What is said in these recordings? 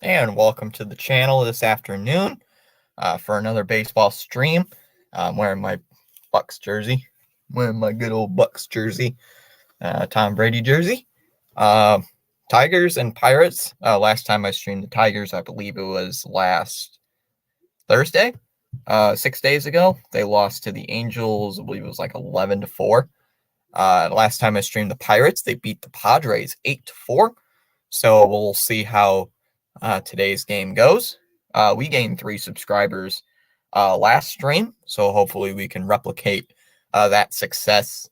And welcome to the channel this afternoon for another baseball stream. I'm wearing my Bucks jersey, wearing my good old Bucks jersey, Tom Brady jersey. Tigers and Pirates. Last time I streamed the Tigers, I believe it was last Thursday, 6 days ago. They lost to the Angels, I believe it was like 11-4. Last time I streamed the Pirates, they beat the Padres 8-4. So we'll see how today's game goes. We gained 3 subscribers last stream, so hopefully we can replicate that success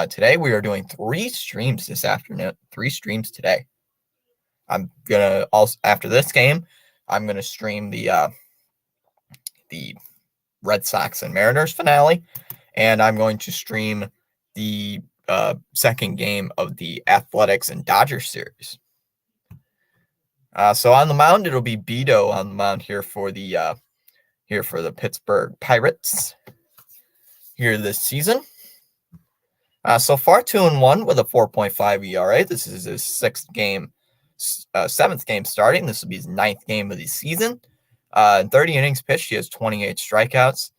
today. We are doing 3 streams this afternoon, 3 streams today. I'm gonna also, after this game, I'm gonna stream the Red Sox and Mariners finale, and I'm going to stream the second game of the Athletics and Dodgers series. So on the mound, it'll be Beto on the mound here for the Pittsburgh Pirates here this season. So far 2-1 with a 4.5 ERA. This is his 7th game starting. This will be his 9th game of the season. In 30 innings pitched, he has 28 strikeouts.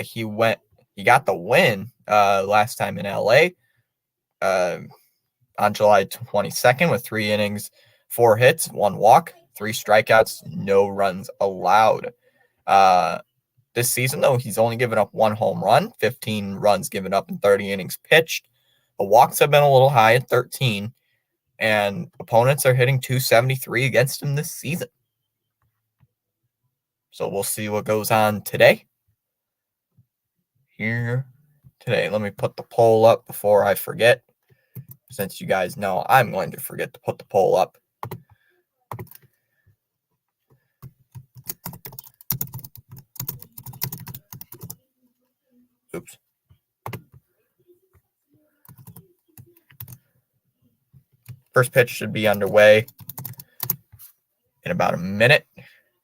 He got the win last time in LA on July 22nd with 3 innings, 4 hits, 1 walk, 3 strikeouts, no runs allowed. This season, though, he's only given up 1 home run, 15 runs given up in 30 innings pitched. The walks have been a little high at 13, and opponents are hitting .273 against him this season. So we'll see what goes on today. Here today, let me put the poll up before I forget, since you guys know I'm going to forget to put the poll up. Oops. First pitch should be underway in about a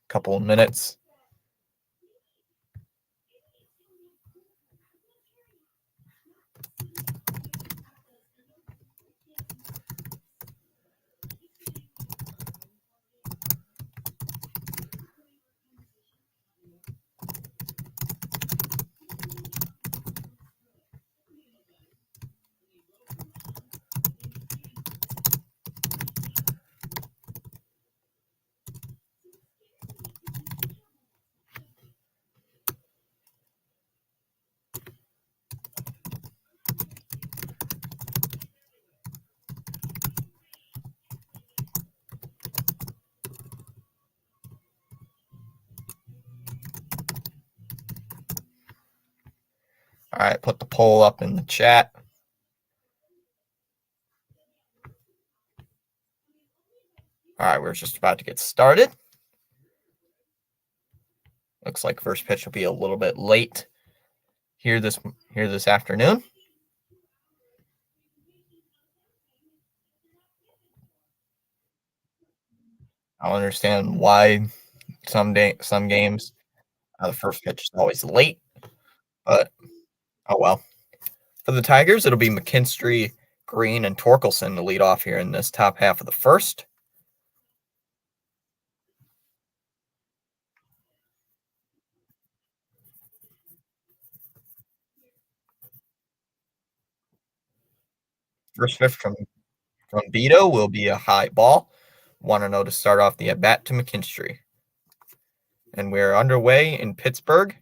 couple of minutes. All right, put the poll up in the chat. All right, we're just about to get started. Looks like first pitch will be a little bit late here this afternoon. I don't understand why some games the first pitch is always late, but oh well. For the Tigers, it'll be McKinstry, Green, and Torkelson to lead off here in this top half of the first. First pitch from Vito will be a high ball. 1-0 to start off the at-bat to McKinstry. And we're underway in Pittsburgh.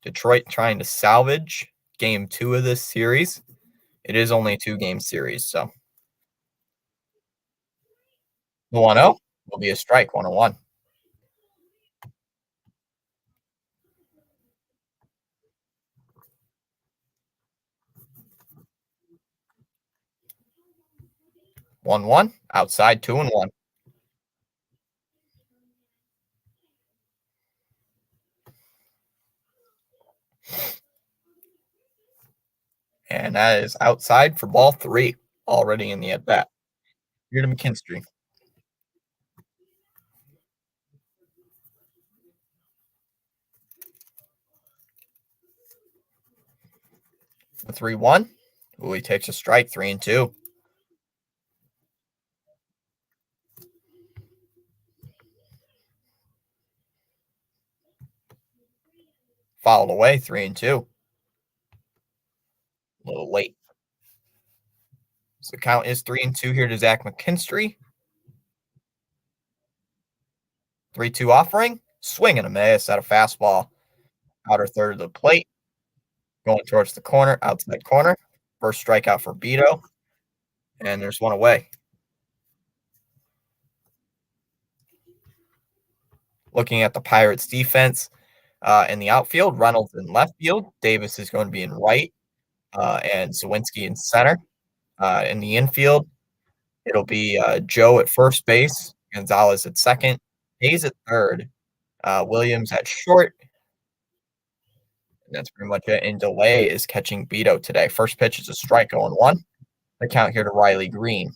Detroit trying to salvage game 2 of this series. It is only a 2-game series, so the 1-0 will be a strike, 1-1. One outside 2-1. And that is outside for ball 3 already in the at bat. Here to McKinstry. The 3-1. Ooh, he takes a strike, 3-2. Fouled away, 3-2. A little late. So the count is 3-2 here to Zach McKinstry. 3-2 offering. Swing and a miss at a fastball. Outer third of the plate. Going towards the corner, outside corner. First strikeout for Beto. And there's one away. Looking at the Pirates defense in the outfield, Reynolds in left field. Davis is going to be in right. And Zawinski in center. In the infield, it'll be Joe at first base, Gonzalez at second, Hayes at third, Williams at short. And that's pretty much it. And Delay is catching Beto today. First pitch is a strike, 0-1. The count here to Riley Green.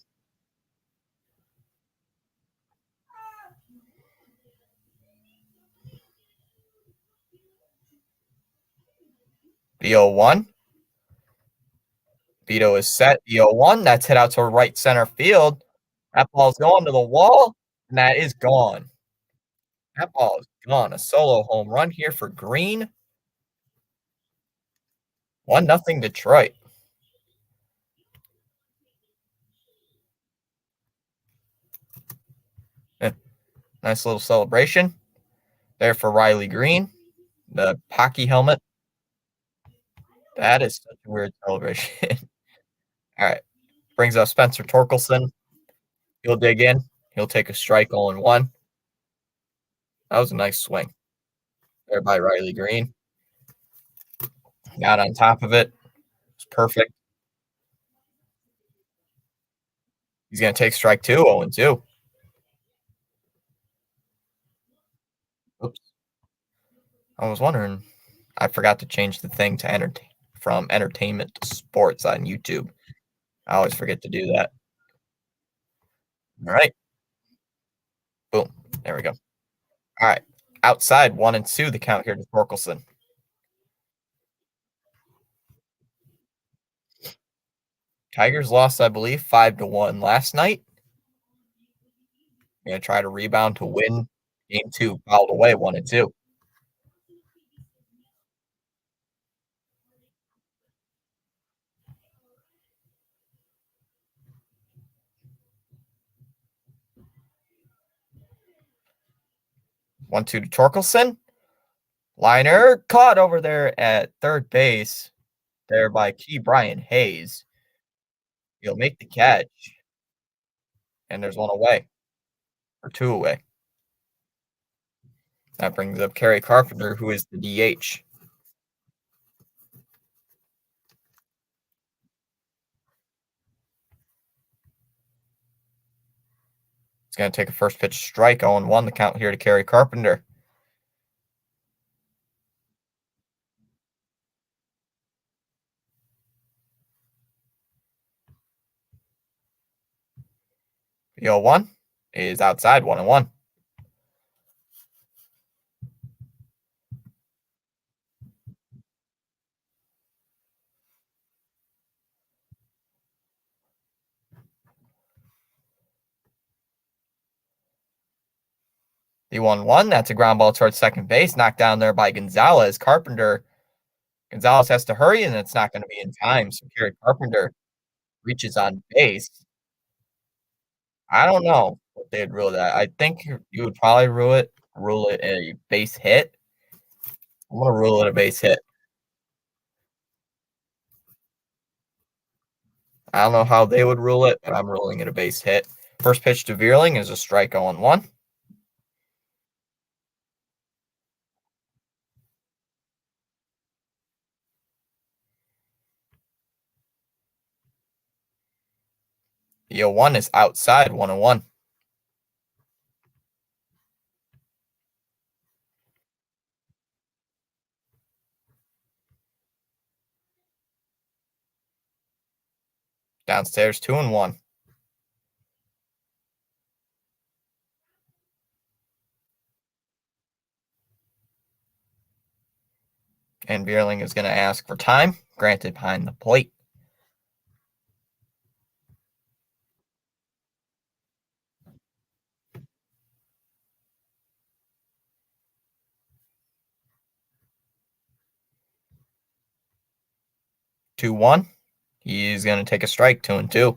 The 0-1. Beto is set. The 0-1. That's hit out to right center field. That ball's going to the wall, and that is gone. That ball is gone. A solo home run here for Green. 1-0 Detroit. Nice little celebration there for Riley Green. The hockey helmet. That is such a weird celebration. All right. Brings up Spencer Torkelson. He'll dig in. He'll take a strike, 0-1. That was a nice swing there by Riley Green. Got on top of it. It's perfect. He's going to take strike 2, 0-2. Oops. I was wondering. I forgot to change the thing to from entertainment to sports on YouTube. I always forget to do that. All right. Boom. There we go. All right. Outside 1-2, the count here to Torkelson. Tigers lost, I believe, 5-1 last night. Going to try to rebound to win game 2, fouled away 1-2. One two to Torkelson. Liner caught over there at third base, there by Key Brian Hayes. He'll make the catch, and there's one away, or 2 away. That brings up Kerry Carpenter, who is the DH. He's going to take a first pitch strike, 0-1, the count here to Kerry Carpenter. The 0-1 is outside, 1-1. The 1-1, that's a ground ball towards second base, knocked down there by Gonzalez. Gonzalez has to hurry, and it's not going to be in time. So Kerry Carpenter reaches on base. I don't know what they'd rule that. I think you would probably rule it a base hit. I'm gonna rule it a base hit. I don't know how they would rule it, but I'm ruling it a base hit. First pitch to Veerling is a strike 0-1. The 0-1 is outside, 1-1. Downstairs, 2-1. And Veerling is going to ask for time, granted behind the plate. Two one. He's going to take a strike, 2-2.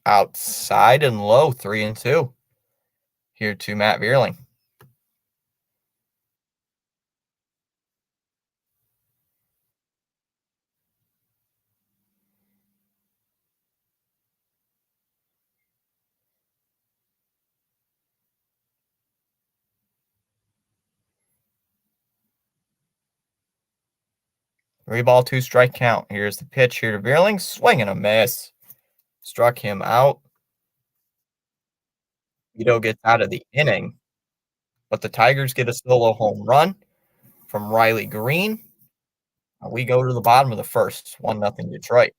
Outside and low, 3-2. Here to Matt Veerling. Three ball, two strike count. Here's the pitch here to Veerling. Swing and a miss. Struck him out. Vito gets out of the inning, but the Tigers get a solo home run from Riley Green. We go to the bottom of the first, 1-0 Detroit.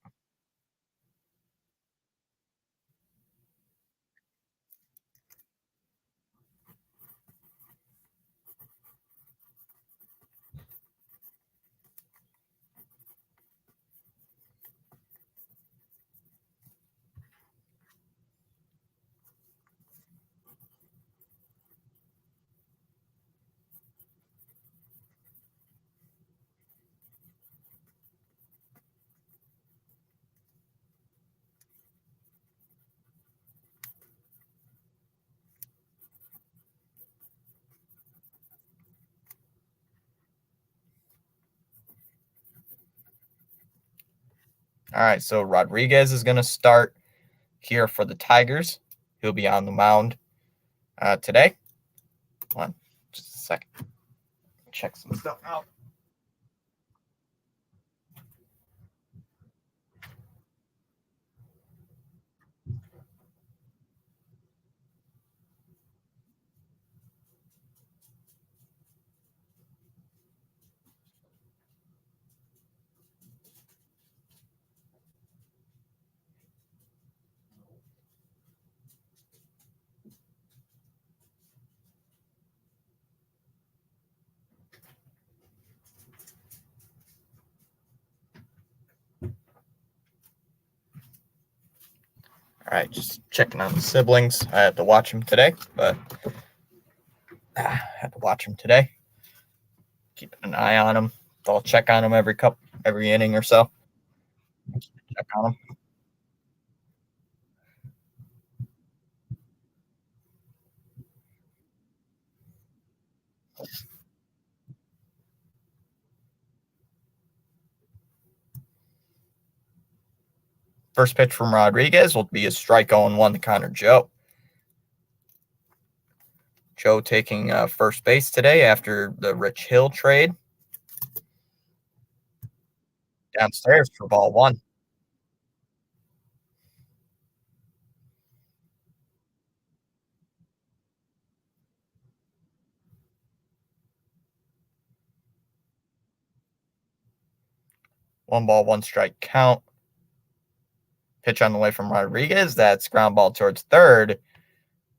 All right, so Rodriguez is going to start here for the Tigers. He'll be on the mound today. Hold on, just a second. Check some stuff out. All right, just checking on the siblings. I had to watch them today, but I had to watch them today. Keeping an eye on them. I'll check on them every inning or so. Check on them. First pitch from Rodriguez will be a strike 0-1 to Connor Joe. Joe taking first base today after the Rich Hill trade. Downstairs for ball one. One ball, one strike count. Pitch on the way from Rodriguez. That's ground ball towards third.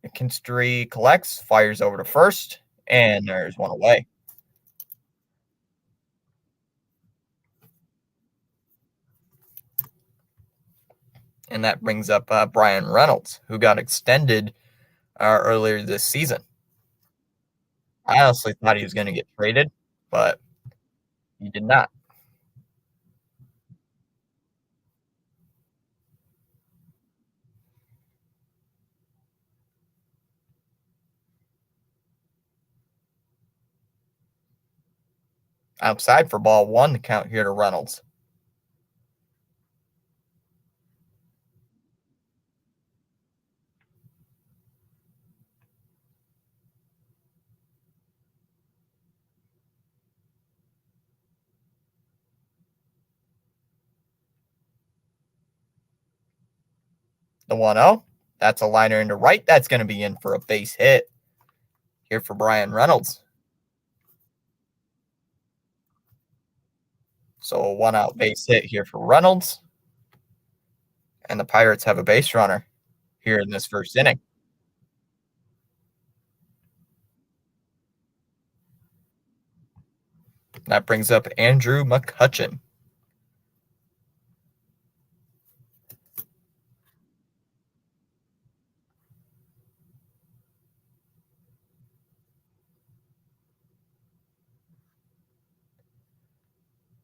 McKinstry collects, fires over to first, and there's one away. And that brings up Brian Reynolds, who got extended earlier this season. I honestly thought he was going to get traded, but he did not. Outside for ball one, the count here to Reynolds. The 1-0. That's a liner into right. That's going to be in for a base hit here for Brian Reynolds. So a 1-out base hit here for Reynolds. And the Pirates have a base runner here in this first inning. That brings up Andrew McCutchen.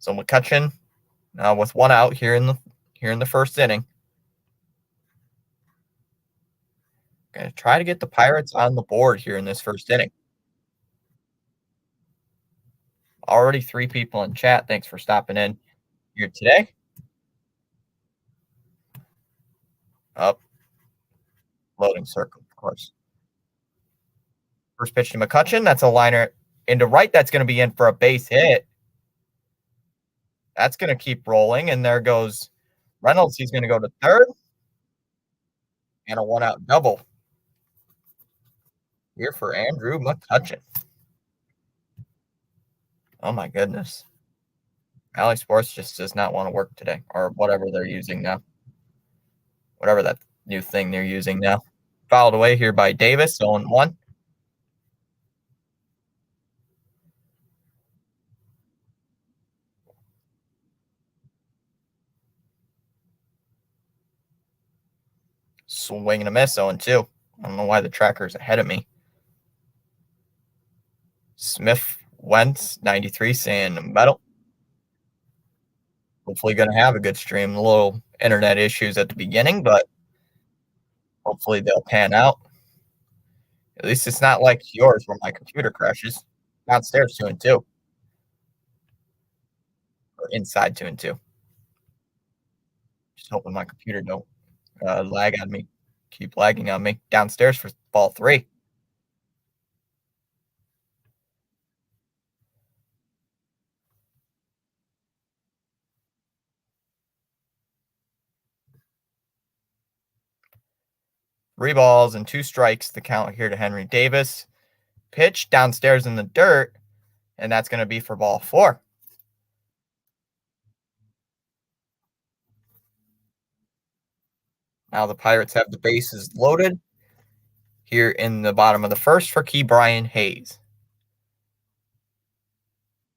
So McCutchen with 1 out here in the first inning. Gonna try to get the Pirates on the board here in this first inning. Already 3 people in chat. Thanks for stopping in here today. Up. Loading circle, of course. First pitch to McCutchen. That's a liner into right. That's going to be in for a base hit. That's going to keep rolling. And there goes Reynolds. He's going to go to third. And a 1-out double here for Andrew McCutchen. Oh, my goodness. Alley Sports just does not want to work today, or whatever they're using now. Whatever that new thing they're using now. Fouled away here by Davis, 0-1. Swing and a miss, 0-2. I don't know why the tracker's ahead of me. Smith Wentz, 93, saying metal. Hopefully going to have a good stream. A little internet issues at the beginning, but hopefully they'll pan out. At least it's not like yours where my computer crashes. Downstairs 2-2. Or inside 2-2. Just hoping my computer don't lag on me. Keep lagging on me. Downstairs for ball 3. Three balls and 2 strikes. The count here to Henry Davis. Pitch downstairs in the dirt, and that's going to be for ball 4. Now the Pirates have the bases loaded here in the bottom of the first for Ke'Bryan Hayes.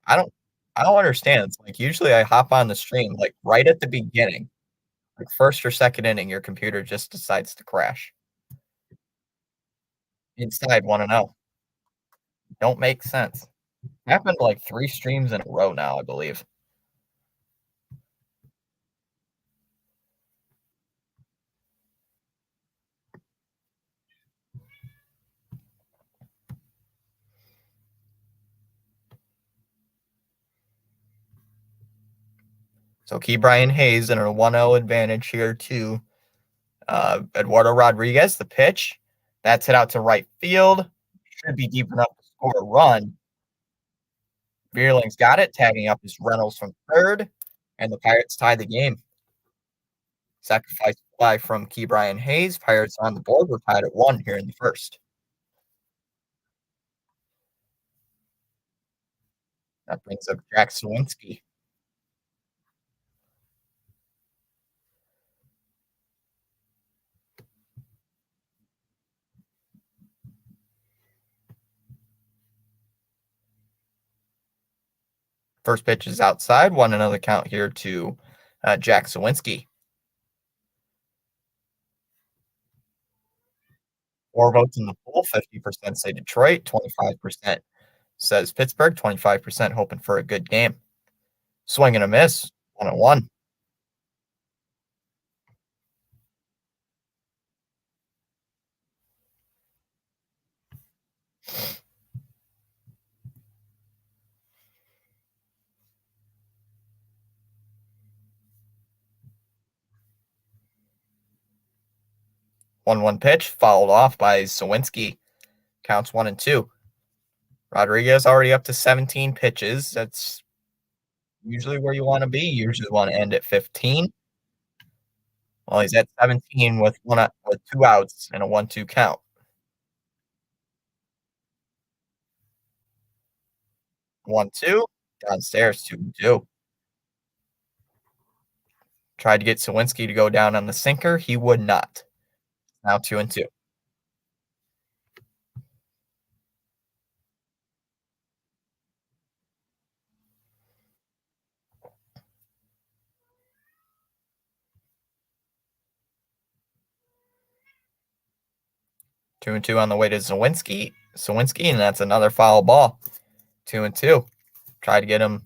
I don't understand. It's like usually I hop on the stream like right at the beginning, like first or second inning, your computer just decides to crash. Inside 1-0. Don't make sense. Happened like 3 streams in a row now, I believe. So Ke'Bryan Hayes in a 1-0 advantage here to Eduardo Rodriguez. The pitch. That's hit out to right field. Should be deep enough to score a run. Veerling's got it, tagging up his Reynolds from third, and the Pirates tie the game. Sacrifice fly from Ke'Bryan Hayes. Pirates on the board. We're tied at 1 here in the first. That brings up Jack Sawinski. First pitch is outside. 1-0 count here to Jack Sawinski. 4 votes in the poll. 50% say Detroit. 25% says Pittsburgh. 25% hoping for a good game. Swing and a miss. 1-1. 1-1 pitch fouled off by Sawinski. Counts 1-2. Rodriguez already up to 17 pitches. That's usually where you want to be. You usually want to end at 15. Well, he's at 17 with with 2 outs and a 1-2 count. 1-2. Downstairs 2-2. Tried to get Sawinski to go down on the sinker. He would not. Now 2-2. 2-2 on the way to Sawinski. And that's another foul ball. 2-2. Try to get him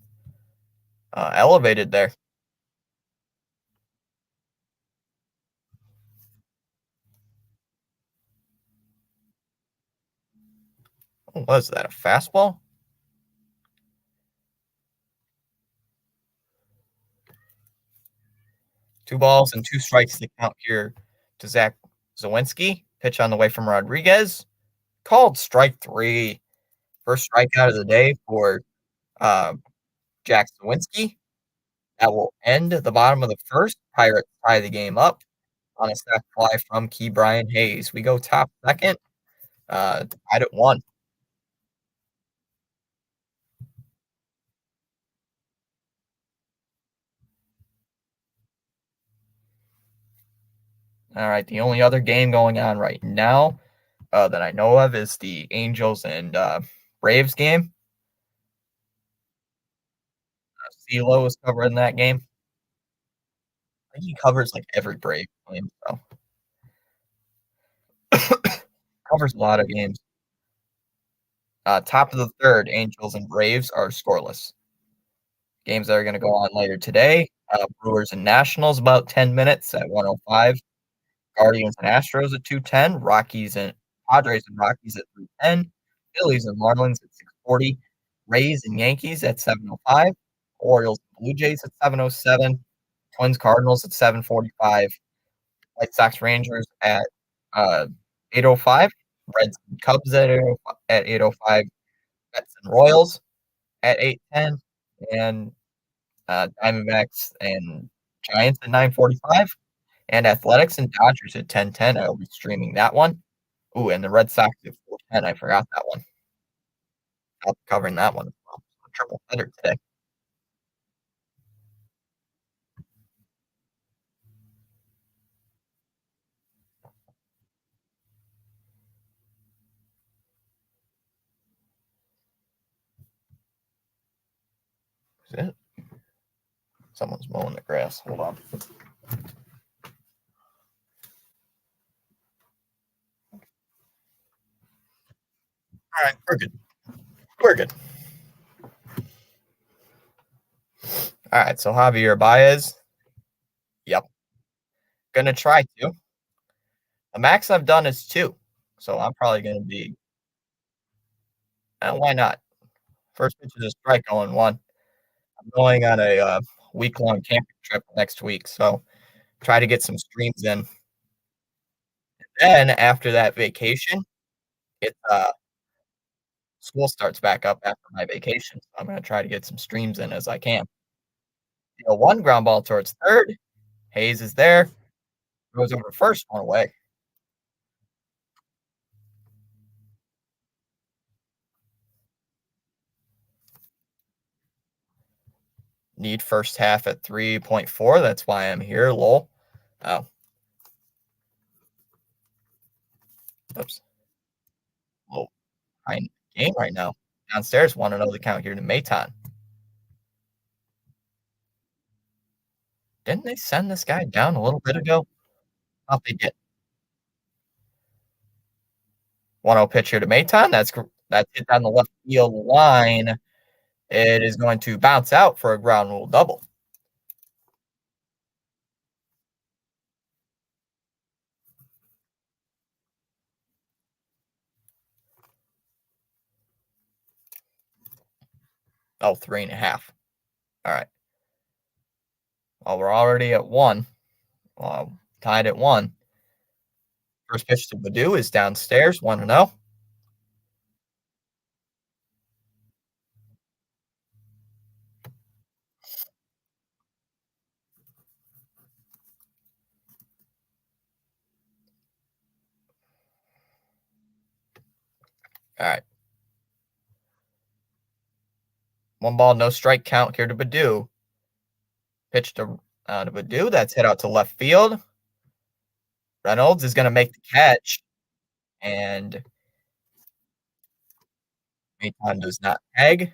elevated there. What was that? A fastball? Two balls and 2 strikes to count here to Zach Zawinski. Pitch on the way from Rodriguez. Called strike 3. First strikeout of the day for uh, Jack Zawinski. That will end the bottom of the first. Pirates tie the game up on a sac fly from Key Brian Hayes. We go top second, tied at 1. All right, the only other game going on right now that I know of is the Angels and Braves game. CeeLo is covering that game. I think he covers like every Brave game, so covers a lot of games. Top of the third, Angels and Braves are scoreless. Games that are going to go on later today. Brewers and Nationals about 10 minutes at 1:05. Guardians and Astros at 2:10. Rockies and Padres and Rockies at 3:10. Phillies and Marlins at 6:40. Rays and Yankees at 7:05. Orioles and Blue Jays at 7:07. Twins Cardinals at 7:45. White Sox Rangers at 8:05. Reds and Cubs at 8:05. Mets and Royals at 8:10. And Diamondbacks and Giants at 9:45. And Athletics and Dodgers at 10:10. I will be streaming that one. Ooh, and the Red Sox at 4:10. I forgot that one. I'll be covering that one as well. Triple header today. Is it? Someone's mowing the grass. Hold on. All right, we're good. We're good. All right, so Javier Baez. Yep. Gonna try to. The max I've done is 2. So I'm probably gonna be why not? First pitch is a strike on 1. I'm going on a week-long camping trip next week, so try to get some streams in. Then after that vacation, it's school starts back up after my vacation. So I'm gonna try to get some streams in as I can. 1 ground ball towards third. Hayes is there. Goes over first, 1 away. Need first half at 3.4. That's why I'm here. Lol. Oh. Oops. Oh, I'm game right now. Downstairs, 1-0 the count here to Maton. Didn't they send this guy down a little bit ago? Thought they did. 1-0 pitch here to Maton. That's hit down the left field line. It is going to bounce out for a ground rule double. Oh, 3.5. All right. Well, we're already at 1. Well, tied at 1. First pitch to Baду is downstairs, 1-0. All right. 1 ball, no strike count here to Badu. Pitch to Badu. That's hit out to left field. Reynolds is going to make the catch, and Maton does not tag.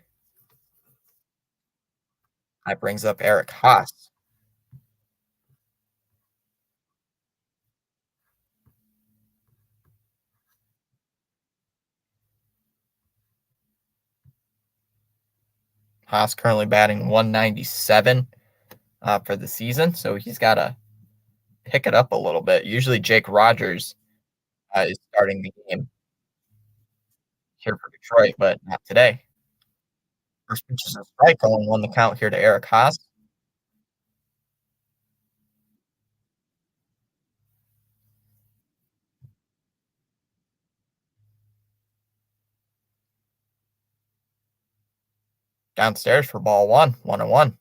That brings up Eric Haas. Haas currently batting 197 for the season, so he's got to pick it up a little bit. Usually Jake Rogers is starting the game here for Detroit, but not today. First pitch is a strike, only won the count here to Eric Haas. Downstairs for ball 1, 1-1.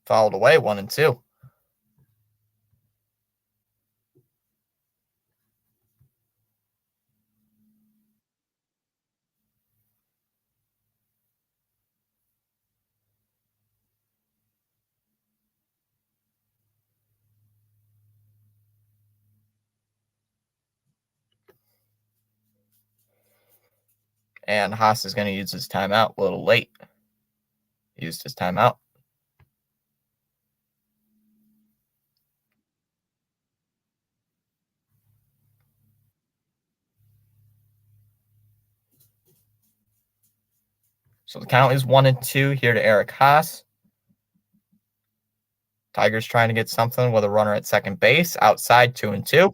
Fouled away, 1-2. And Haas is going to use his timeout a little late. He used his timeout. So the count is 1-2 here to Eric Haas. Tigers trying to get something with a runner at second base. Outside, 2-2.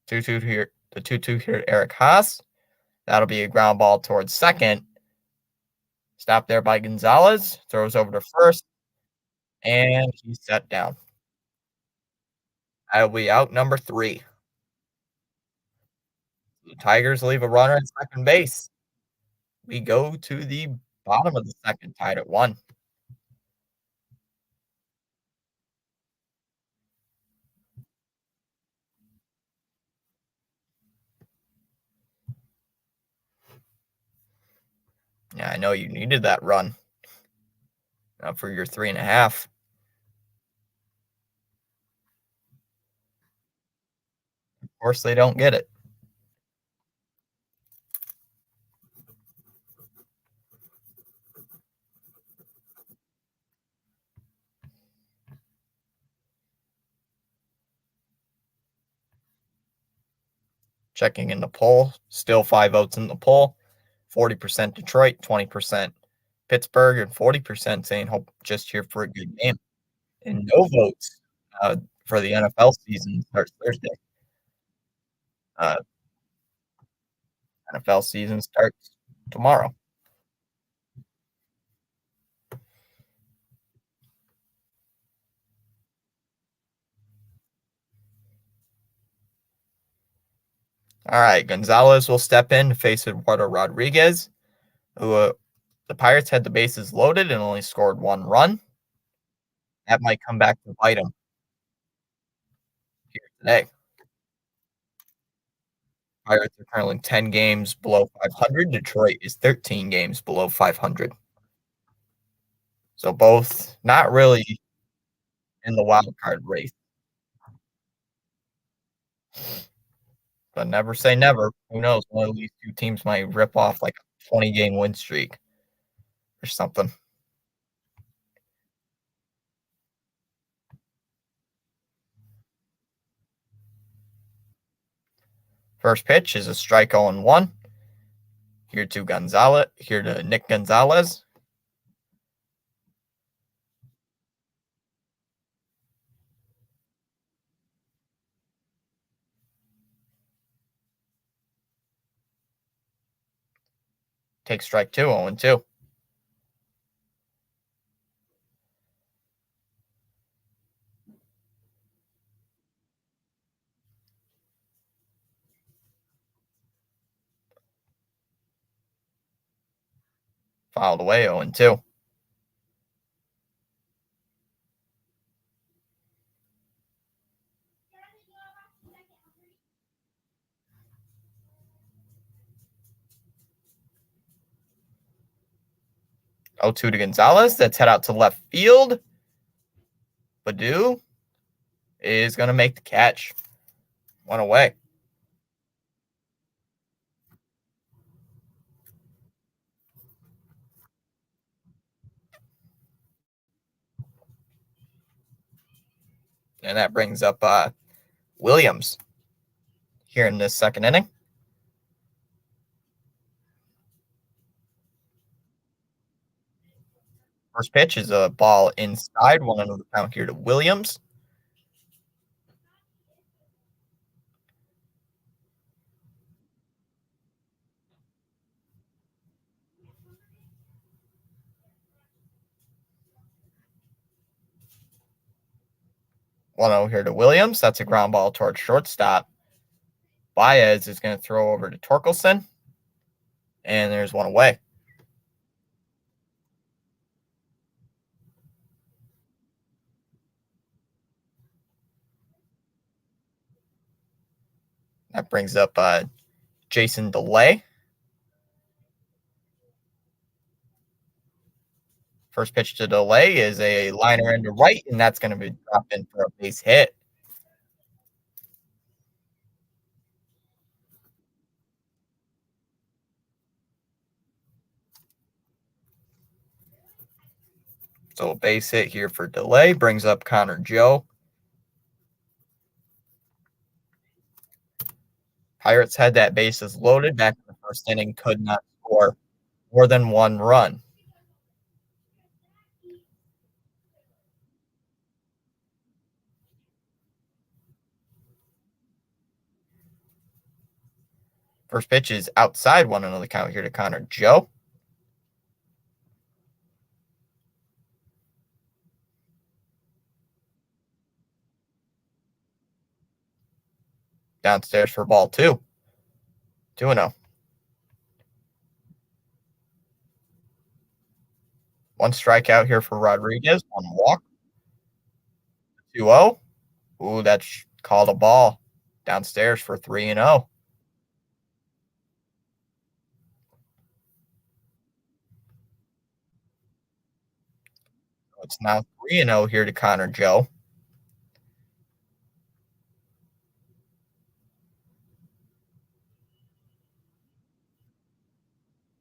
Two-two here. The 2-2 here to Eric Haas. That'll be a ground ball towards second. Stopped there by Gonzalez. Throws over to first. And he's set down. That'll be out number 3. The Tigers leave a runner at second base. We go to the bottom of the second, tied at 1. Yeah, I know you needed that run for your 3.5. Of course, they don't get it. Checking in the poll, still 5 votes in the poll. 40% Detroit, 20% Pittsburgh, and 40% saying hope just here for a good game. And no votes for the NFL season starts Thursday. Uh, NFL season starts tomorrow. All right, Gonzalez will step in to face Eduardo Rodriguez, who the Pirates had the bases loaded and only scored one run. That might come back to bite them here today. Pirates are currently 10 games below 500. Detroit is 13 games below 500. So both not really in the wild card race, but never say never. Who knows? One of these two teams might rip off like a 20-game win streak or something. First pitch is a strike 0-1. Here to Nick Gonzalez. Take strike 2, 0-2. Fouled away 0-2. 0-2 to Gonzalez. That's head out to left field. Badu is going to make the catch. One away. And that brings up Williams here in this second inning. First pitch is a ball inside, 1-0 the count here to Williams. One 0 here to Williams. That's a ground ball towards shortstop. Baez is going to throw over to Torkelson. And there's one away. That brings up Jason DeLay. First pitch to DeLay is a liner into right, and that's going to be dropped in for a base hit. So a base hit here for DeLay brings up Connor Joe. Pirates had that bases loaded back in the first inning, could not score more than one run. First pitch is outside, 1-0 the count here to Connor Joe. Downstairs for ball 2. 2-0. One strikeout here for Rodriguez, one walk. 2-0. Ooh, that's called a ball. Downstairs for 3-0. It's now 3-0 here to Connor Joe.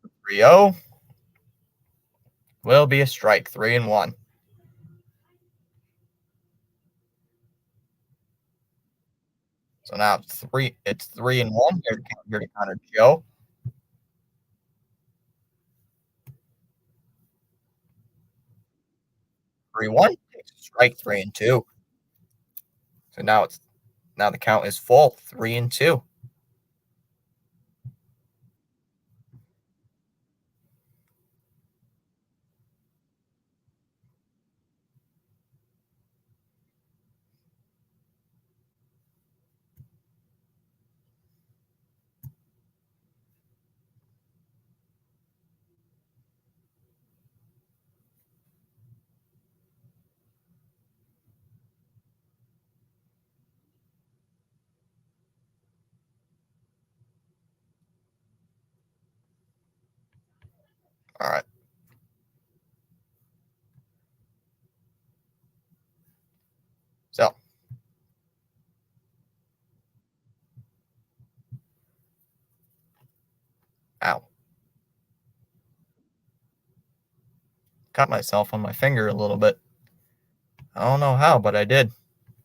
Three 0 will be a strike. 3-1. So now it's 3-1 here to Connor Joe. 3-1. Strike 3-2. So now the count is full. 3-2. Cut myself on my finger a little bit. I don't know how, but I did.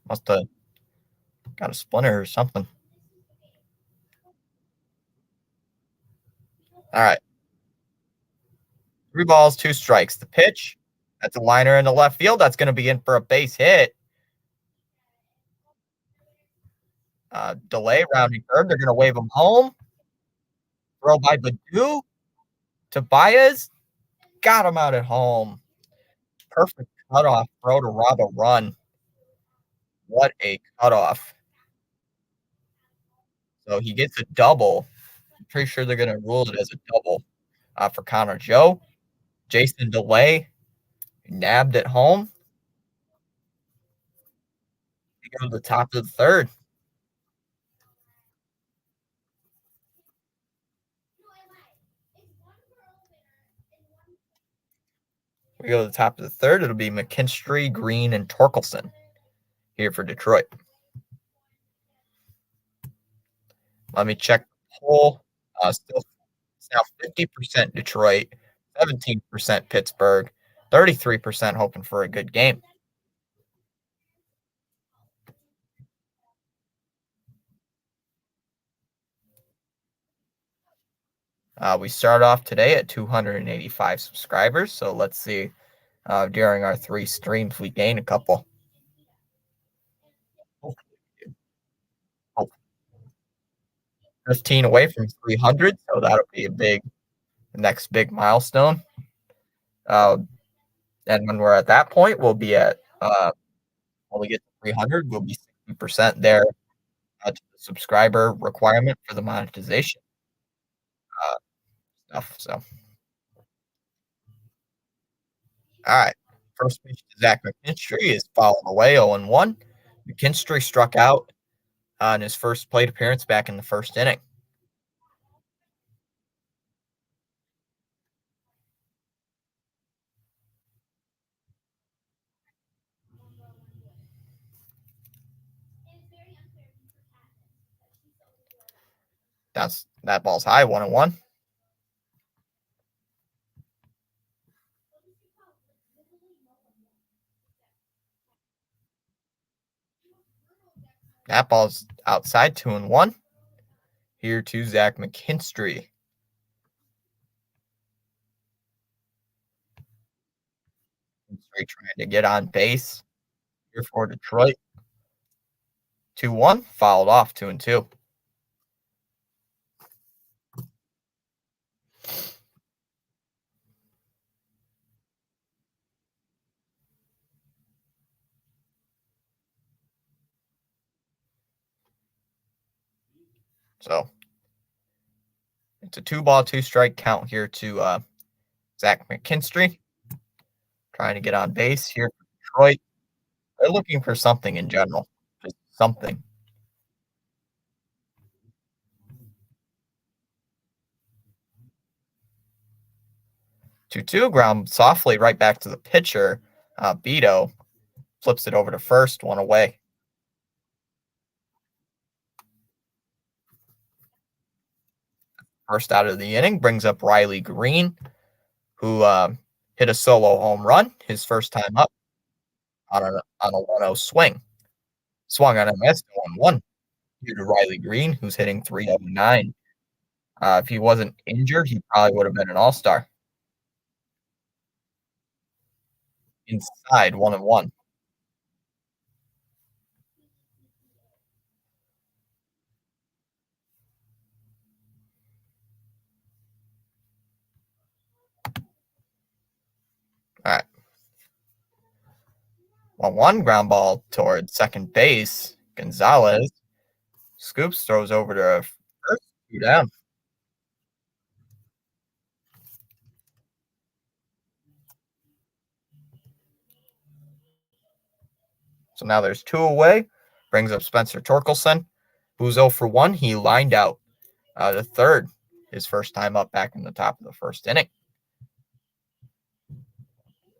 Must have got a splinter or something. All right. 3 balls, 2 strikes. The pitch, that's a liner in the left field. That's going to be in for a base hit. Delay rounding third. They're going to wave him home. Throw by Badu. Tobias got him out at home. Perfect cutoff throw to rob a run. What a cutoff. So he gets a double. I'm pretty sure they're going to rule it as a double for Connor Joe. Jason Delay nabbed at home. We go to the top of the third. We go to the top of the third. It'll be McKinstry, Green, and Torkelson here for Detroit. Let me check the poll. Still, it's now 50% Detroit, 17% Pittsburgh, 33% hoping for a good game. We start off today at 285 subscribers. So let's see. During our 3 streams, we gain a couple. Oh, 15 away from 300. So that'll be the next big milestone. And when we're at that point, we'll be at when we get to 300, we'll be 60% there to the subscriber requirement for the monetization stuff. So, all right. First pitch to Zach McKinstry is fouled away 0-1. McKinstry struck out on his first plate appearance back in the first inning. That ball's high, 1-1. That ball's outside, 2-1. Here to Zach McKinstry. McKinstry trying to get on base here for Detroit. 2-1, fouled off 2-2. So it's a 2-ball, 2-strike count here to Zach McKinstry. Trying to get on base here for Detroit. They're looking for something in general. Just something. 2-2, ground softly right back to the pitcher. Beto flips it over to first, 1 away. First out of the inning brings up Riley Green, who hit a solo home run his first time up on a 1-0 swing. Swung on a miss, 1-1 due to Riley Green, who's hitting 309. If he wasn't injured, he probably would have been an all-star. Inside, 1-1. All right. 1-1, ground ball towards second base. Gonzalez scoops, throws over to first, 2 down. So now there's 2 away. Brings up Spencer Torkelson, who's 0 for 1. He lined out the third, his first time up back in the top of the first inning.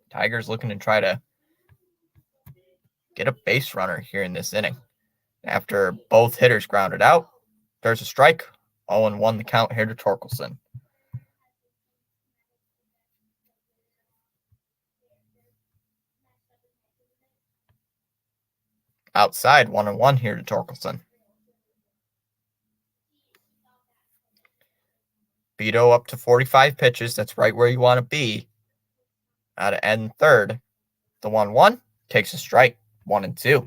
Tigers looking to try to get a base runner here in this inning. After both hitters grounded out, there's a strike. 0-1 the count here to Torkelson. Outside, 1-1 here to Torkelson. Vito up to 45 pitches. That's right where you want to be. Out of end third. The 1-1 takes a strike. 1-2.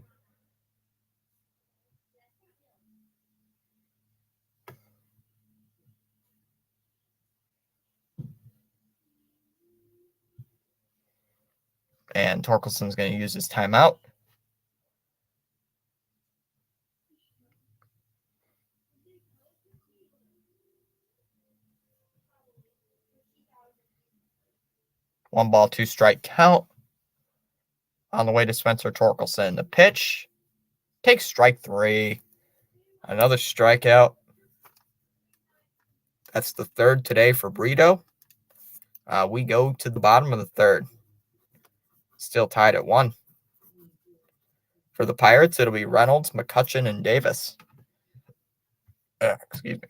And Torkelson's going to use his timeout. One ball, two strike count. On the way to Spencer Torkelson. The pitch takes strike 3. Another strikeout. That's the third today for Brito. We go to the bottom of the third. Still tied at 1. For the Pirates, it'll be Reynolds, McCutchen, and Davis. Excuse me.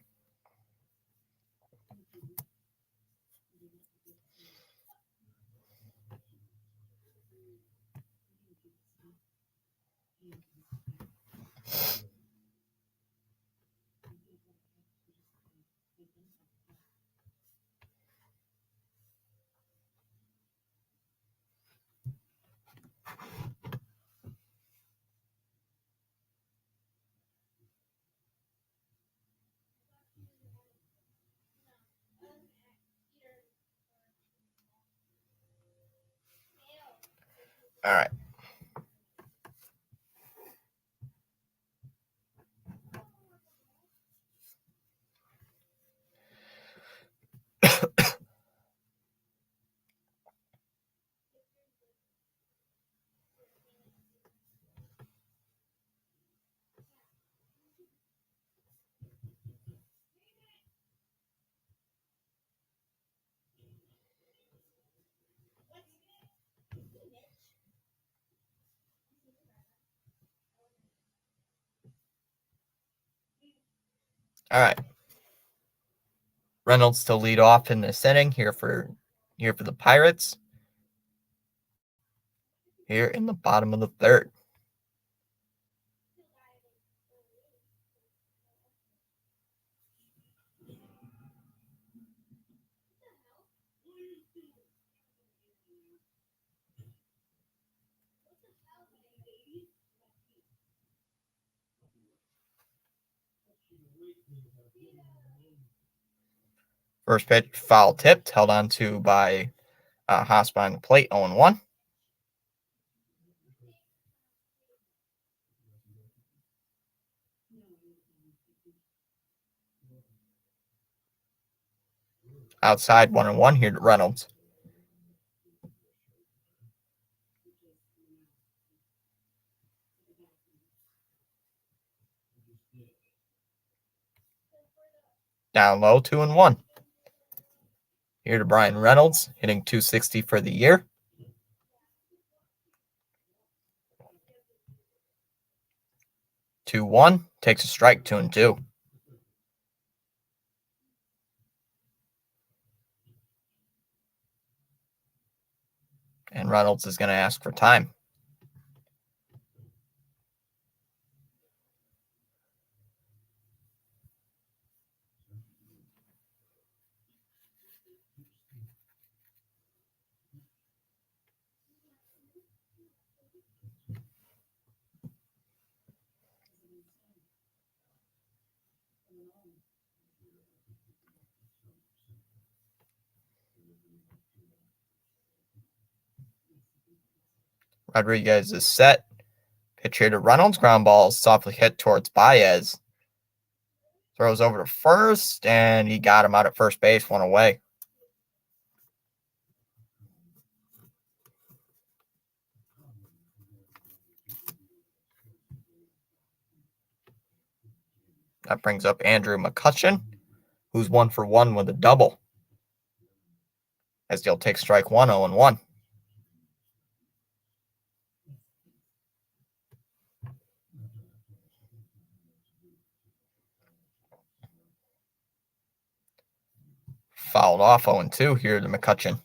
All right. All right. Reynolds to lead off in this inning here for the Pirates. Here in the bottom of the third. First pitch, foul tipped, held on to by Haas behind the plate, 0-1. Outside, 1-1 here to Reynolds. Down low, 2-1. Here to Brian Reynolds, hitting .260 for the year. Two-one, takes a strike, 2-2. And Reynolds is going to ask for time. Rodriguez is set. Pitch here to Reynolds. Ground ball softly hit towards Baez. Throws over to first, and he got him out at first base, one away. That brings up Andrew McCutchen, who's 1 for 1 with a double. As he'll take strike 1, 0-1. Fouled off, 0-2 here to McCutchen.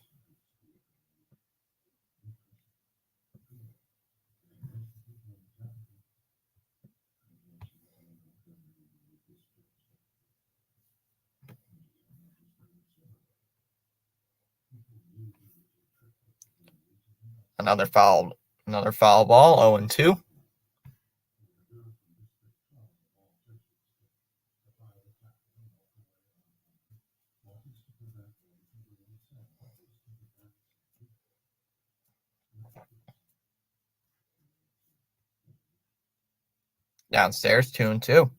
Another foul ball, 0-2. Downstairs, 2-2.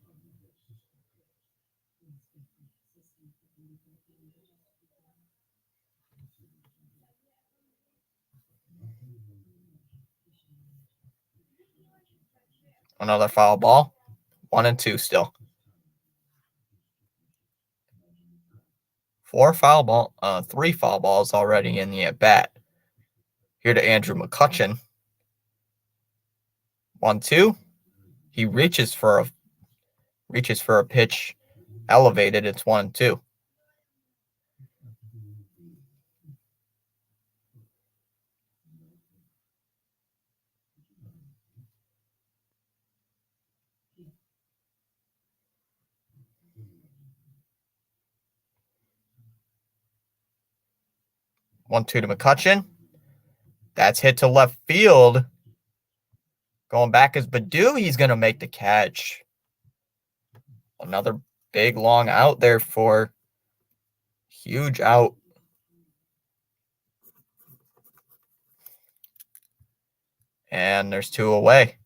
Another foul ball, 1-2 still. 3 foul balls already in the at bat. Here to Andrew McCutcheon. 1-2. He reaches for a pitch elevated. It's 1-2. One two to McCutcheon. That's hit to left field. Going back is Badu. He's going to make the catch. Another big long out there for huge out. And there's 2 away.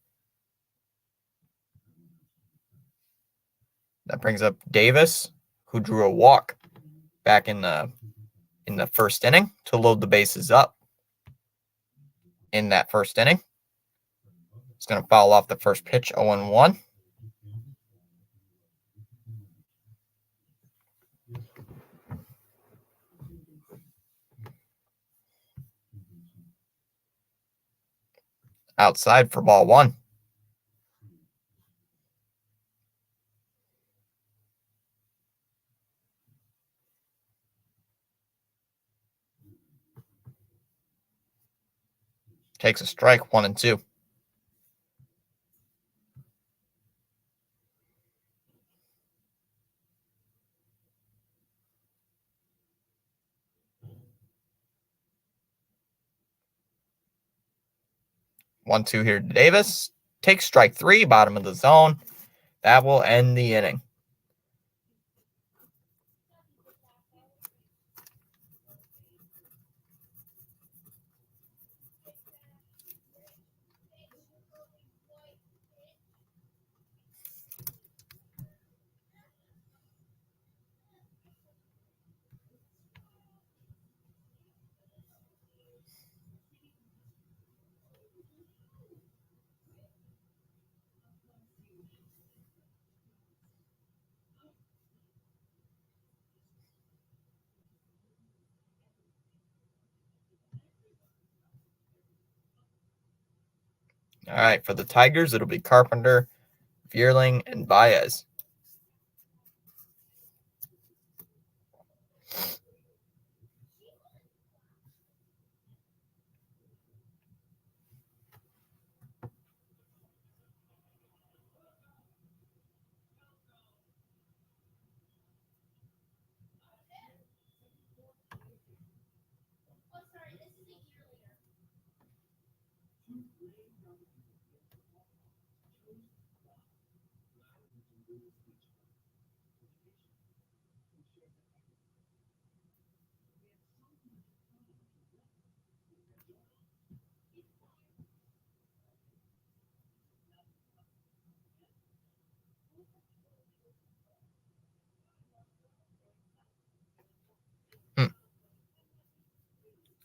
That brings up Davis, who drew a walk back in the first inning to load the bases up in that first inning. He's going to foul off the first pitch, 0-1. Outside for ball 1. Takes a strike, 1-2. One two here to Davis. Takes strike 3, bottom of the zone. That will end the inning. All right, for the Tigers, it'll be Carpenter, Vierling, and Baez.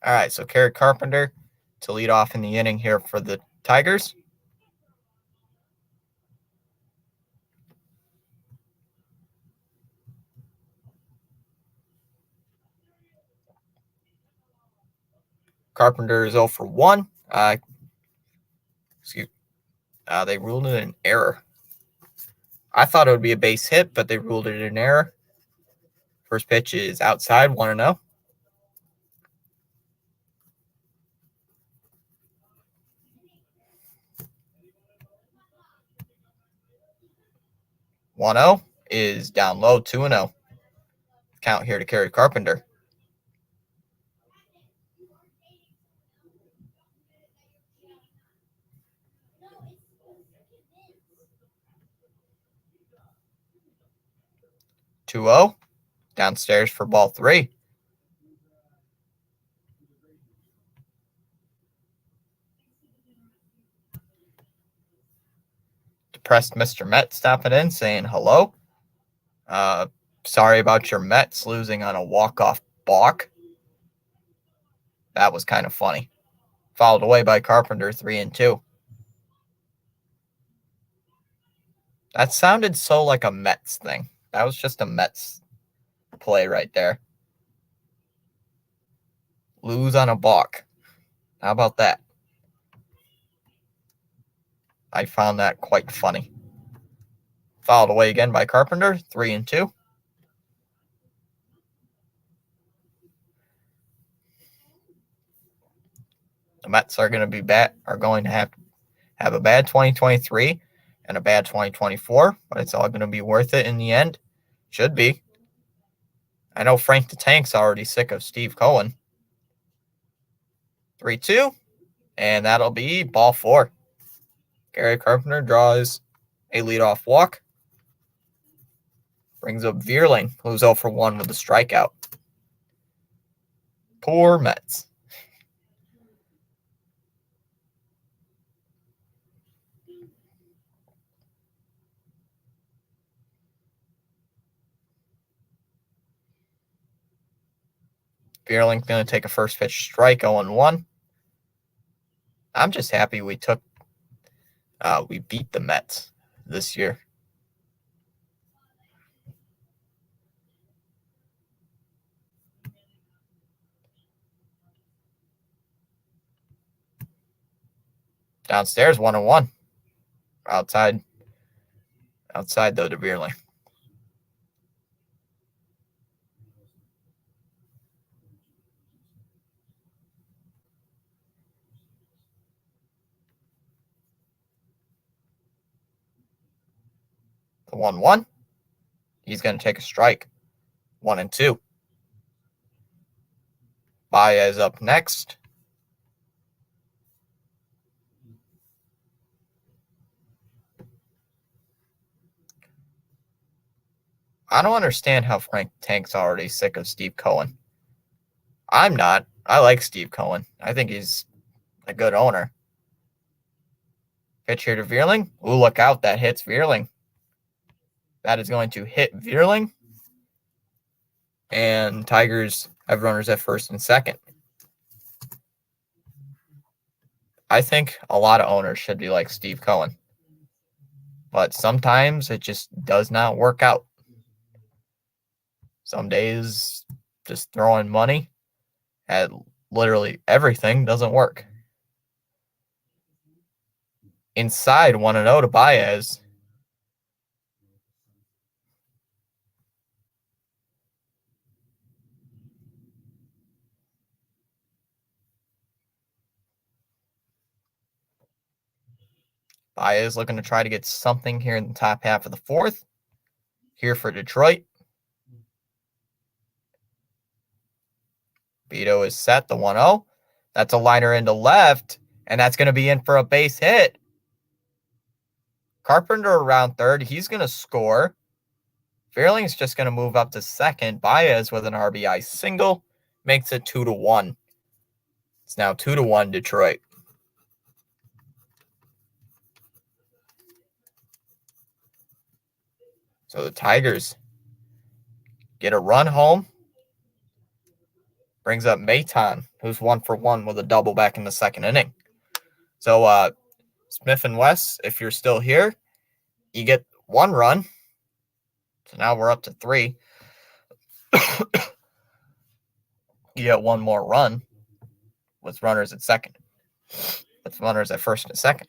All right, so Kerry Carpenter to lead off in the inning here for the Tigers. Carpenter is 0 for 1. They ruled it an error. I thought it would be a base hit, but they ruled it an error. First pitch is outside, 1-0. Is down low, 2-0. Count here to Kerry Carpenter. 2-0. Downstairs for ball 3. Depressed Mr. Met stopping in saying hello. Sorry about your Mets losing on a walk-off balk. That was kind of funny. Fouled away by Carpenter, 3-2. That sounded so like a Mets thing. That was just a Mets play right there. Lose on a balk. How about that? I found that quite funny. Fouled away again by Carpenter, 3-2. The Mets are going to have a bad 2023 and a bad 2024, but it's all going to be worth it in the end. Should be. I know Frank the Tank's already sick of Steve Cohen. 3-2, and that'll be ball 4. Gary Carpenter draws a leadoff walk. Brings up Vierling, who's 0 for 1 with a strikeout. Poor Mets. Vierling's going to take a first pitch strike, 0-1. I'm just happy we beat the Mets this year. Downstairs, 1-1. Outside though to Vierling. The 1-1. He's going to take a strike. 1-2. Baez up next. I don't understand how Frank Tank's already sick of Steve Cohen. I'm not. I like Steve Cohen. I think he's a good owner. Pitch here to Vierling. Ooh, look out. That hits Vierling. That is going to hit Vierling. And Tigers have runners at first and second. I think a lot of owners should be like Steve Cohen. But sometimes it just does not work out. Some days just throwing money at literally everything doesn't work. Inside 1-0 to Baez. Baez looking to try to get something here in the top half of the 4th. Here for Detroit. Beto is set, the 1-0. That's a liner into left, and that's going to be in for a base hit. Carpenter around third. He's going to score. Vierling's just going to move up to second. Baez with an RBI single makes it 2-1. It's now 2-1 Detroit. So the Tigers get a run home. Brings up Maton, who's 1 for 1 with a double back in the second inning. So Smith and West, if you're still here, you get 1 run. So now we're up to 3. You get 1 more run with runners at second. With runners at first and second.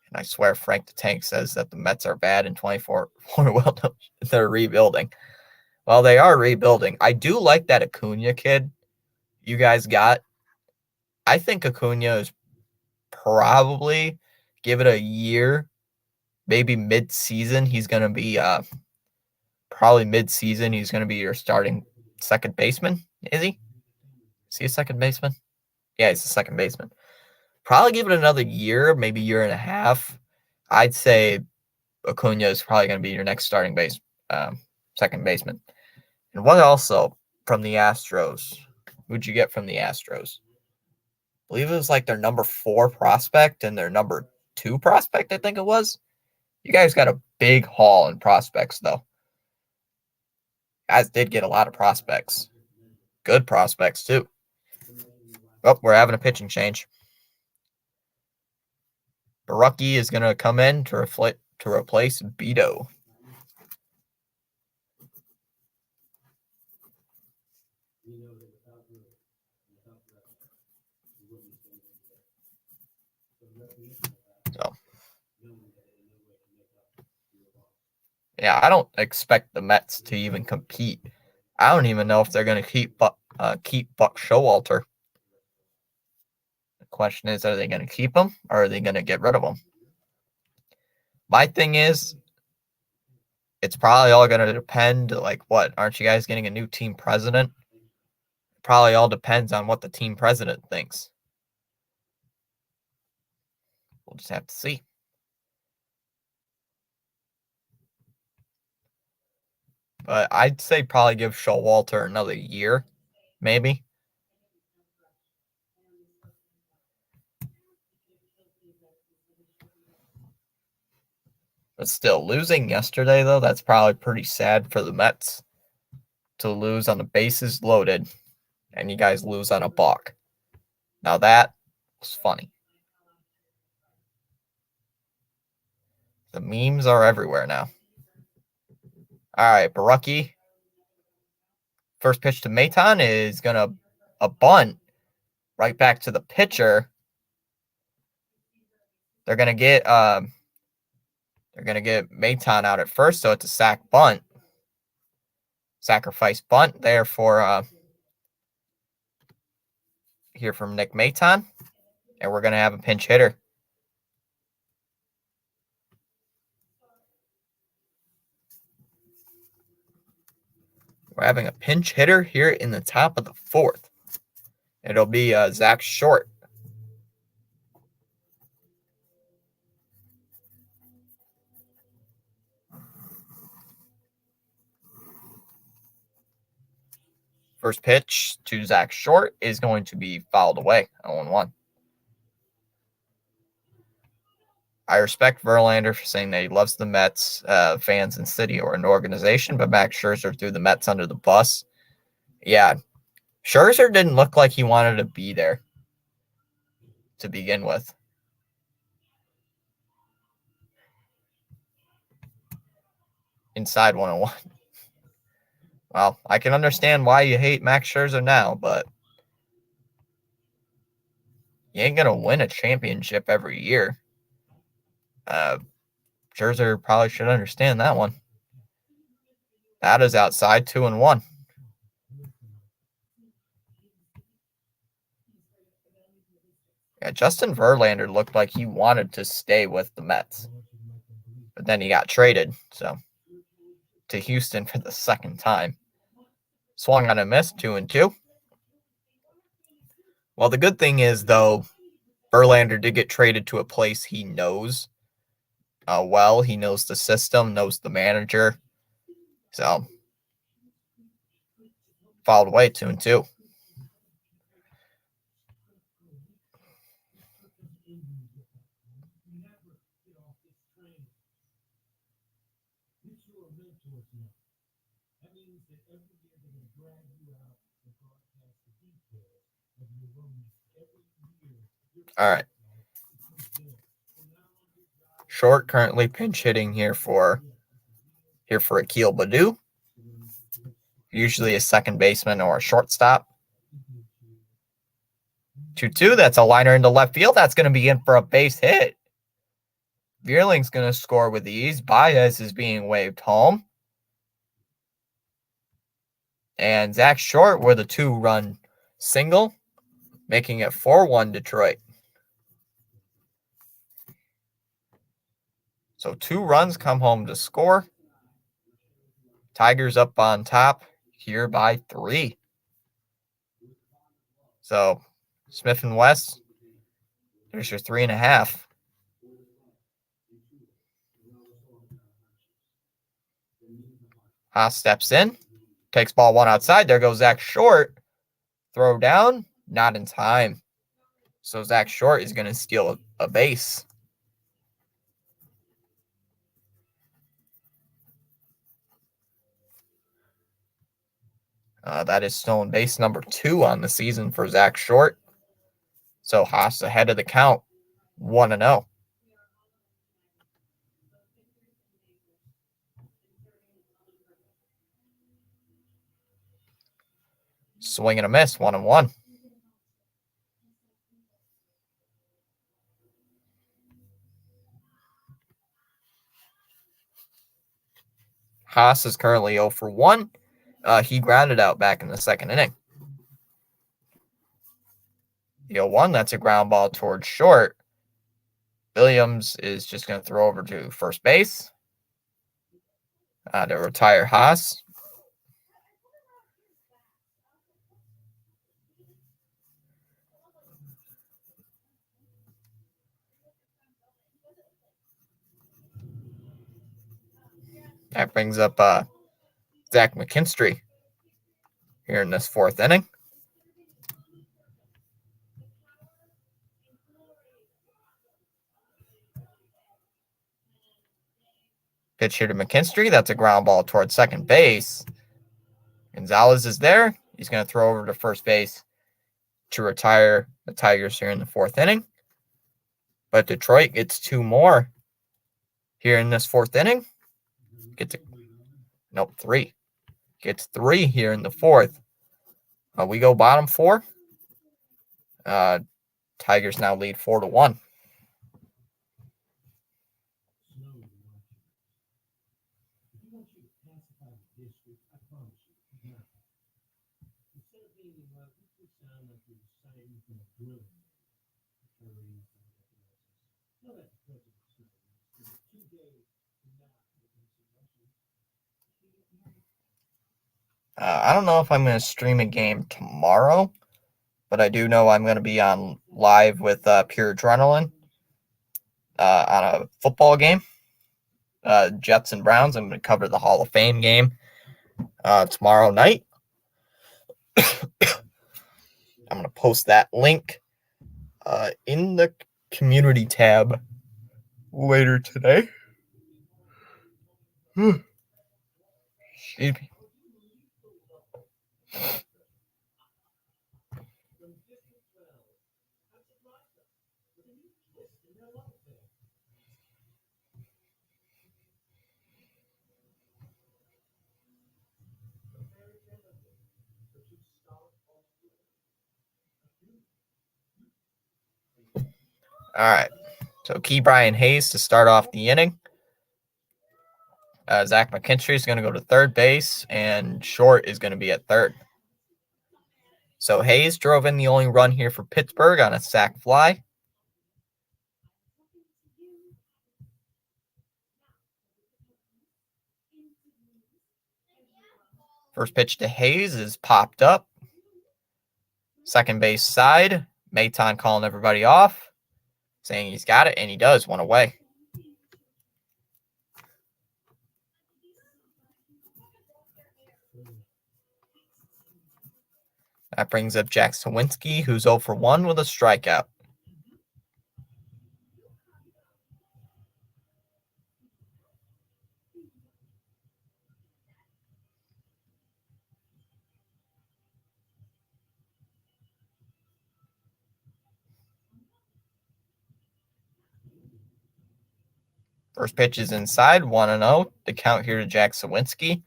And I swear Frank the Tank says that the Mets are bad in 24. Well, no, they're rebuilding. Well, they are rebuilding. I do like that Acuna kid you guys got. I think Acuna is probably, give it a year, maybe mid-season, he's going to be probably mid-season, he's going to be your starting second baseman. Is he? Is he a second baseman? Yeah, he's a second baseman. Probably give it another year, maybe year and a half. I'd say Acuna is probably going to be your next starting base second baseman. And what also from the Astros? Who'd you get from the Astros? I believe it was like their number 4 prospect and their number 2 prospect, I think it was. You guys got a big haul in prospects, though. Guys did get a lot of prospects. Good prospects, too. Oh, we're having a pitching change. Barucki is going to come in to replace Beto. So, yeah, I don't expect the Mets to even compete. I don't even know if they're going to keep Buck Showalter. The question is, are they going to keep him or are they going to get rid of him? My thing is, it's probably all going to depend, like, what? Aren't you guys getting a new team president? It probably all depends on what the team president thinks. We'll just have to see. But I'd say probably give Showalter another year, maybe. But still, losing yesterday, though, that's probably pretty sad for the Mets to lose on the bases loaded, and you guys lose on a balk. Now that was funny. The memes are everywhere now. All right, Barucki. First pitch to Maton is gonna a bunt right back to the pitcher. They're gonna get Maton out at first, so it's a sac bunt. Sacrifice bunt there for here from Nick Maton, and we're gonna have a pinch hitter. We're having a pinch hitter here in the top of the 4th. It'll be Zach Short. First pitch to Zach Short is going to be fouled away, 0-1. I respect Verlander for saying that he loves the Mets, fans and city or an organization, but Max Scherzer threw the Mets under the bus. Yeah, Scherzer didn't look like he wanted to be there to begin with. Inside 101. Well, I can understand why you hate Max Scherzer now, but you ain't going to win a championship every year. Scherzer probably should understand that one. That is outside 2-1. Yeah, Justin Verlander looked like he wanted to stay with the Mets, but then he got traded to Houston for the second time. Swung on a miss, 2-2. Well, the good thing is, though, Verlander did get traded to a place he knows well. He knows the system, knows the manager. So, fouled away, 2-2. All right. Short currently pinch hitting here for Akil Baddoo. Usually a second baseman or a shortstop. 2-2. That's a liner into left field. That's going to be in for a base hit. Vierling's going to score with ease. Baez is being waved home. And Zach Short with a 2-run single, making it 4-1 Detroit. So 2 runs come home to score. Tigers up on top here by 3. So Smith and West, there's your 3.5. Haas steps in, takes ball one outside. There goes Zach Short. Throw down, not in time. So Zach Short is going to steal a base. That is stolen base number 2 on the season for Zach Short. So Haas ahead of the count, 1-0. Swing and a miss, 1-1. Haas is currently 0 for 1. He grounded out back in the second inning. The 0-1, that's a ground ball towards short. Williams is just going to throw over to first base to retire Haas. That brings up Zach McKinstry here in this 4th inning. Pitch here to McKinstry. That's a ground ball towards second base. Gonzalez is there. He's going to throw over to first base to retire the Tigers here in the 4th inning. But Detroit gets 2 more here in this 4th inning. Nope, 3. Gets 3 here in the 4th. We go bottom 4. Tigers now lead 4-1. I don't know if I'm going to stream a game tomorrow, but I do know I'm going to be on live with Pure Adrenaline on a football game. Jets and Browns. I'm going to cover the Hall of Fame game tomorrow night. I'm going to post that link in the community tab later today. Excuse me. All right. So Key Brian Hayes to start off the inning. Zach McKinstry is going to go to third base, and Short is going to be at third. So Hayes drove in the only run here for Pittsburgh on a sac fly. First pitch to Hayes is popped up. Second base side, Maton calling everybody off, saying he's got it, and he does, 1 away. That brings up Jack Sawinski, who's 0 for 1 with a strikeout. First pitch is inside, 1-0. The count here to Jack Sawinski.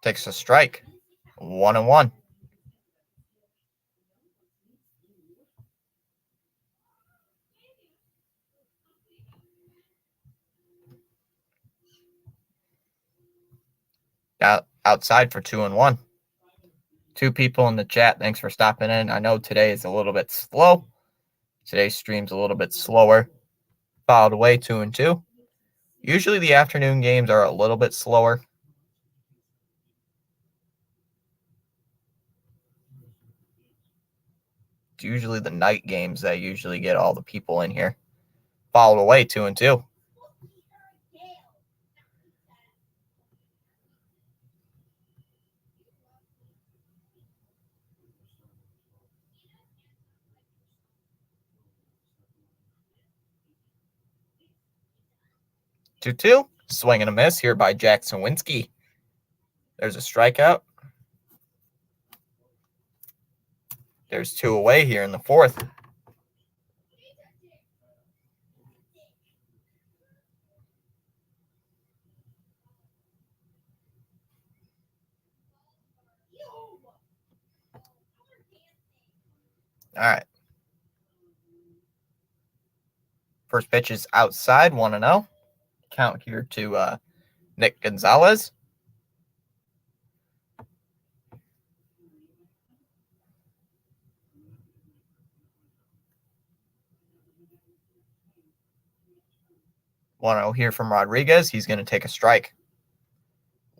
Takes a strike, 1-1. Outside for 2-1. 2 people in the chat. Thanks for stopping in. I know today is a little bit slow. Today's stream's a little bit slower. Fouled away, 2-2. Usually the afternoon games are a little bit slower. It's usually the night games that usually get all the people in here. Fouled away, 2-2. Two. Swing and a miss here by Jack Sawinski. There's a strikeout. There's 2 away here in the 4th. All right. First pitch is outside, 1-0. Count here to Nick Gonzalez. One to here from Rodriguez. He's going to take a strike.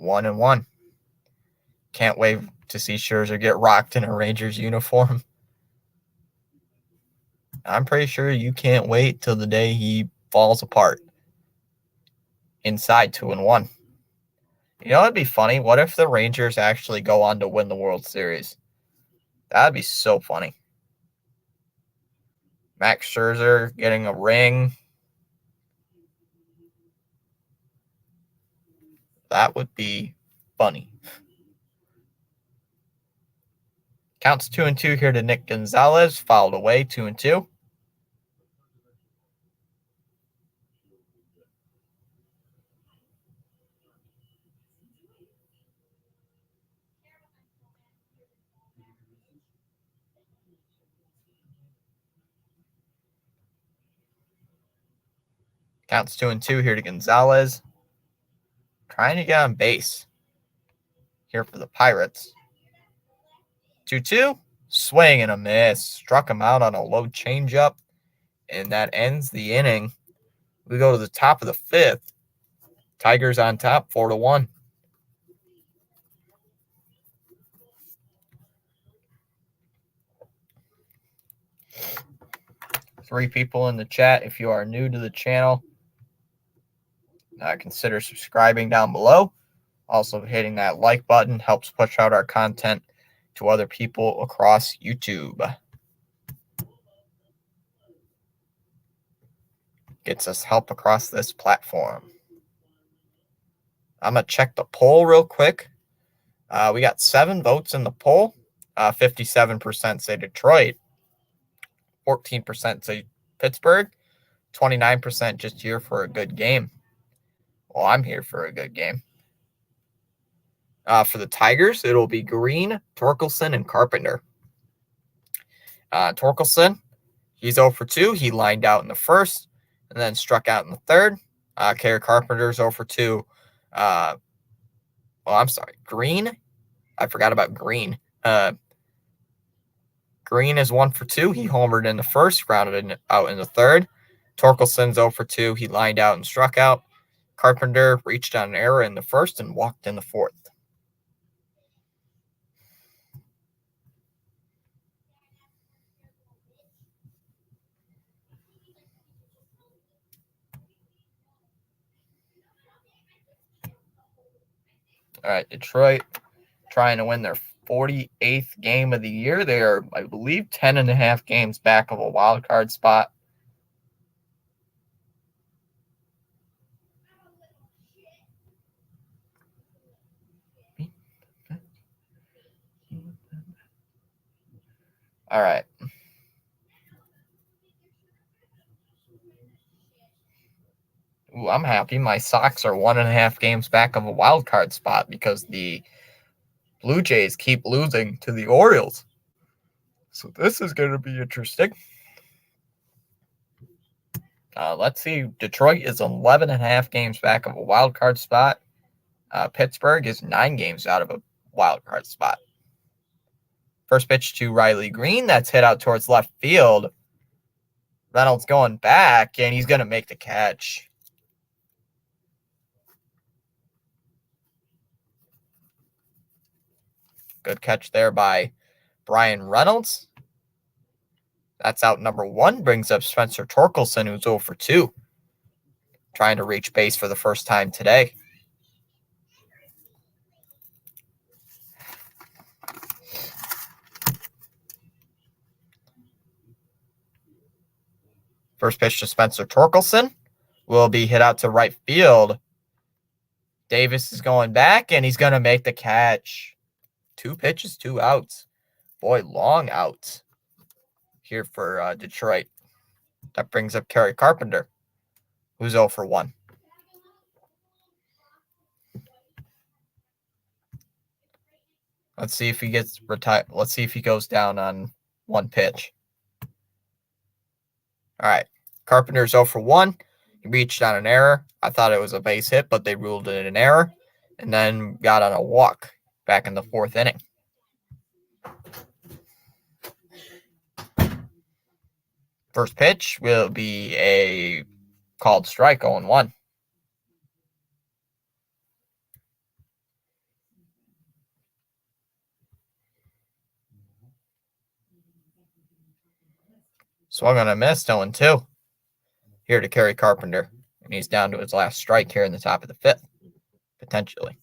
1-1. Can't wait to see Scherzer get rocked in a Rangers uniform. I'm pretty sure you can't wait till the day he falls apart. Inside, 2-1. You know, it'd be funny. What if the Rangers actually go on to win the World Series? That'd be so funny. Max Scherzer getting a ring. That would be funny. Counts 2-2 here to Nick Gonzalez. Fouled away, 2-2. Counts 2-2 here to Gonzalez. Trying to get on base here for the Pirates. 2-2. Swing and a miss. Struck him out on a low changeup. And that ends the inning. We go to the top of the 5th. Tigers on top, 4-1. Three people in the chat. If you are new to the channel, consider subscribing down below. Also, hitting that like button helps push out our content to other people across YouTube. Gets us help across this platform. I'm going to check the poll real quick. We got 7 votes in the poll. 57% say Detroit. 14% say Pittsburgh. 29% just here for a good game. Well, I'm here for a good game. For the Tigers, it'll be Green, Torkelson, and Carpenter. Torkelson, he's 0 for 2. He lined out in the 1st and then struck out in the 3rd. Kerry Carpenter's 0 for 2. I'm sorry. Green. I forgot about Green. Green is 1 for 2. He homered in the 1st, grounded out in the 3rd. Torkelson's 0 for 2. He lined out and struck out. Carpenter reached on an error in the 1st and walked in the 4th. All right, Detroit trying to win their 48th game of the year. They are, I believe, 10.5 games back of a wild card spot. All right. Ooh, I'm happy. My Sox are 1.5 games back of a wild card spot because the Blue Jays keep losing to the Orioles. So this is going to be interesting. Let's see. Detroit is 11.5 games back of a wild card spot. Pittsburgh is 9 games out of a wild card spot. First pitch to Riley Green. That's hit out towards left field. Reynolds going back, and he's going to make the catch. Good catch there by Brian Reynolds. That's out number 1. Brings up Spencer Torkelson, who's 0 for 2. Trying to reach base for the first time today. First pitch to Spencer Torkelson will be hit out to right field. Davis is going back, and he's going to make the catch. 2 pitches, 2 outs. Boy, long outs here for Detroit. That brings up Kerry Carpenter, who's 0 for 1. Let's see if he gets retired. Let's see if he goes down on 1 pitch. All right. Carpenter's 0 for 1. He reached on an error. I thought it was a base hit, but they ruled it an error. And then got on a walk back in the 4th inning. First pitch will be a called strike, 0-1. Swung on a miss, 0-2. Here to Kerry Carpenter. And he's down to his last strike here in the top of the 5th, potentially.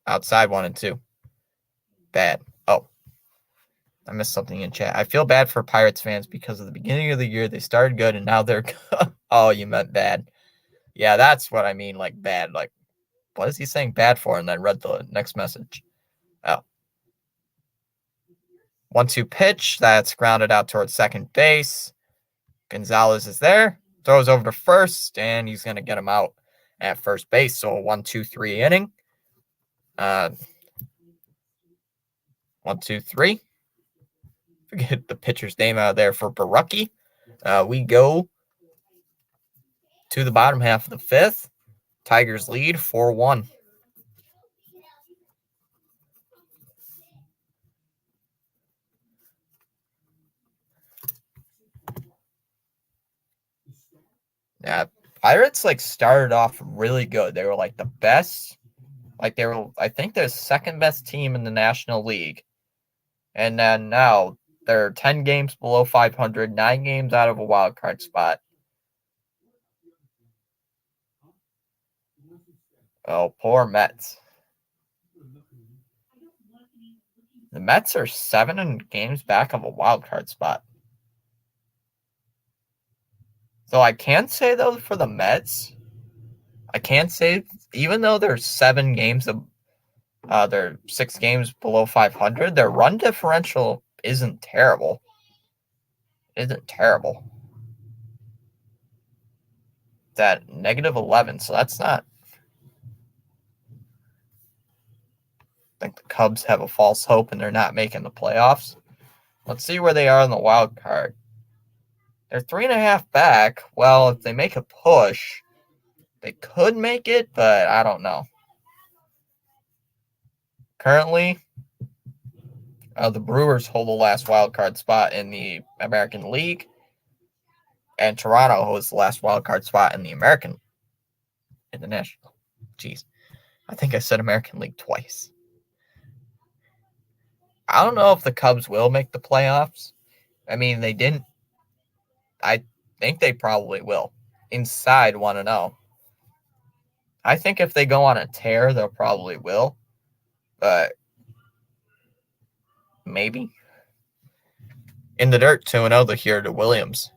Outside, 1-2. Bad. Oh, I missed something in chat. I feel bad for Pirates fans because at the beginning of the year, they started good and now they're oh, you meant bad. Yeah, that's what I mean, like bad. Like, what is he saying bad for? And then read the next message. Oh. 1-2 pitch. That's grounded out towards second base. Gonzalez is there. Throws over to first, and he's going to get him out at first base. So a 1-2-3 inning. 1-2-3. Forget the pitcher's name out there for Barucki. We go to the bottom half of the 5th. Tigers lead 4-1. Yeah, Pirates started off really good. They were the best. I think they're the second best team in the National League. And then now they're 10 games below 500, 9 games out of a wild card spot. Oh, poor Mets. The Mets are 7 games back of a wild card spot. So I can say, though, for the Mets, I can say, even though they're 7 games of they're 6 games below 500, their run differential isn't terrible. It's at -11, so that's not. I think the Cubs have a false hope and they're not making the playoffs. Let's see where they are in the wild card. They're 3.5 back. Well, if they make a push, they could make it, but I don't know. Currently, the Brewers hold the last wild card spot in the American League, and Toronto holds the last wild card spot in the National. Jeez, I think I said American League twice. I don't know if the Cubs will make the playoffs. I mean, they didn't. I think they probably will. Inside, want to know. I think if they go on a tear, they'll probably will. But maybe. In the dirt, 2-0 here to Williams.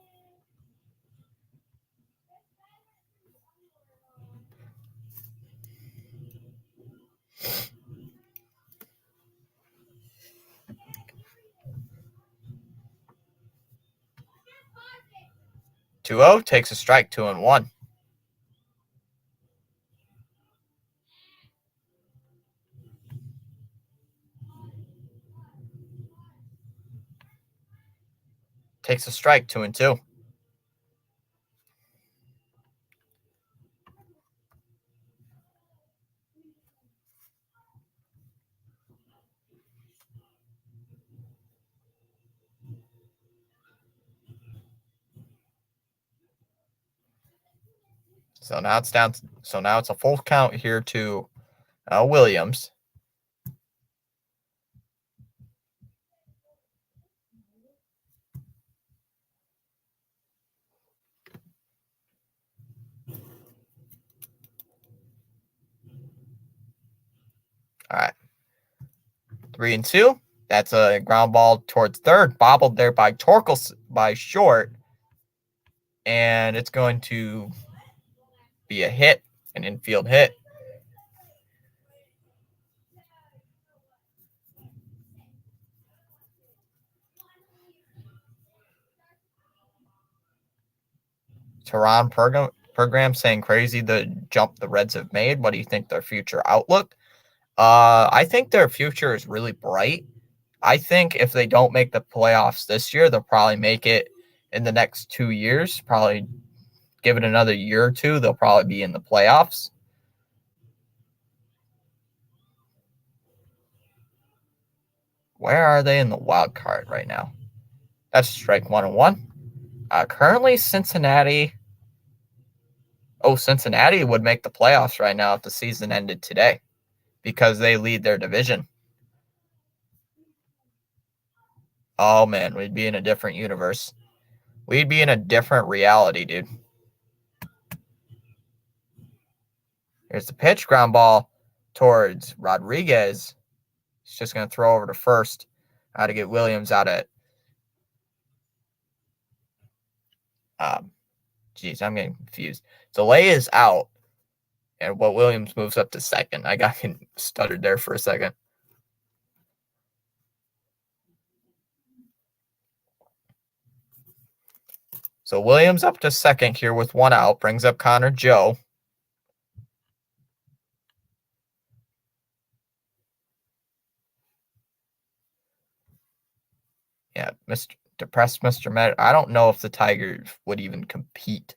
(2-0) takes a strike, 2-1. Takes a strike, 2-2. So now it's down. So now it's a full count here to Williams. All right. 3-2. That's a ground ball towards third, bobbled there by by short, and it's going to be a hit, an infield hit. Tehran program saying crazy the jump the Reds have made. What do you think their future outlook? I think their future is really bright. I think if they don't make the playoffs this year, they'll probably make it in the next 2 years. Probably give it another year or two, they'll probably be in the playoffs. Where are they in the wild card right now? That's strike 1-1. Currently, Cincinnati. Oh, Cincinnati would make the playoffs right now if the season ended today because they lead their division. Oh, man, we'd be in a different universe. We'd be in a different reality, dude. Here's the pitch, ground ball towards Rodriguez. He's just going to throw over to first to get Williams out at. Geez, I'm getting confused. Delay is out, and Williams moves up to second. I got stuttered there for a second. So Williams up to second here with one out, brings up Connor Joe. Yeah, depressed Mr. Met. I don't know if the Tigers would even compete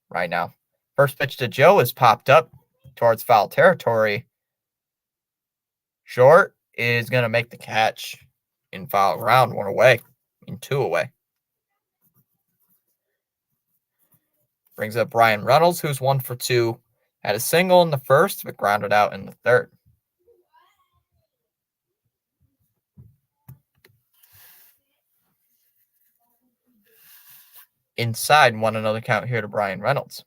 right now. First pitch to Joe is popped up towards foul territory. Short is going to make the catch in foul ground, 1 away, 2 away. Brings up Brian Reynolds, who's 1 for 2. Had a single in the first, but grounded out in the third. Inside, 1 another count here to Brian Reynolds.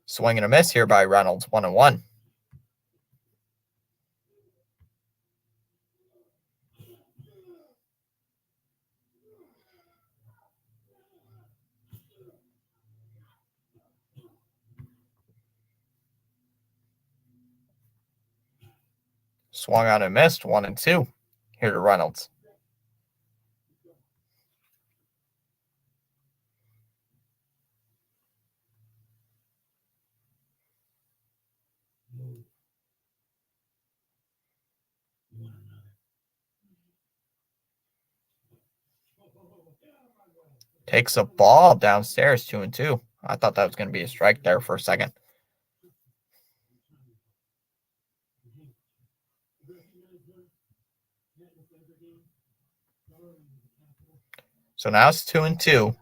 Swing and a miss here by Reynolds, 1-1. Swung on and missed, 1-2 here to Reynolds. Takes a ball downstairs, 2-2. I thought that was going to be a strike there for a second. So now it's 2-2.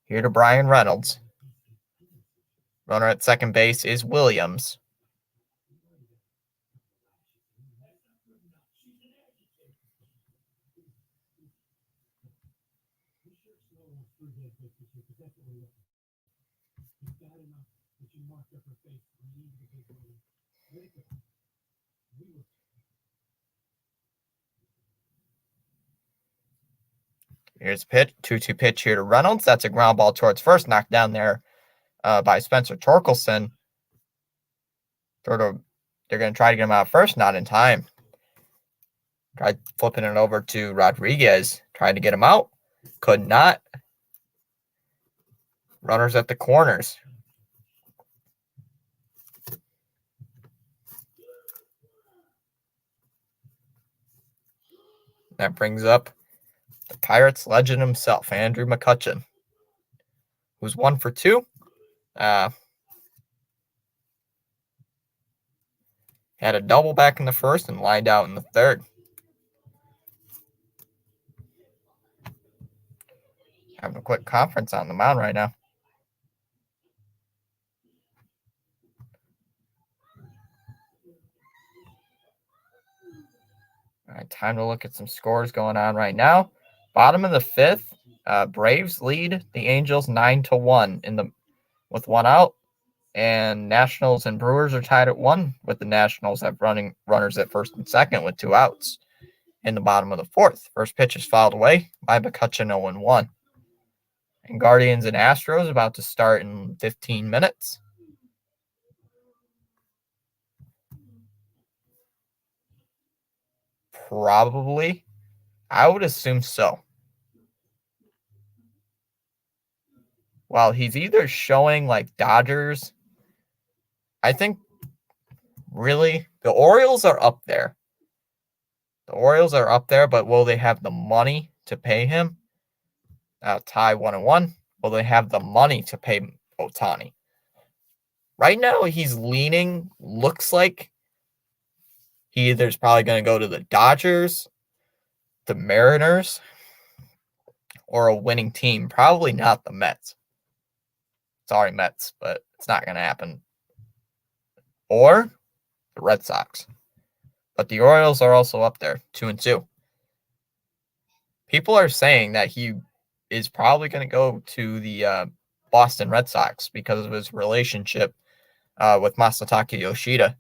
Here to Brian Reynolds. Runner at second base is Williams. Here's a pitch, 2-2 pitch here to Reynolds. That's a ground ball towards first, knocked down there by Spencer Torkelson. They're going to try to get him out first, not in time. Tried flipping it over to Rodriguez, trying to get him out. Could not. Runners at the corners. That brings up the Pirates legend himself, Andrew McCutchen, who's 1 for 2. Had a double back in the first and lined out in the third. Having a quick conference on the mound right now. All right, time to look at some scores going on right now. Bottom of the fifth, Braves lead the Angels 9-1 with one out, and Nationals and Brewers are tied at 1, with the Nationals have runners at first and second with 2 outs. In the bottom of the fourth, first pitch is fouled away by McCutchen 0-1. And Guardians and Astros about to start in 15 minutes. Probably. I would assume so. Well, he's either showing like Dodgers. I think really the Orioles are up there. The Orioles are up there, but will they have the money to pay him? Tie 1-1. Will they have the money to pay Ohtani? Right now, he's leaning, looks like he either's probably going to go to the Dodgers, the Mariners, or a winning team. Probably not the Mets. Sorry, Mets, but it's not going to happen. Or the Red Sox. But the Orioles are also up there, 2-2. People are saying that he is probably going to go to the Boston Red Sox because of his relationship with Masataka Yoshida.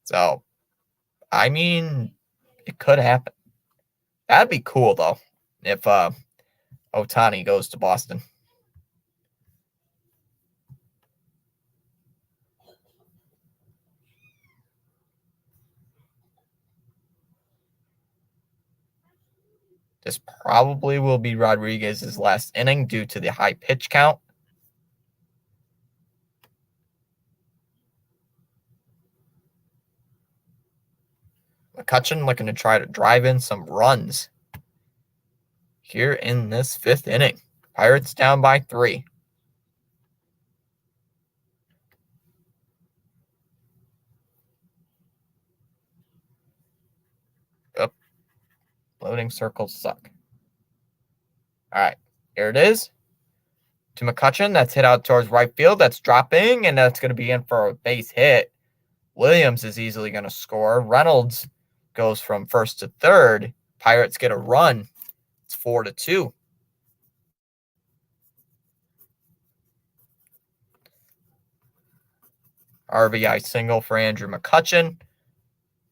So, I mean, it could happen. That'd be cool, though, if Ohtani goes to Boston. This probably will be Rodriguez's last inning due to the high pitch count. McCutchen looking to try to drive in some runs here in this fifth inning. Pirates down by 3. Oh, loading circles suck. All right, here it is. To McCutchen, that's hit out towards right field. That's dropping, and that's going to be in for a base hit. Williams is easily going to score. Reynolds goes from first to third. Pirates get a run. It's 4-2. RBI single for Andrew McCutchen.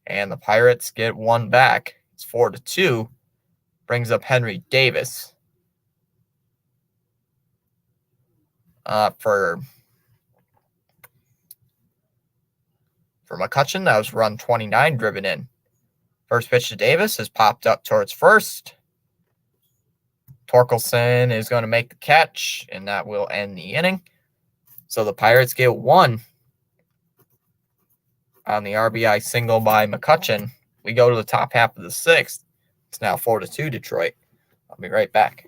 And the Pirates get one back. It's 4-2. Brings up Henry Davis. For McCutchen, that was run 29 driven in. First pitch to Davis has popped up towards first. Torkelson is going to make the catch, and that will end the inning. So the Pirates get 1 on the RBI single by McCutchen. We go to the top half of the 6th. It's now 4-2 Detroit. I'll be right back.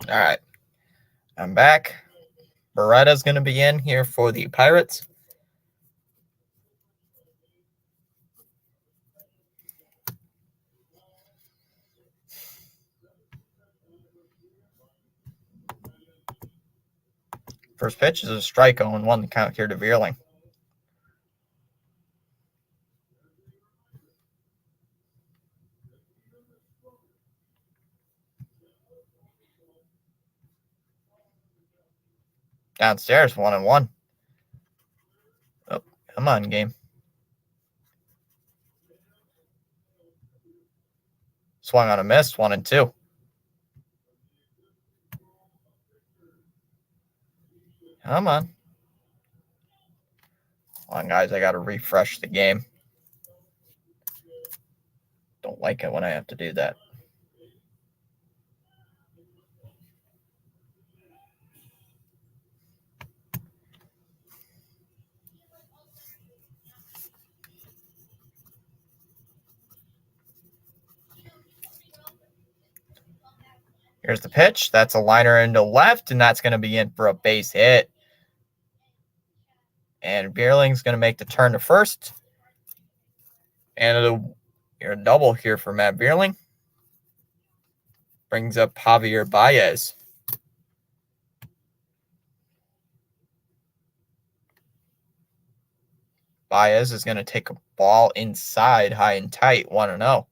All right, I'm back. Beretta's going to be in here for the Pirates. First pitch is a strike, 0-1 the count here to Veerling. Downstairs, 1-1. Oh, come on, game. Swung on a miss, 1-2. Come on. Hold on, guys, I got to refresh the game. Don't like it when I have to do that. Here's the pitch. That's a liner into left, and that's going to be in for a base hit. And Veerling's going to make the turn to first. And a double here for Matt Veerling. Brings up Javier Baez. Baez is going to take a ball inside, high and tight, 1-0.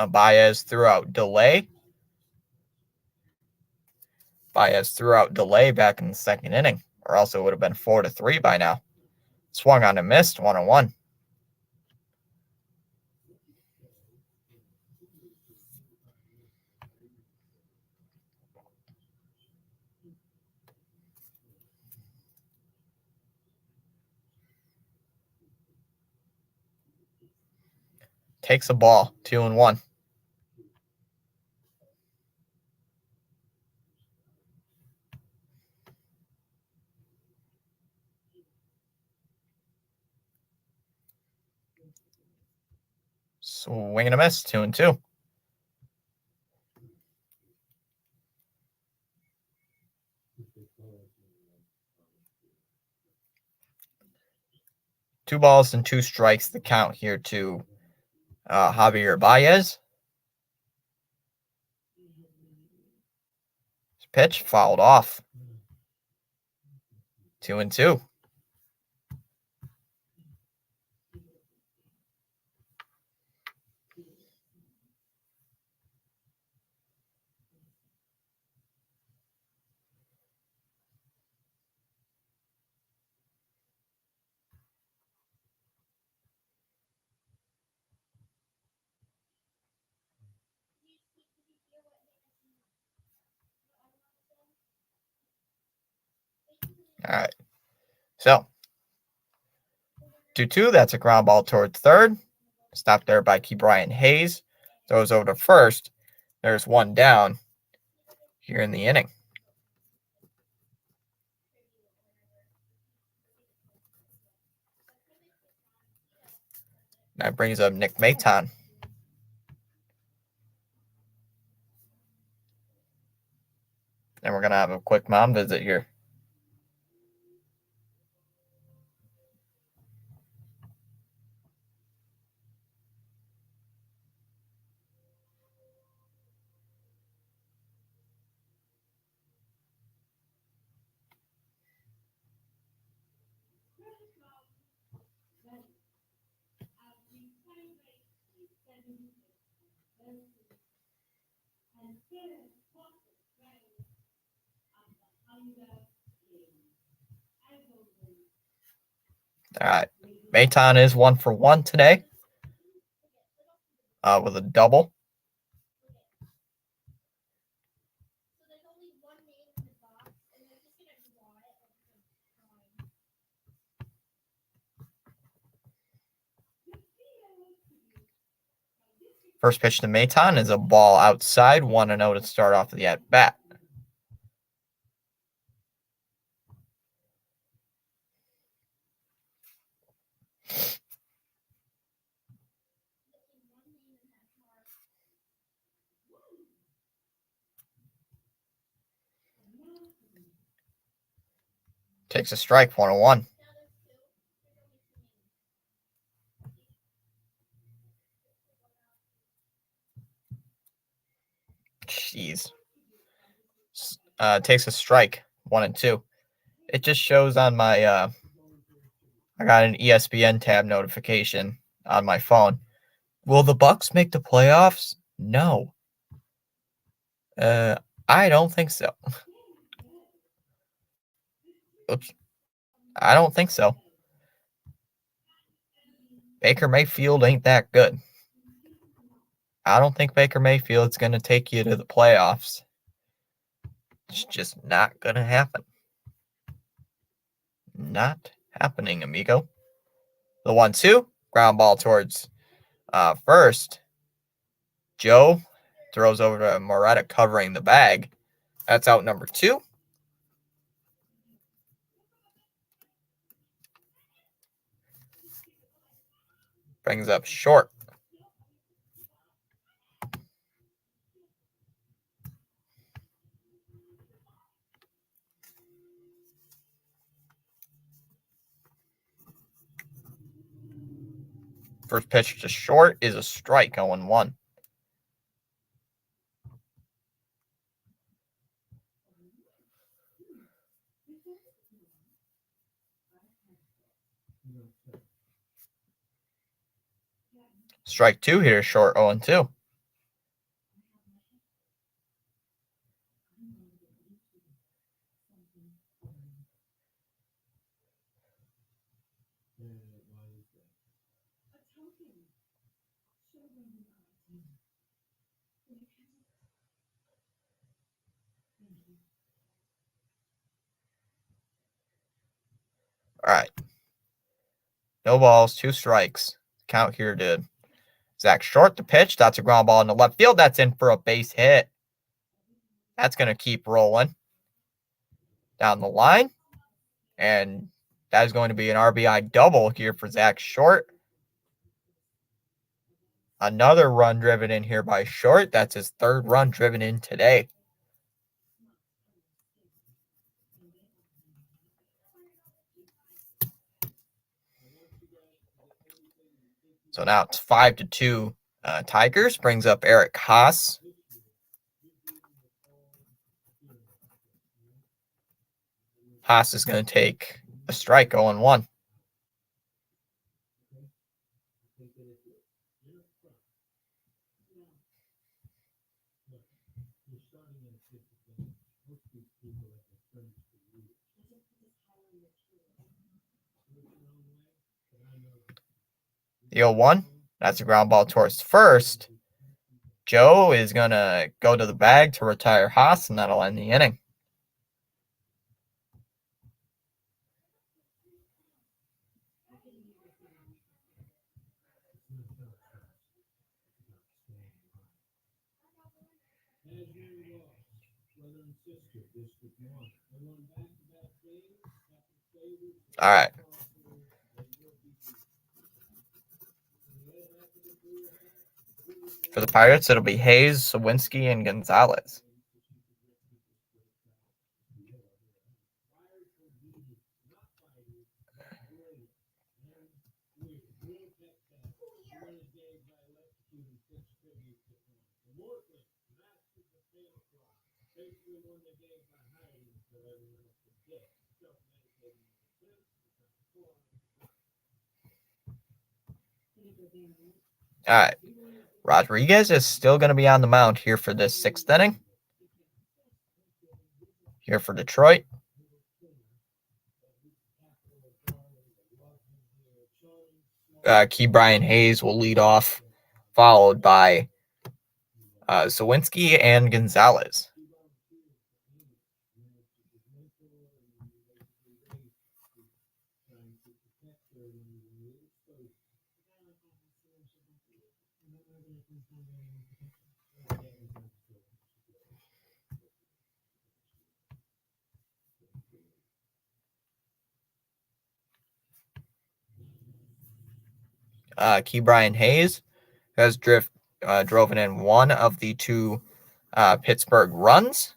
Baez threw out delay. Baez threw out delay back in the second inning, or else it would have been 4-3 by now. Swung on and missed, 1-1. Takes a ball, 2-1. Swing and a miss, 2-2. Two balls and two strikes, the count here to Javier Baez. Pitch fouled off. 2-2. All right. So 2-2. That's a ground ball towards third. Stopped there by Ke'Bryan Hayes. Throws over to first. There's one down here in the inning. That brings up Nick Maton. And we're going to have a quick mom visit here. All right. Maton is 1 for 1 today with a double. First pitch to Maton is a ball outside, 1-0 to start off the at-bat. Takes a strike, 1-1. Jeez. Takes a strike, 1-2. It just shows on my I got an ESPN tab notification on my phone. Will the Bucks make the playoffs? No. I don't think so. Oops. I don't think so. Baker Mayfield ain't that good. I don't think Baker Mayfield's going to take you to the playoffs. It's just not going to happen. Not happening, amigo. The 1-2, ground ball towards first. Joe throws over to Moretta covering the bag. That's out number 2. Brings up short. First pitch to short is a strike, 0-1. Strike 2 here, short, 0-2. All right. No balls, 2 strikes. Count here did. Zach Short, the pitch. That's a ground ball in the left field. That's in for a base hit. That's going to keep rolling down the line. And that is going to be an RBI double here for Zach Short. Another run driven in here by Short. That's his 3rd run driven in today. So now it's 5-2 Tigers. Brings up Eric Haas. Haas is going to take a strike, 0-1. The 0-1. That's a ground ball towards first. Joe is going to go to the bag to retire Haas, and that'll end the inning. All right. For the Pirates, it'll be Hayes, Sawinski, and Gonzalez. All right. Rodriguez is still going to be on the mound here for this 6th inning. Here for Detroit. Brian Hayes will lead off, followed by Sawinski and Gonzalez. Brian Hayes has driven in one of the 2 Pittsburgh runs.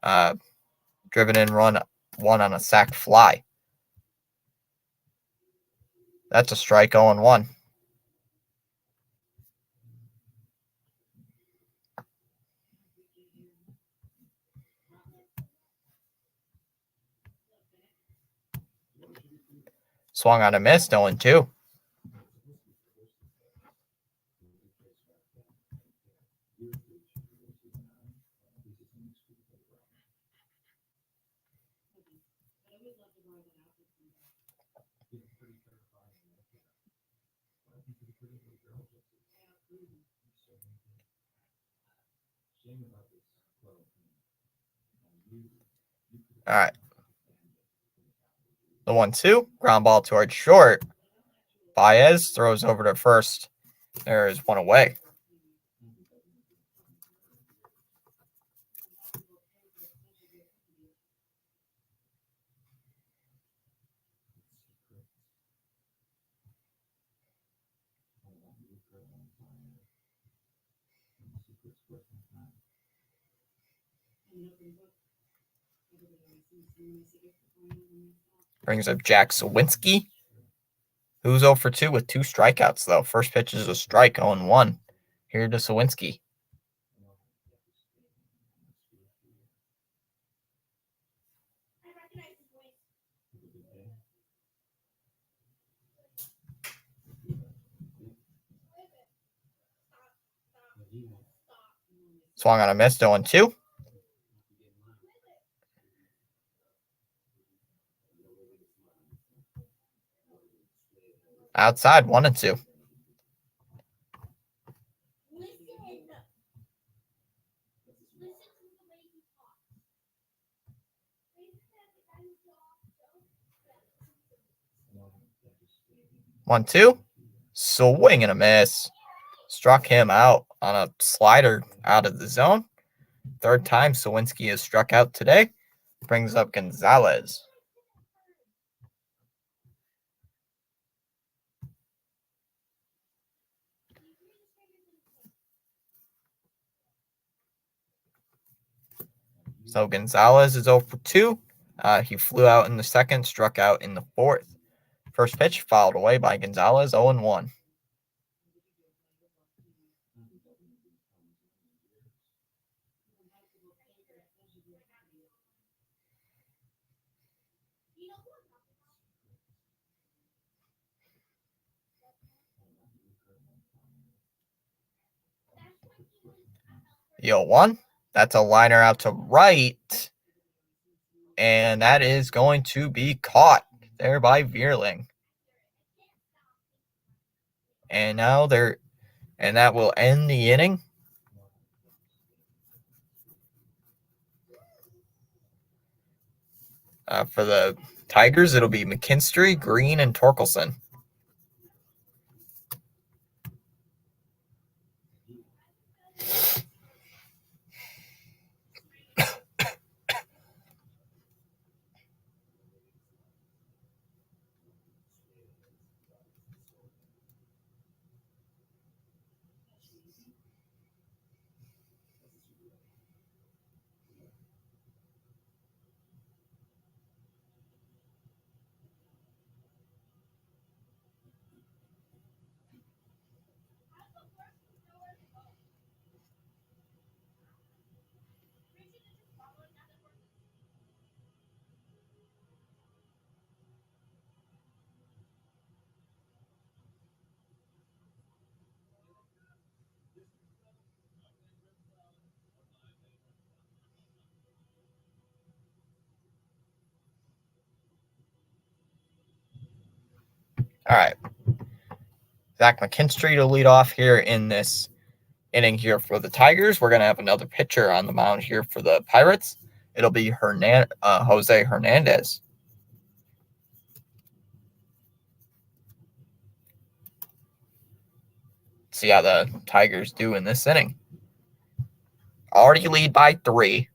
Driven in run one on a sac fly. That's a strike 0-1. Swung on a miss, 0-2. All right. The 1-2, ground ball towards short. Baez throws over to first. There is one away. Brings up Jack Sawinski, who's 0 for 2 with 2 strikeouts, though. First pitch is a strike, 0-1. Here to Sawinski. Swung on a miss, 0-2. Outside, 1-2. One, two. Swing and a miss. Struck him out on a slider out of the zone. Third time Sawinski is struck out today. Brings up Gonzalez. So Gonzalez is 0 for 2. He flew out in the second, struck out in the fourth. First pitch fouled away by Gonzalez, 0-1. The 0-1. That's a liner out to right. And that is going to be caught there by Vierling. And now that will end the inning. For the Tigers, it'll be McKinstry, Green, and Torkelson. All right. Zach McKinstry to lead off here in this inning here for the Tigers. We're going to have another pitcher on the mound here for the Pirates. It'll be Jose Hernandez. See how the Tigers do in this inning. Already lead by 3.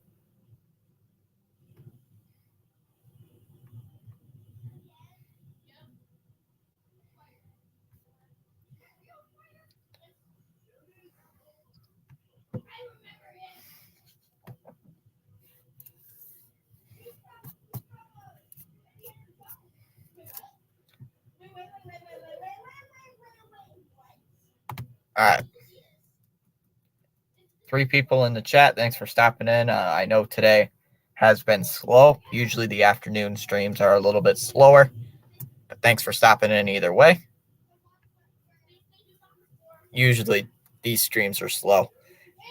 All right. 3 people in the chat. Thanks for stopping in. I know today has been slow. Usually the afternoon streams are a little bit slower, but thanks for stopping in either way. Usually these streams are slow.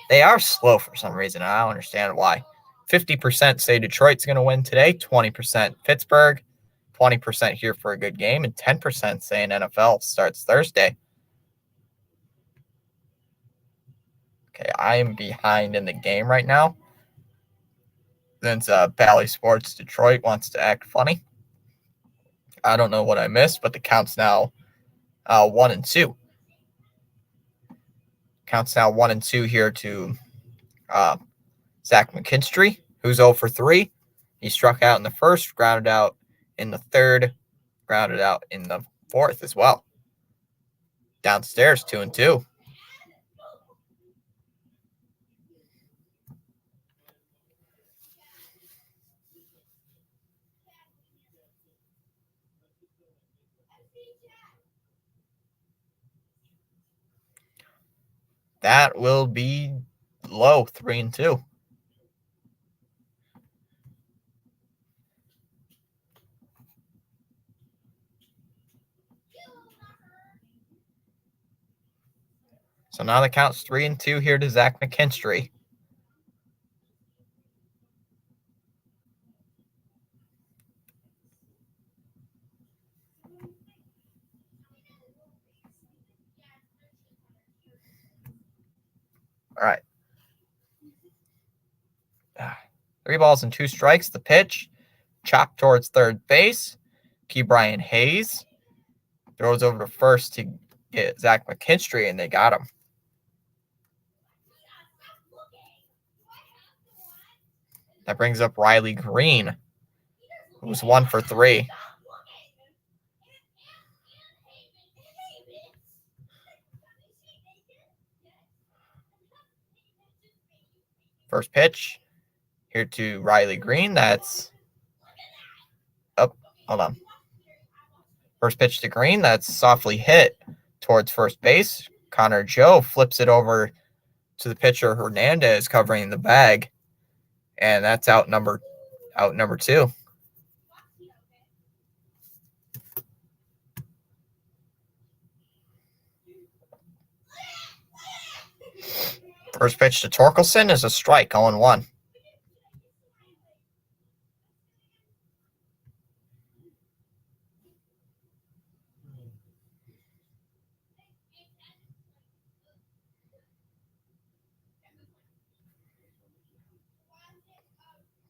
They are slow for some reason. I don't understand why. 50% say Detroit's going to win today, 20% Pittsburgh, 20% here for a good game, and 10% saying NFL starts Thursday. Okay, I am behind in the game right now. Since Bally Sports Detroit wants to act funny. I don't know what I missed, but the count's now 1-2. Counts now 1-2 here to Zach McKinstry, who's 0 for 3. He struck out in the first, grounded out in the third, grounded out in the fourth as well. Downstairs, 2-2. That will be low, 3-2. So now the count's 3-2 here to Zach McKinstry. All right. 3 balls and 2 strikes. The pitch, chopped towards third base. Brian Hayes throws over to first to get Zach McKinstry, and they got him. That brings up Riley Green, who's 1 for 3. First pitch here to Riley Green. That's up. Hold on. First pitch to Green. That's softly hit towards first base. Connor Joe flips it over to the pitcher Hernandez covering the bag, and that's out number 2. First pitch to Torkelson is a strike, 0-1.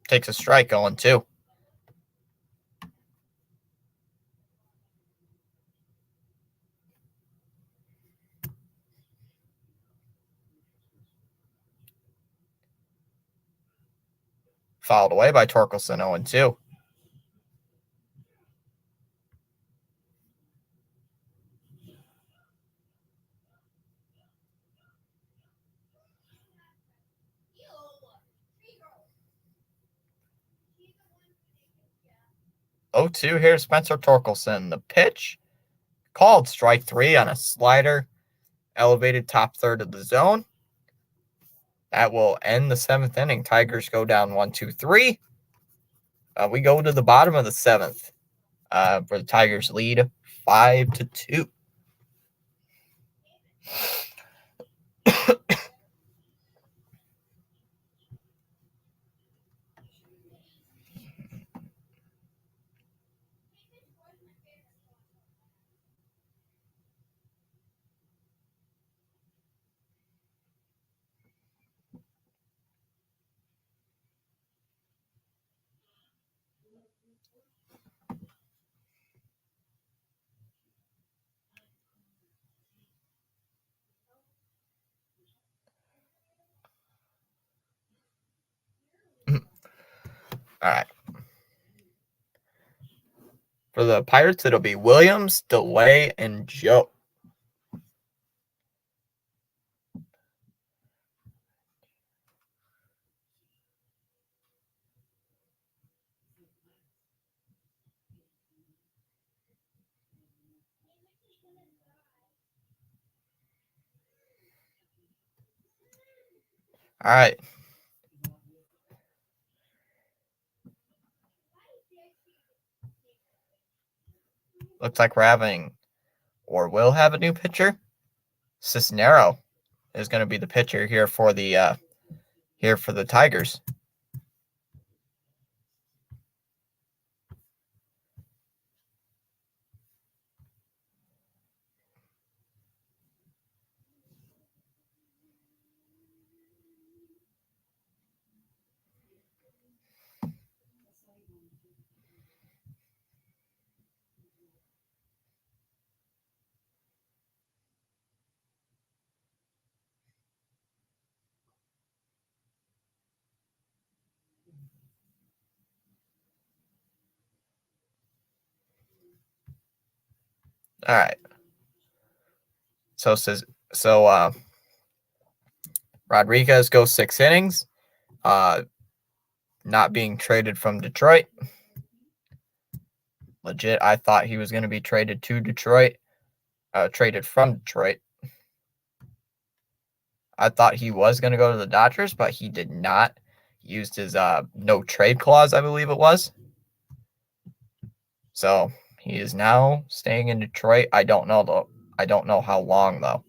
Takes a strike, 0-2. Fouled away by Torkelson, 0-2. Oh, 2 here, Spencer Torkelson. The pitch called strike 3 on a slider, elevated top third of the zone. That will end the 7th inning. Tigers go down 1-2-3. We go to the bottom of the 7th, where the Tigers lead 5-2. All right. For the Pirates, it'll be Williams, DeLay, and Joe. All right. Looks like we're having, or will have, a new pitcher. Cisnero is going to be the pitcher here for the Tigers. All right. So Rodriguez goes 6 innings, not being traded from Detroit. Legit, I thought he was going to be traded to Detroit, traded from Detroit. I thought he was going to go to the Dodgers, but he did not. He used his no trade clause, I believe it was. So he is now staying in Detroit. I don't know though. I don't know how long though.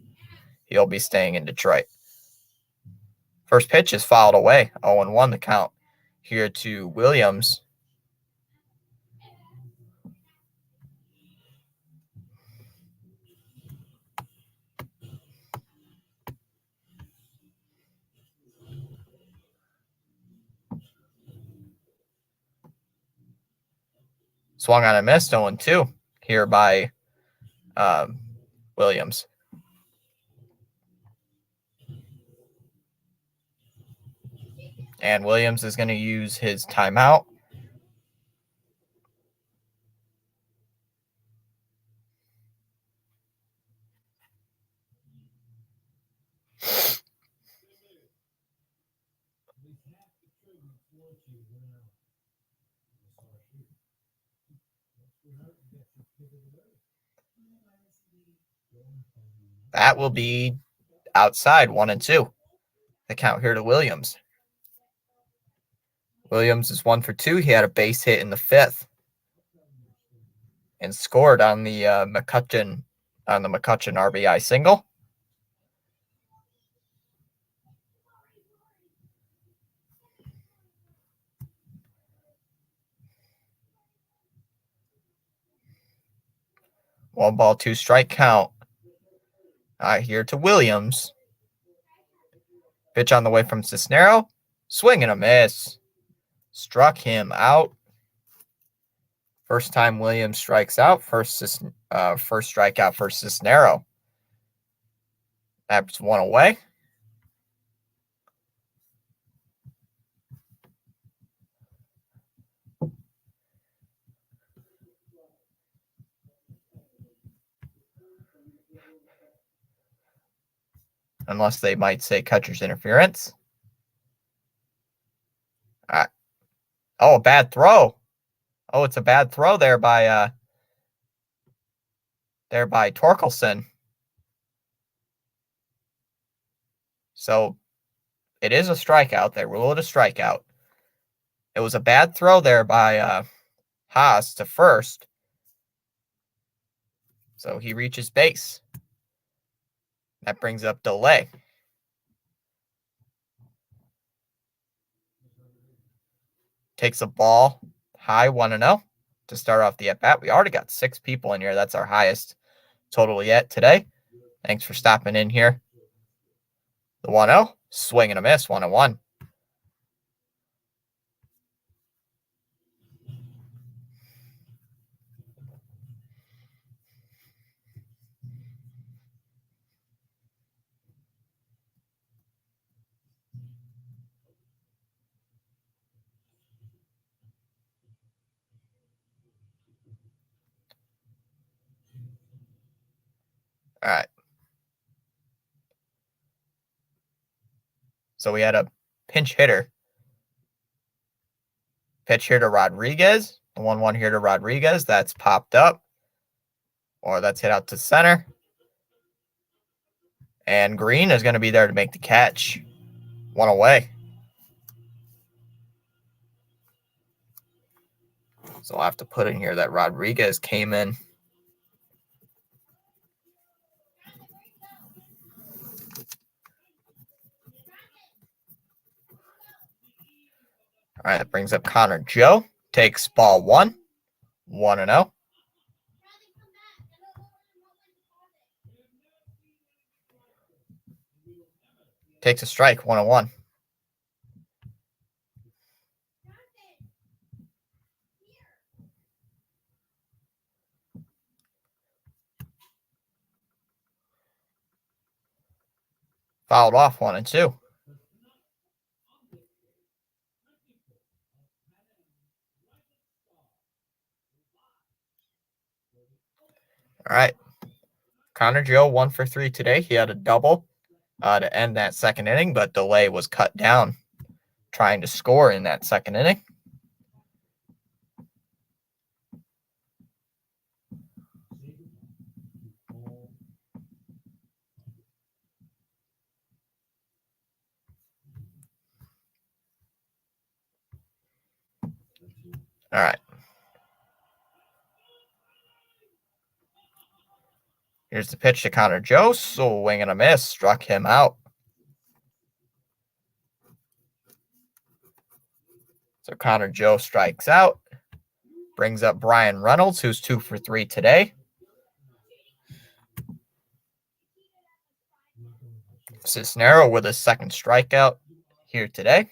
He'll be staying in Detroit. First pitch is fouled away. 0-1 the count here to Williams. Swung on a miss, 0-2 here by Williams. And Williams is going to use his timeout. That will be outside, 1-2. The count here to Williams. Williams is 1 for 2. He had a base hit in the 5th and scored on the McCutchen RBI single. One ball, 2 strike count. Here to Williams. Pitch on the way from Cisnero. Swing and a miss. Struck him out. First time Williams strikes out. First strikeout for Cisnero. That's 1 away. Unless they might say catcher's interference. Oh, a bad throw. Oh, it's a bad throw there by Torkelson. So it is a strikeout. They rule it a strikeout. It was a bad throw there by Haas to first. So he reaches base. That brings up delay. Takes a ball high, 1-0 to start off the at-bat. We already got 6 people in here. That's our highest total yet today. Thanks for stopping in here. The 1-0, swing and a miss, 1-1. All right. So we had a pinch hitter. Pitch here to Rodriguez. The 1-1 here to Rodriguez. That's popped up. Or that's hit out to center. And Green is going to be there to make the catch. One away. So I'll have to put in here that Rodriguez came in. All right, that brings up Connor Joe. Takes ball 1, 1-0. Takes a strike, 1-1. Fouled off, 1-2. All right. Connor Joe 1 for 3 today. He had a double to end that second inning, but delay was cut down trying to score in that second inning. All right. Here's the pitch to Connor Joe. Swing and a miss. Struck him out. So Connor Joe strikes out. Brings up Brian Reynolds, who's 2 for 3 today. Cisnero with a second strikeout here today.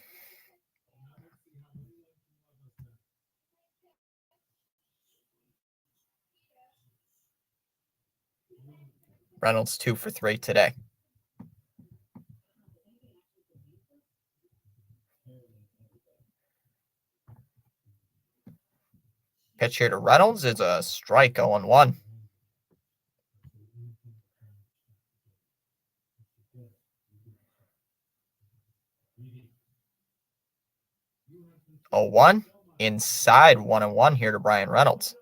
Reynolds 2 for 3 today. Pitch here to Reynolds is a strike, 0-1. 0-1. Inside 1-1 here to Brian Reynolds.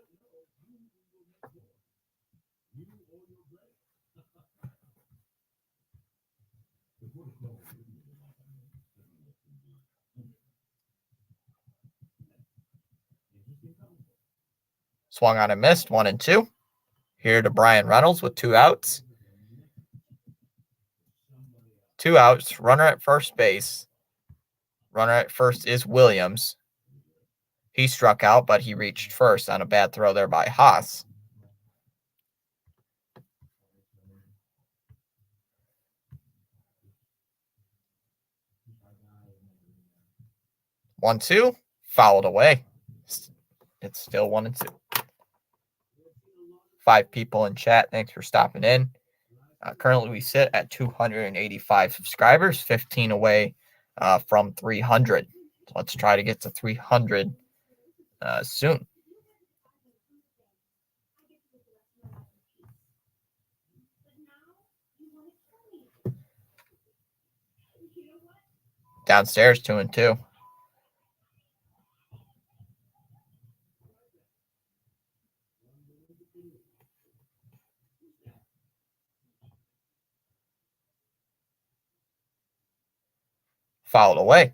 Swung on and missed, 1-2. Here to Brian Reynolds with 2 outs. 2 outs, runner at first base. Runner at first is Williams. He struck out, but he reached first on a bad throw there by Haas. One, 2, fouled away. It's still 1-2. 5 people in chat. Thanks for stopping in. Currently, we sit at 285 subscribers, 15 away from 300. So let's try to get to 300 soon. Downstairs, 2-2. Fouled away.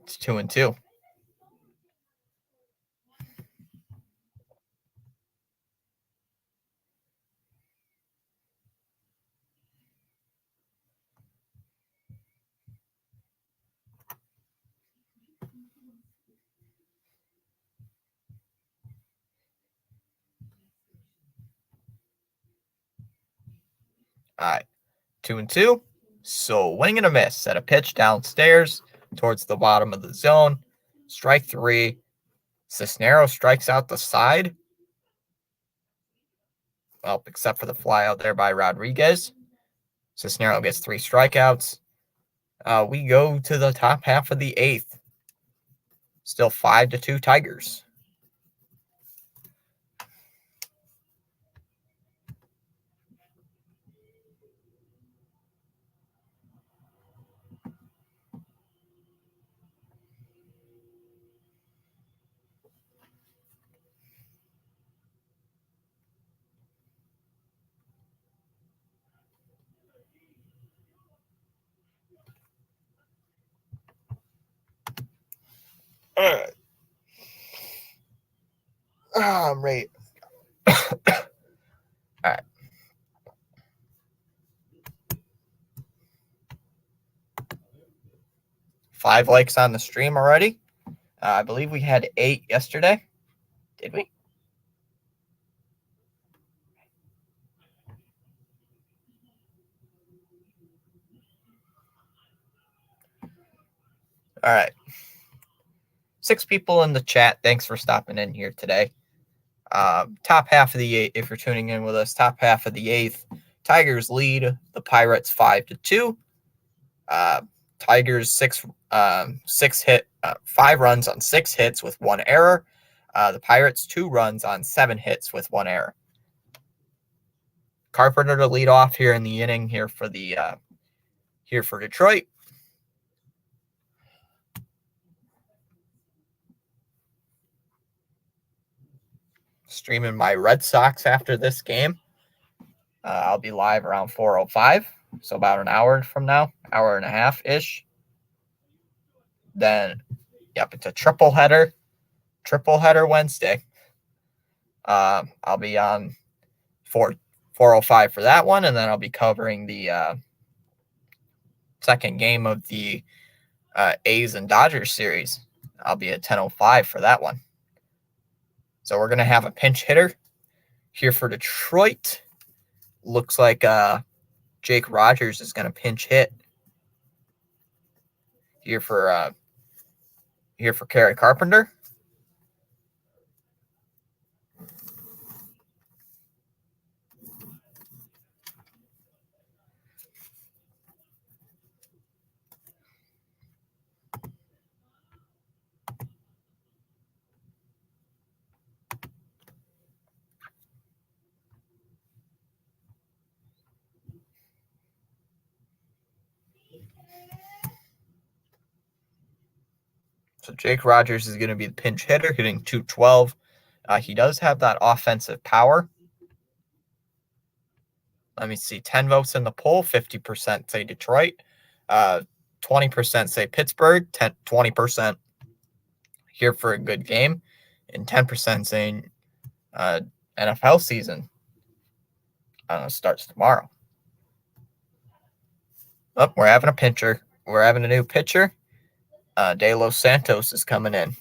It's 2-2. All right, 2-2. So swing and a miss at a pitch downstairs towards the bottom of the zone. Strike 3. Cisnero strikes out the side. Well, except for the fly out there by Rodriguez. Cisnero gets 3 strikeouts. We go to the top half of the 8th. Still 5-2 Tigers. Alright. I'm ready. Alright. Five likes on the stream already. I believe we had 8 yesterday. Did we? All right. 6 people in the chat. Thanks for stopping in here today. Top half of the 8th, if you're tuning in with us, top half of the 8th, Tigers lead the Pirates 5-2. Tigers 5 runs on 6 hits with 1 error. The Pirates 2 runs on 7 hits with 1 error. Carpenter to lead off here in the inning here for Detroit. Streaming my Red Sox after this game. I'll be live around 4:05, so about an hour from now, hour and a half-ish. Then, yep, it's a triple header Wednesday. I'll be on 4:05 for that one, and then I'll be covering the second game of the A's and Dodgers series. I'll be at 10:05 for that one. So we're going to have a pinch hitter here for Detroit. Looks like Jake Rogers is going to pinch hit here for Kerry Carpenter. So Jake Rogers is going to be the pinch hitter, hitting .212. He does have that offensive power. Let me see. 10 votes in the poll. 50% say Detroit. 20% say Pittsburgh. 20% here for a good game. And 10% saying NFL season starts tomorrow. Oh, we're having a pitcher. We're having a new pitcher. De Los Santos is coming in.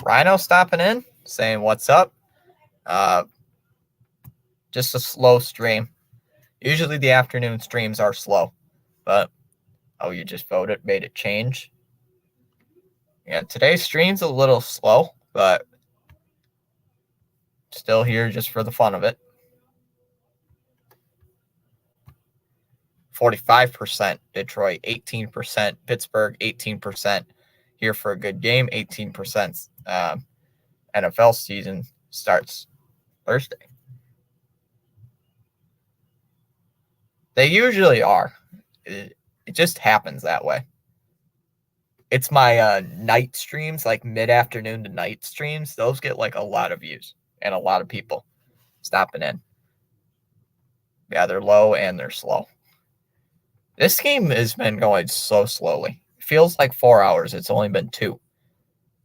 Rhino stopping in, saying what's up. Just a slow stream. Usually the afternoon streams are slow, but you just voted, made it change. Yeah, today's stream's a little slow, but still here just for the fun of it. 45% Detroit, 18% Pittsburgh, 18% here for a good game, 18% NFL season starts Thursday. They usually are. It just happens that way. It's my night streams, like mid-afternoon to night streams. Those get like a lot of views and a lot of people stopping in. Yeah, they're low and they're slow. This game has been going so slowly. It feels like 4 hours. It's only been 2.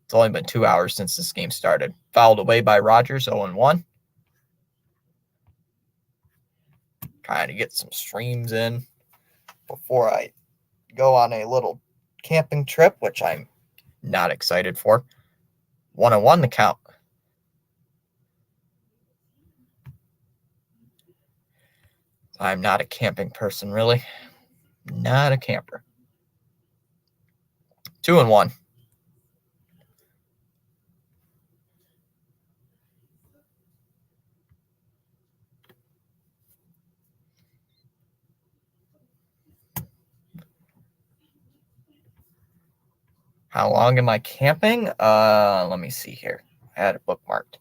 It's only been 2 hours since this game started. Fouled away by Rogers, 0-1. Trying to get some streams in before I go on a little camping trip, which I'm not excited for. 1-1 the count. I'm not a camping person, really. Not a camper. 2-1. How long am I camping? Let me see here. I had it bookmarked.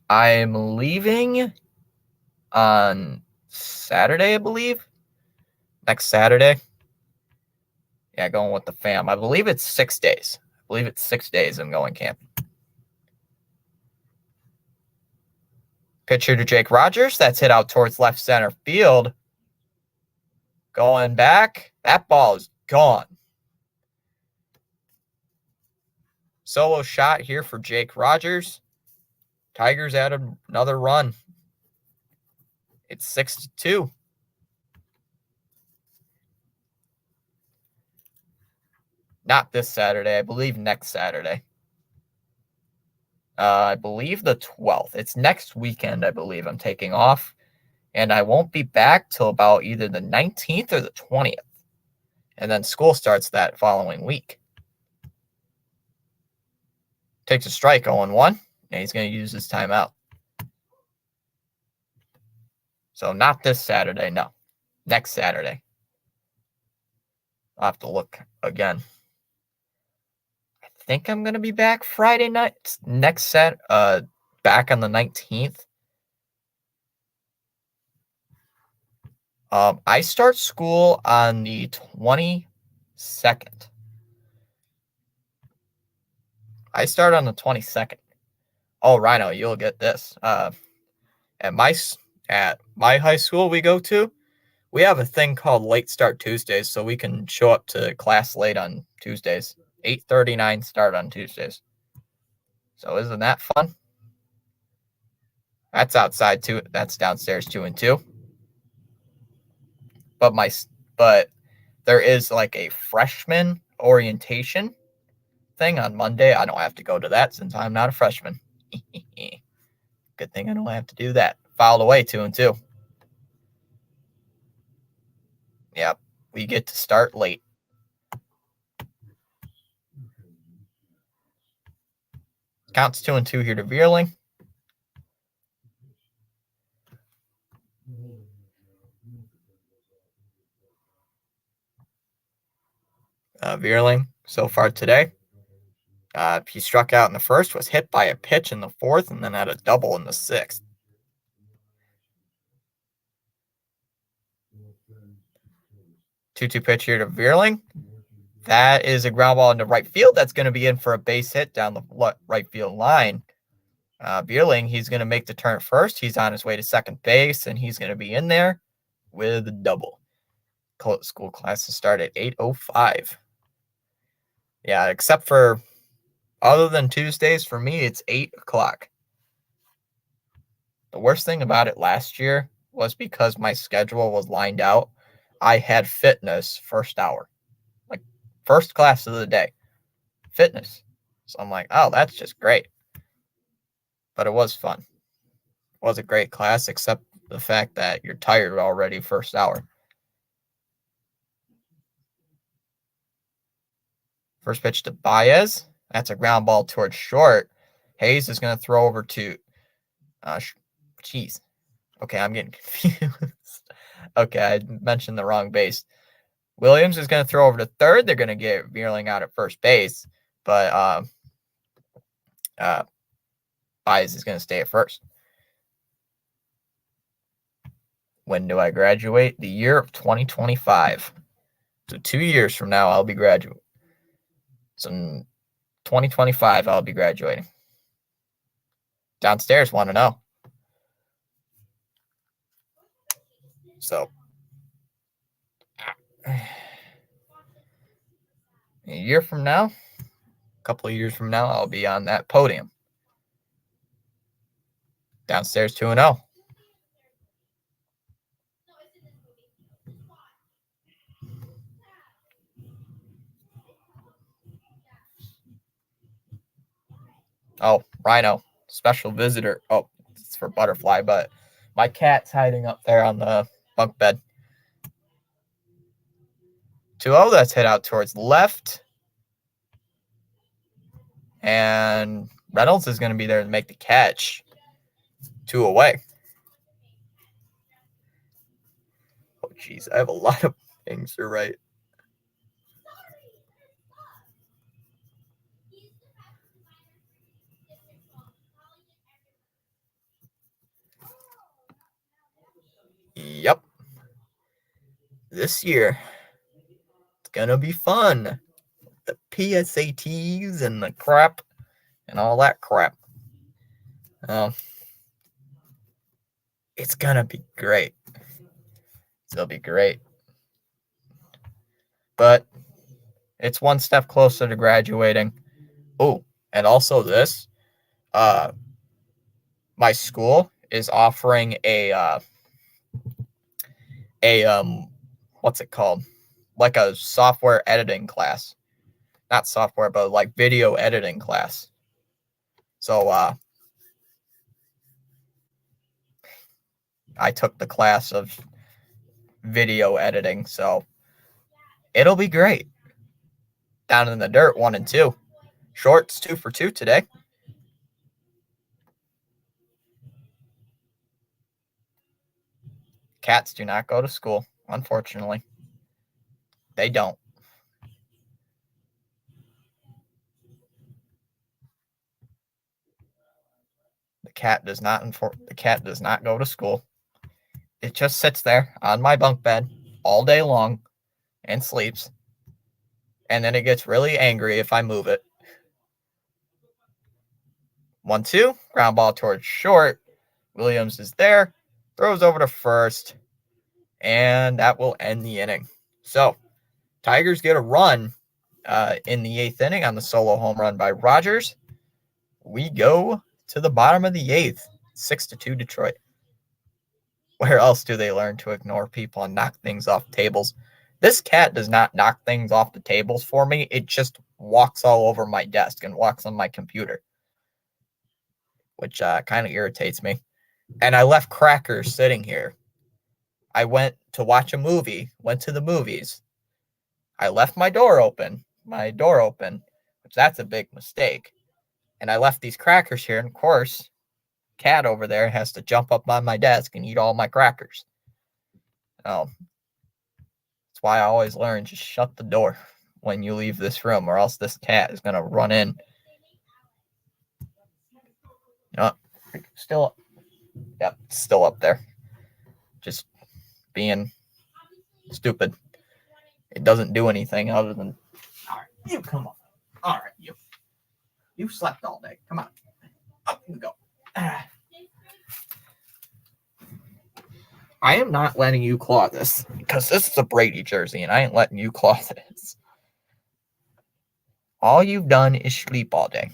I'm leaving on Saturday, I believe. Next Saturday. Yeah, going with the fam. I believe it's 6 days. I believe it's 6 days I'm going camping. Pitcher to Jake Rogers. That's hit out towards left center field. Going back. That ball is gone. Solo shot here for Jake Rogers. Tigers added another run. It's 6-2. Not this Saturday. I believe next Saturday. I believe the 12th. It's next weekend, I believe. I'm taking off. And I won't be back till about either the 19th or the 20th. And then school starts that following week. Takes a strike, 0-1. And he's going to use his timeout. So not this Saturday, no. Next Saturday. I'll have to look again. I think I'm going to be back Friday night. Back on the 19th. I start school on the 22nd. I start on the 22nd. Oh, Rhino, you'll get this. At my high school we go to, we have a thing called Late Start Tuesdays, so we can show up to class late on Tuesdays. 8:39 start on Tuesdays. So isn't that fun? That's outside too. That's downstairs 2 and 2. But there is like a freshman orientation thing on Monday. I don't have to go to that since I'm not a freshman. Good thing I don't have to do that. Filed away 2 and 2. Yep, we get to start late. Counts 2 and 2 here to Veerling. Veerling so far today. He struck out in the first, was hit by a pitch in the fourth, and then had a double in the sixth. 2-2 pitch here to Veerling. That is a ground ball into right field. That's going to be in for a base hit down the right field line. Veerling, he's going to make the turn at first. He's on his way to second base, and he's going to be in there with a double. School classes start at 8:05. Yeah, except for other than Tuesdays, for me, it's 8 o'clock. The worst thing about it last year was because my schedule was lined out. I had fitness first hour, like first class of the day, fitness. So I'm like, oh, that's just great. But it was fun. It was a great class, except the fact that you're tired already first hour. First pitch to Baez. That's a ground ball towards short. Hayes is going to throw over to Jeez. Okay, I'm getting confused. Okay, I mentioned the wrong base. Williams is going to throw over to third. They're going to get Veerling out at first base, but Baez is going to stay at first. When do I graduate? The year of 2025. So 2 years from now, I'll be graduating. So in 2025, I'll be graduating. Downstairs want to know. So a year from now, a couple of years from now, I'll be on that podium. Downstairs 2-0. Oh, Rhino, special visitor. Oh, it's for Butterfly, but my cat's hiding up there on the bunk bed. 2-0, that's hit out towards left. And Reynolds is going to be there to make the catch. 2 away. Oh, geez, I have a lot of things to write. Yep. This year, It's going to be fun. The PSATs and the crap and all that crap. It's going to be great. It'll be great. But it's one step closer to graduating. Oh, and also this. My school is offering a what's it called? Like a software editing class. Not software, but like video editing class. So I took the class of video editing, so it'll be great. Down in the dirt, 1 and 2. Shorts, 2 for 2 today. Cats do not go to school, unfortunately. They don't. The cat does not go to school. It just sits there on my bunk bed all day long and sleeps. And then it gets really angry if I move it. 1-2, ground ball towards short. Williams is there, throws over to first, and that will end the inning. So, Tigers get a run in the 8th inning on the solo home run by Rogers. We go to the bottom of the 8th, 6-2 Detroit. Where else do they learn to ignore people and knock things off tables? This cat does not knock things off the tables for me. It just walks all over my desk and walks on my computer, which kind of irritates me. And I left crackers sitting here. I went to watch a movie, went to the movies. I left my door open, which that's a big mistake. And I left these crackers here, and of course, cat over there has to jump up on my desk and eat all my crackers. Oh, that's why I always learn, just shut the door when you leave this room, or else this cat is going to run in. Still up there. Just being stupid. It doesn't do anything other than, all right, you come on. All right, you slept all day. Come on. Up you go. I am not letting you claw this, because this is a Brady jersey, and I ain't letting you claw this. All you've done is sleep all day.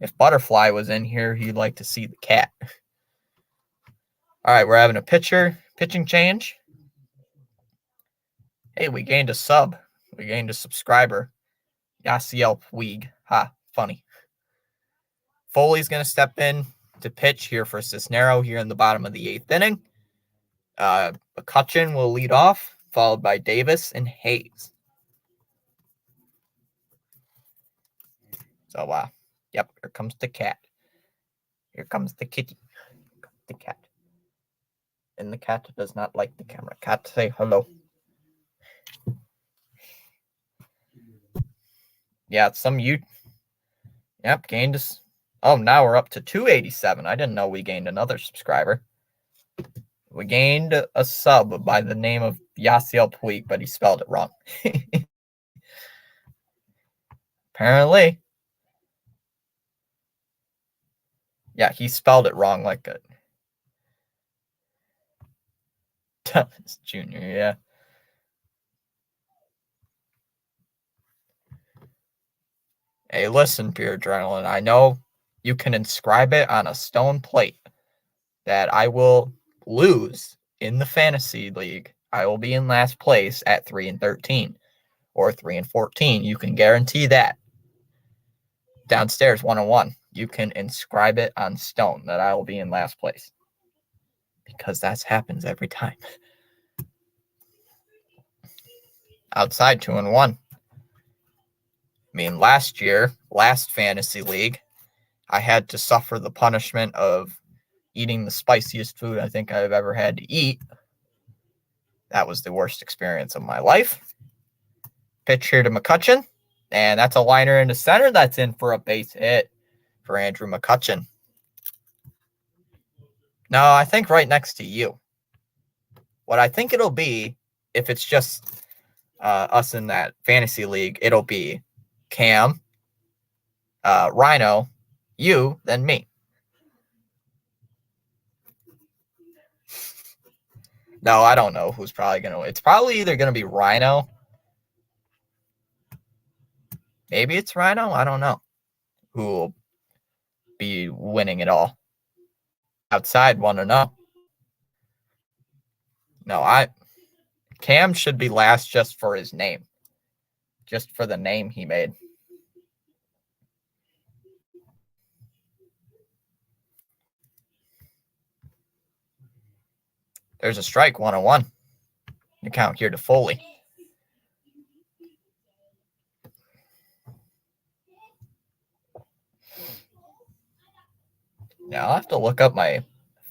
If Butterfly was in here, he'd like to see the cat. All right, we're having a pitching change. Hey, we gained a sub. We gained a subscriber. Yasiel Puig. Ha, funny. Foley's going to step in to pitch here for Cisnero here in the bottom of the 8th inning. McCutchen will lead off, followed by Davis and Hayes. So, yep, here comes the cat. Here comes the kitty. The cat. And the cat does not like the camera. Cat, say hello. Yeah, Yep, gained us. Oh, now we're up to 287. I didn't know we gained another subscriber. We gained a sub by the name of Yasiel Puig, but he spelled it wrong. Apparently. Yeah, he spelled it wrong like a Thomas Jr., yeah. Hey, listen, Pure Adrenaline. I know you can inscribe it on a stone plate that I will lose in the fantasy league. I will be in last place at 3-13 or 3-14. You can guarantee that. Downstairs, 1-1. You can inscribe it on stone that I will be in last place, because that happens every time. Outside, 2-1. I mean, last fantasy league, I had to suffer the punishment of eating the spiciest food I think I've ever had to eat. That was the worst experience of my life. Pitch here to McCutchen, and that's a liner into center. That's in for a base hit for Andrew McCutchen. No, I think right next to you. What I think it'll be if it's just us in that fantasy league, it'll be Cam, Rhino, you, then me. No, I don't know who's probably going to win. It's probably either going to be Rhino. Maybe it's Rhino. I don't know who will be winning it all. Outside want to know. No, Cam should be last just for his name. Just for the name he made. There's a strike, 1-1. You count here to Foley. Now I'll have to look up my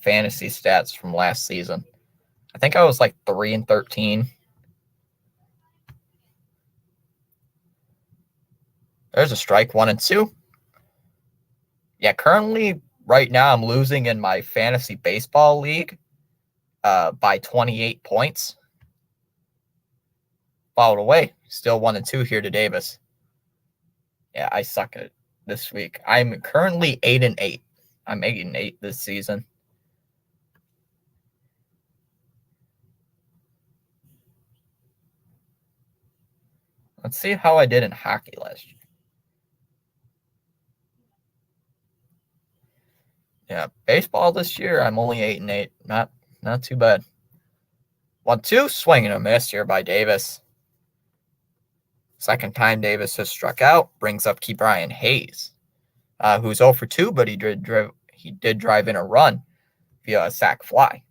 fantasy stats from last season. I think I was like 3-13. There's a strike, 1-2. Yeah, currently, right now, I'm losing in my fantasy baseball league by 28 points. Fouled away. Still 1-2 here to Davis. Yeah, I suck at it this week. I'm currently 8-8. I'm 8-8 this season. Let's see how I did in hockey last year. Yeah, baseball this year, I'm only 8-8. Not too bad. 1-2, swing and a miss here by Davis. Second time Davis has struck out, brings up Ke'Bryan Hayes, who's 0 for 2, but he did drive in a run via a sac fly.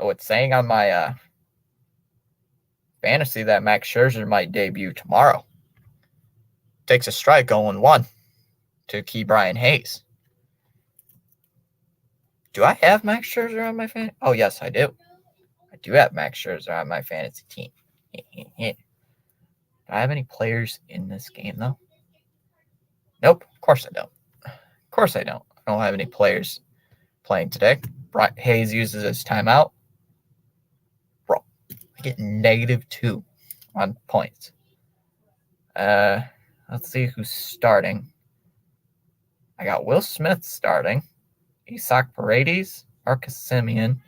So it's saying on my fantasy that Max Scherzer might debut tomorrow. Takes a strike, 0-1 to Ke'Bryan Hayes. Do I have Max Scherzer on my fantasy? Oh, yes, I do. I do have Max Scherzer on my fantasy team. Do I have any players in this game, though? Nope, of course I don't. Of course I don't. I don't have any players playing today. Hayes uses his timeout. Bro, I get -2 on points. Let's see who's starting. I got Will Smith starting. Isaac Paredes, Marcus Semien,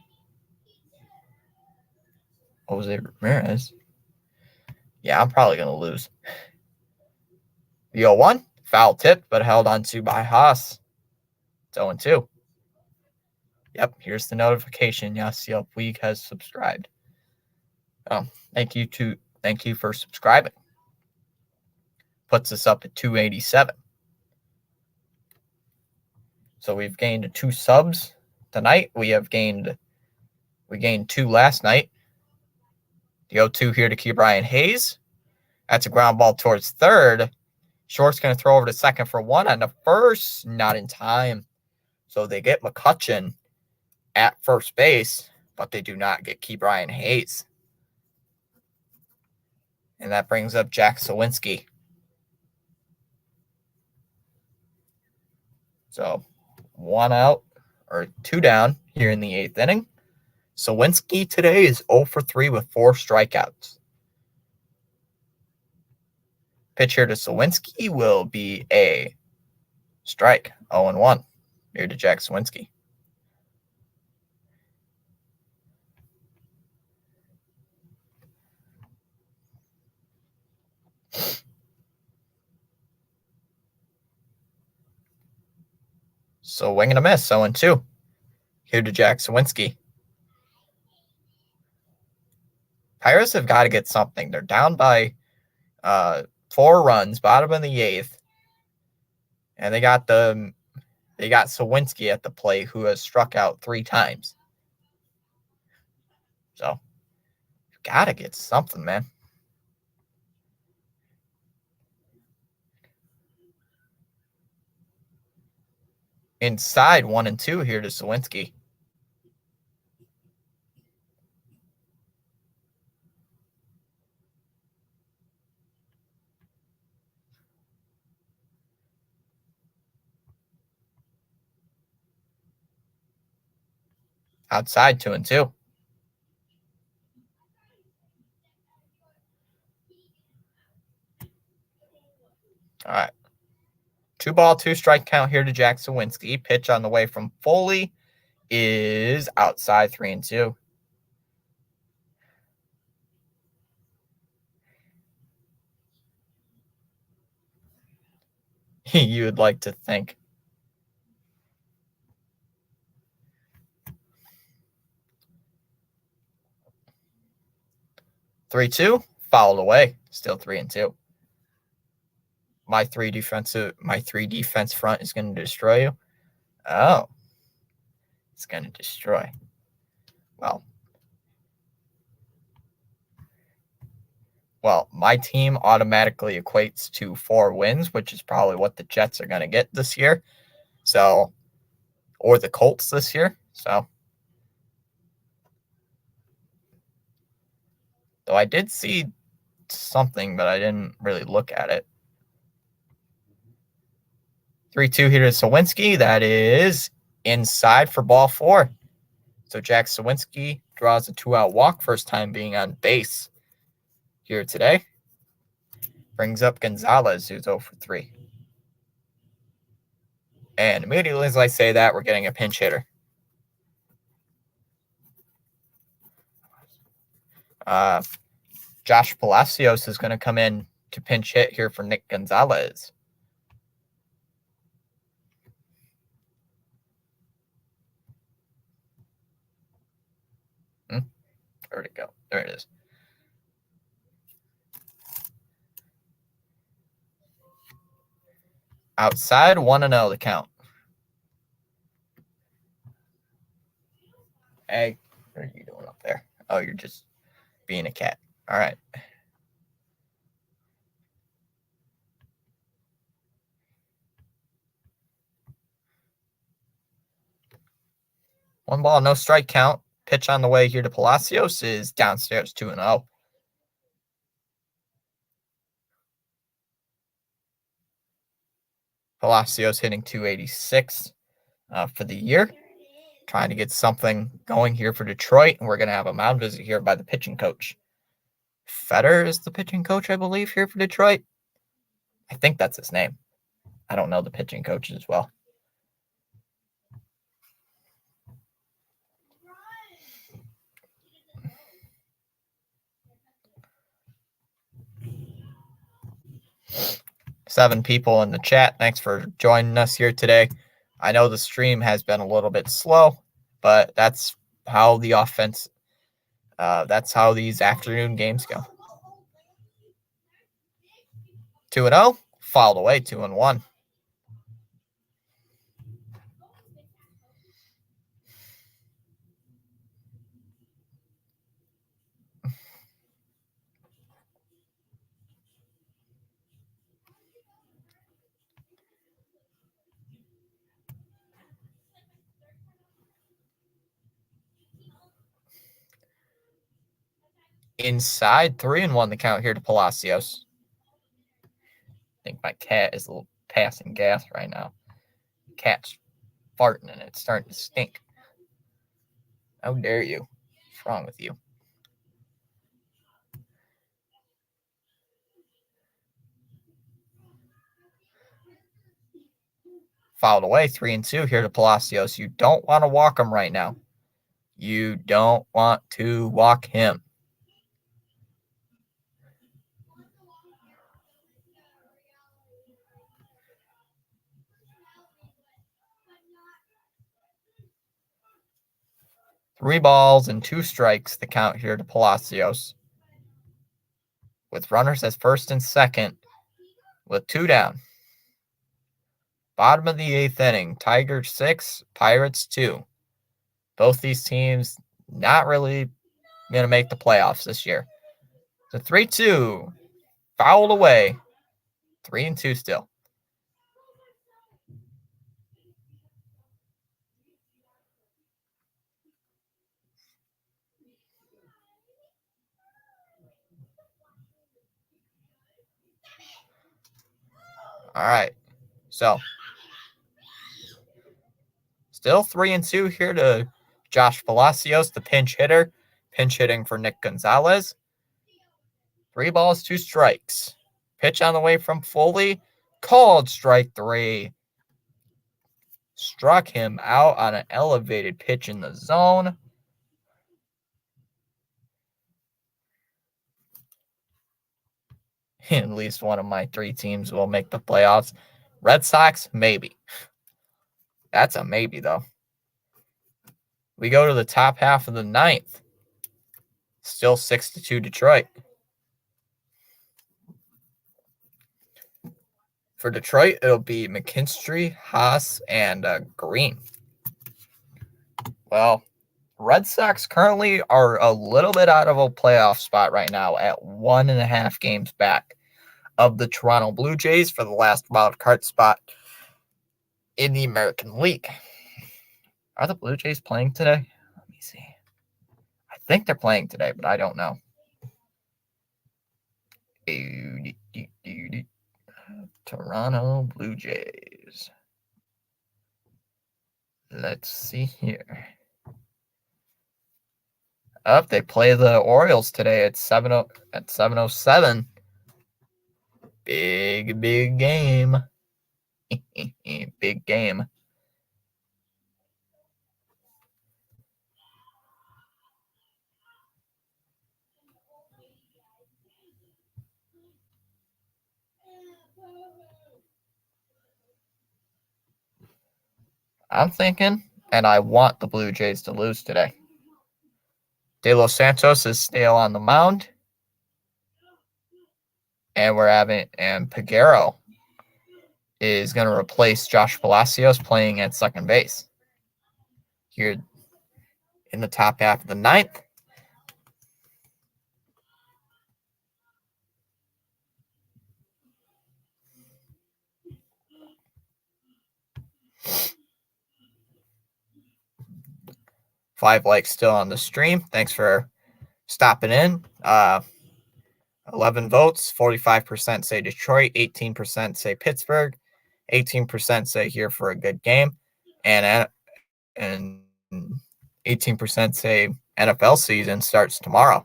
Jose Ramirez. Yeah, I'm probably going to lose. The 0-1, foul tip, but held on to by Haas. It's 0-2. Yep, here's the notification. Yasiel Puig has subscribed. Oh, thank you for subscribing. Puts us up at 287. So we've gained 2 subs tonight. We gained 2 last night. The 0-2 here to Ke'Bryan Hayes. That's a ground ball towards third. Short's going to throw over to second for 1 on the first. Not in time. So they get McCutchen at first base, but they do not get Ke'Bryan Hayes. And that brings up Jack Sawinski. So 1 out or 2 down here in the 8th inning. Sawinski today is 0 for 3 with 4 strikeouts. Pitch here to Sawinski will be a strike, 0-1 here to Jack Sawinski. So wing and a miss, 0-2 here to Jack Sawinski. Pirates have got to get something. They're down by 4 runs, bottom of the 8th. And they got Sawinski at the plate, who has struck out 3 times. So you've got to get something, man. Inside 1-2 here to Sawinski. Outside 2-2. All right. 2-ball, 2-strike count here to Jack Sawinski. Pitch on the way from Foley is outside 3-2. You would like to think. 3-2, fouled away. Still 3-2. My three defense front is going to destroy you. Oh, it's going to destroy. Well, my team automatically equates to 4 wins, which is probably what the Jets are going to get this year. So, or the Colts this year. So, though I did see something, but I didn't really look at it. 3-2 here to Sawinski. That is inside for ball 4. So Jack Sawinski draws a 2-out walk, first time being on base here today. Brings up Gonzalez, who's 0 for 3. And immediately as I say that, we're getting a pinch hitter. Josh Palacios is going to come in to pinch hit here for Nick Gonzalez. Where'd it go? There it is. Outside, 1-0 the count. Hey, what are you doing up there? Oh, you're just being a cat. All right. One ball, no strike count. Pitch on the way here to Palacios is downstairs, 2-0. Palacios hitting 286 for the year. Trying to get something going here for Detroit. And we're going to have a mound visit here by the pitching coach. Fetter is the pitching coach, I believe, here for Detroit. I think that's his name. I don't know the pitching coaches as well. Seven people in the chat. Thanks for joining us here today. I know the stream has been a little bit slow, but that's how the offense, that's how these afternoon games go. 2-0, fouled away, 2-1. Inside, 3-1 the count here to Palacios. I think my cat is a little passing gas right now. Cat's farting and it's starting to stink. How dare you? What's wrong with you? Fouled away, 3-2 here to Palacios. You don't want to walk him right now. You don't want to walk him. Three balls and 2 strikes, the count here to Palacios. With runners at first and second, with 2 down. Bottom of the 8th inning, Tigers 6, Pirates 2. Both these teams not really going to make the playoffs this year. So 3-2, fouled away, 3-2 still. All right, so still 3-2 here to Josh Palacios, the pinch hitter. Pinch hitting for Nick Gonzalez. 3 balls, 2 strikes. Pitch on the way from Foley. Called strike 3. Struck him out on an elevated pitch in the zone. At least one of my 3 teams will make the playoffs. Red Sox, maybe. That's a maybe, though. We go to the top half of the 9th. Still 6-2 Detroit. For Detroit, it'll be McKinstry, Haas, and Green. Well, Red Sox currently are a little bit out of a playoff spot right now at 1.5 games back of the Toronto Blue Jays for the last wild card spot in the American League. Are the Blue Jays playing today? Let me see. I think they're playing today, but I don't know. Toronto Blue Jays. Let's see here. They play the Orioles today at 7:07. Big game. Big game. I'm thinking, and I want the Blue Jays to lose today. De Los Santos is still on the mound. And Peguero is going to replace Josh Palacios playing at second base. Here in the top half of the 9th. Five likes still on the stream. Thanks for stopping in. 11 votes, 45% say Detroit, 18% say Pittsburgh, 18% say here for a good game, and 18% say NFL season starts tomorrow.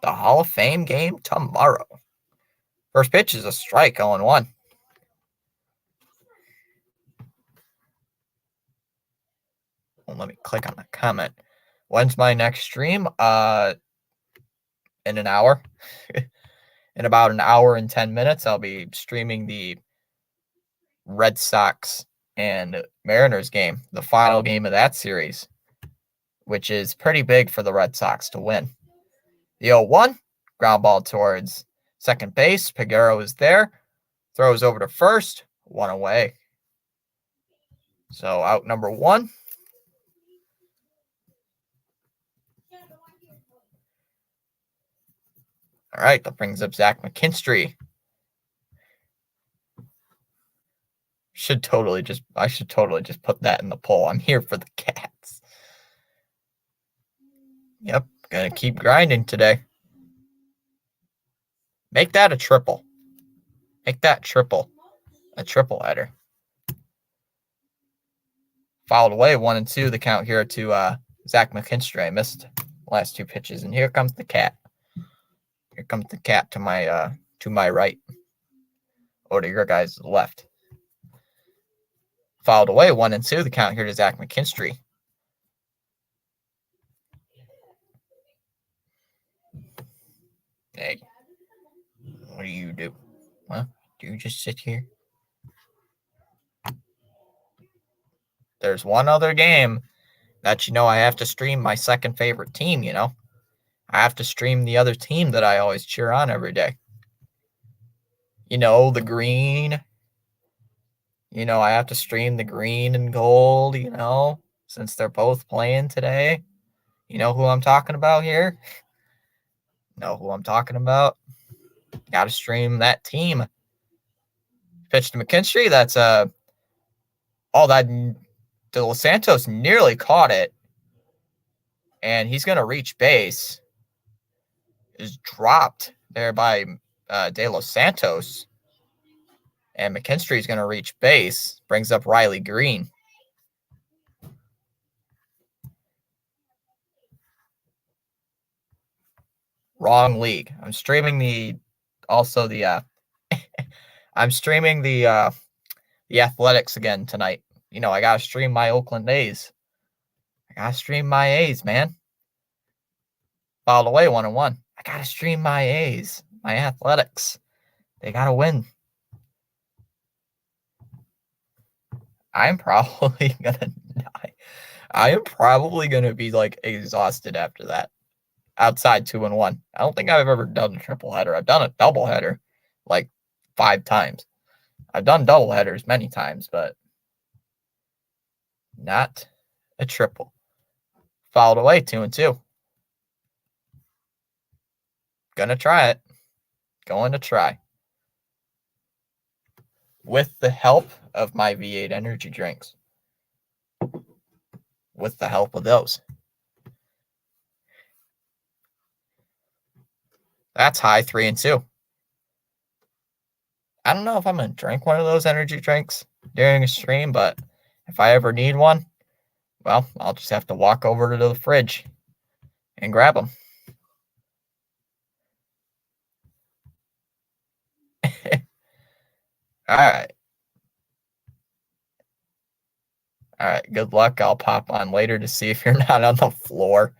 The Hall of Fame game tomorrow. First pitch is a strike, 0-1. Well, let me click on the comment. When's my next stream? In an hour. In about an hour and 10 minutes, I'll be streaming the Red Sox and Mariners game, the final game of that series, which is pretty big for the Red Sox to win. The 0-1, ground ball towards second base. Peguero is there, throws over to first, 1 away. So out number 1. All right, that brings up Zach McKinstry. I should totally just put that in the poll. I'm here for the Cats. Yep, gonna keep grinding today. Make that a triple. Make that triple. A triple header. Fouled away 1-2. The count here to Zach McKinstry. I missed the last 2 pitches, and here comes the Cat. Here comes the Cat to my right, or to your guys' left. Fouled away 1-2. The count here to Zach McKinstry. Hey, what do you do? Huh? Do you just sit here? There's one other game that I have to stream my second favorite team, I have to stream the other team that I always cheer on every day. The green. I have to stream the green and gold, since they're both playing today. You know who I'm talking about here? Know who I'm talking about? Got to stream that team. Pitch to McKinstry. That's all that. De Los Santos nearly caught it, and he's going to reach base. Is dropped there by De Los Santos, and McKinstry is going to reach base. Brings up Riley Green. Wrong league. I'm streaming the I'm streaming the Athletics again tonight. You know, I gotta stream my Oakland A's. I gotta stream my A's, man. Fouled away 1-1. I gotta stream my A's, my Athletics. They gotta win. I'm probably gonna die. I am probably gonna be like exhausted after that. Outside 2-1. I don't think I've ever done a triple header. I've done a double header like 5 times. I've done double headers many times, but not a triple. Fouled away 2-2. Gonna try it. Going to try. With the help of my V8 energy drinks. With the help of those. That's high 3-2. I don't know if I'm going to drink one of those energy drinks during a stream, but if I ever need one, well, I'll just have to walk over to the fridge and grab them. All right. All right. Good luck. I'll pop on later to see if you're not on the floor.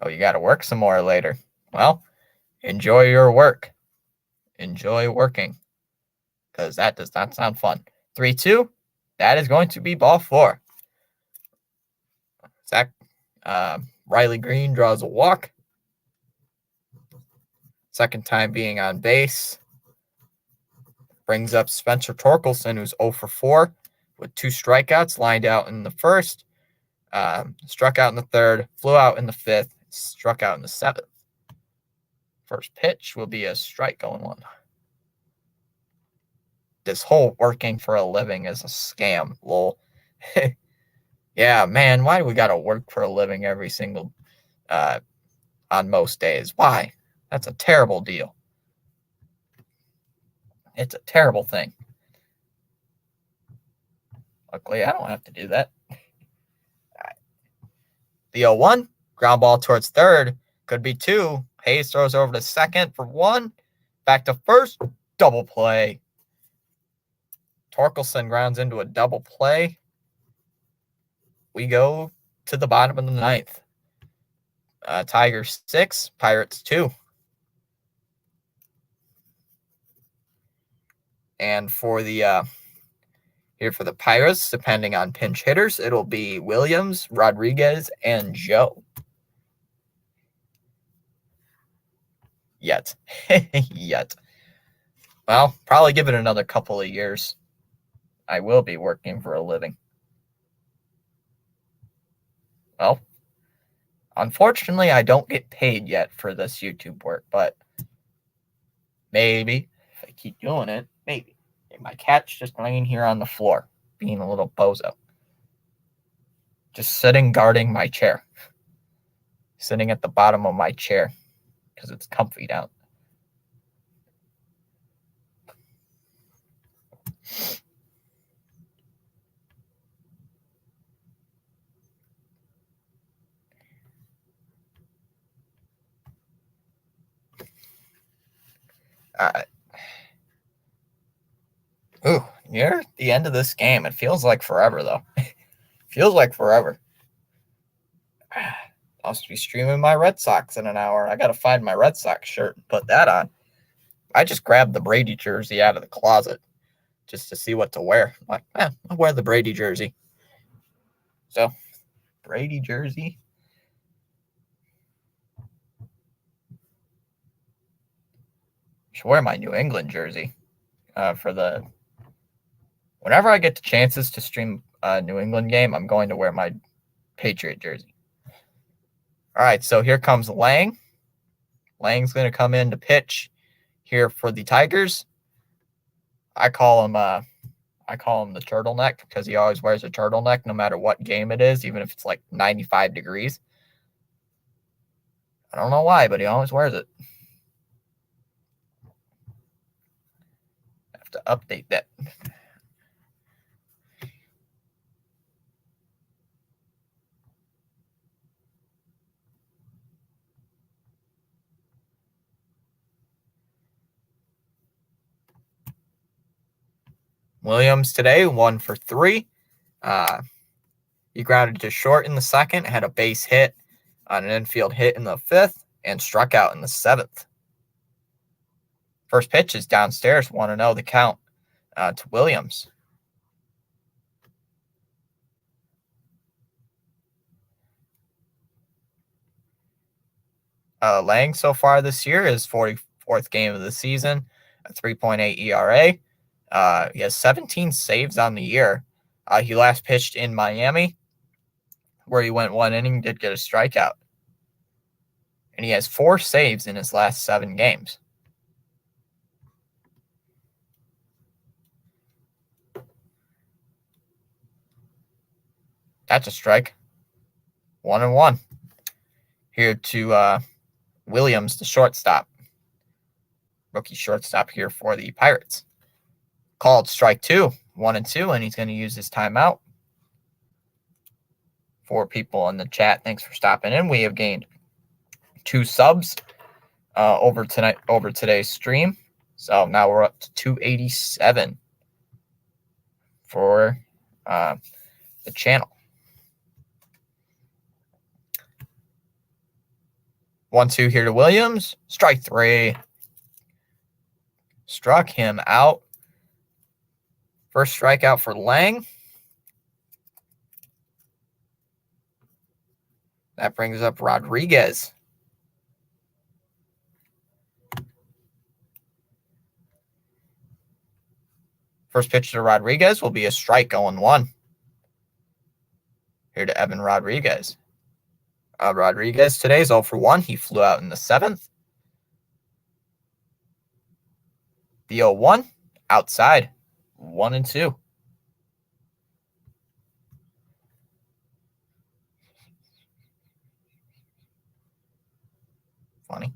Oh, you got to work some more later. Well, enjoy your work. Enjoy working. Because that does not sound fun. 3-2. That is going to be ball 4. Zach Riley Green draws a walk. Second time being on base. Brings up Spencer Torkelson, who's 0 for 4 with 2 strikeouts, lined out in the first, struck out in the third, flew out in the fifth, struck out in the seventh. First pitch will be a strike going on. This whole working for a living is a scam, lol. Yeah, man, why do we got to work for a living every single, on most days? Why? That's a terrible deal. It's a terrible thing. Luckily, I don't have to do that. Right. The 0-1, ground ball towards third. Could be 2. Hayes throws over to second for 1. Back to first. Double play. Torkelson grounds into a double play. We go to the bottom of the 9th. Tigers 6, Pirates 2. And for the here for the Pirates, depending on pinch hitters, it'll be Williams, Rodriguez, and Joe. Yet. Yet. Well, probably give it another couple of years. I will be working for a living. Well, unfortunately, I don't get paid yet for this YouTube work, but maybe if I keep doing it, maybe. My cat's just laying here on the floor, being a little bozo. Just sitting guarding my chair. Sitting at the bottom of my chair because it's comfy down. All right. Ooh, near the end of this game. It feels like forever, though. Feels like forever. I'll be streaming my Red Sox in an hour. I got to find my Red Sox shirt and put that on. I just grabbed the Brady jersey out of the closet just to see what to wear. I'm like, I'll wear the Brady jersey. So, Brady jersey. Should wear my New England jersey for the. Whenever I get the chances to stream a New England game, I'm going to wear my Patriot jersey. All right, so here comes Lang. Lang's going to come in to pitch here for the Tigers. I call him the turtleneck because he always wears a turtleneck no matter what game it is, even if it's like 95 degrees. I don't know why, but he always wears it. I have to update that. Williams today, 1 for 3. He grounded to short in the second, had a base hit on an infield hit in the 5th, and struck out in the 7th. First pitch is downstairs, 1-0 the count to Williams. Lang so far this year is 44th game of the season, a 3.8 ERA. He has 17 saves on the year. He last pitched in Miami, where he went 1 inning, did get a strikeout. And he has 4 saves in his last 7 games. That's a strike. 1-1. Here to Williams, the shortstop. Rookie shortstop here for the Pirates. Called strike 2, 1-2, and he's going to use his timeout. 4 people in the chat, thanks for stopping in. We have gained 2 subs over today's stream. So now we're up to 287 for the channel. 1-2 here to Williams. Strike 3. Struck him out. First strikeout for Lang. That brings up Rodriguez. First pitch to Rodriguez will be a strike, 0-1. Here to Evan Rodriguez. Rodriguez today is 0 for 1. He flew out in the 7th. The 0-1 outside, 1-2. Funny.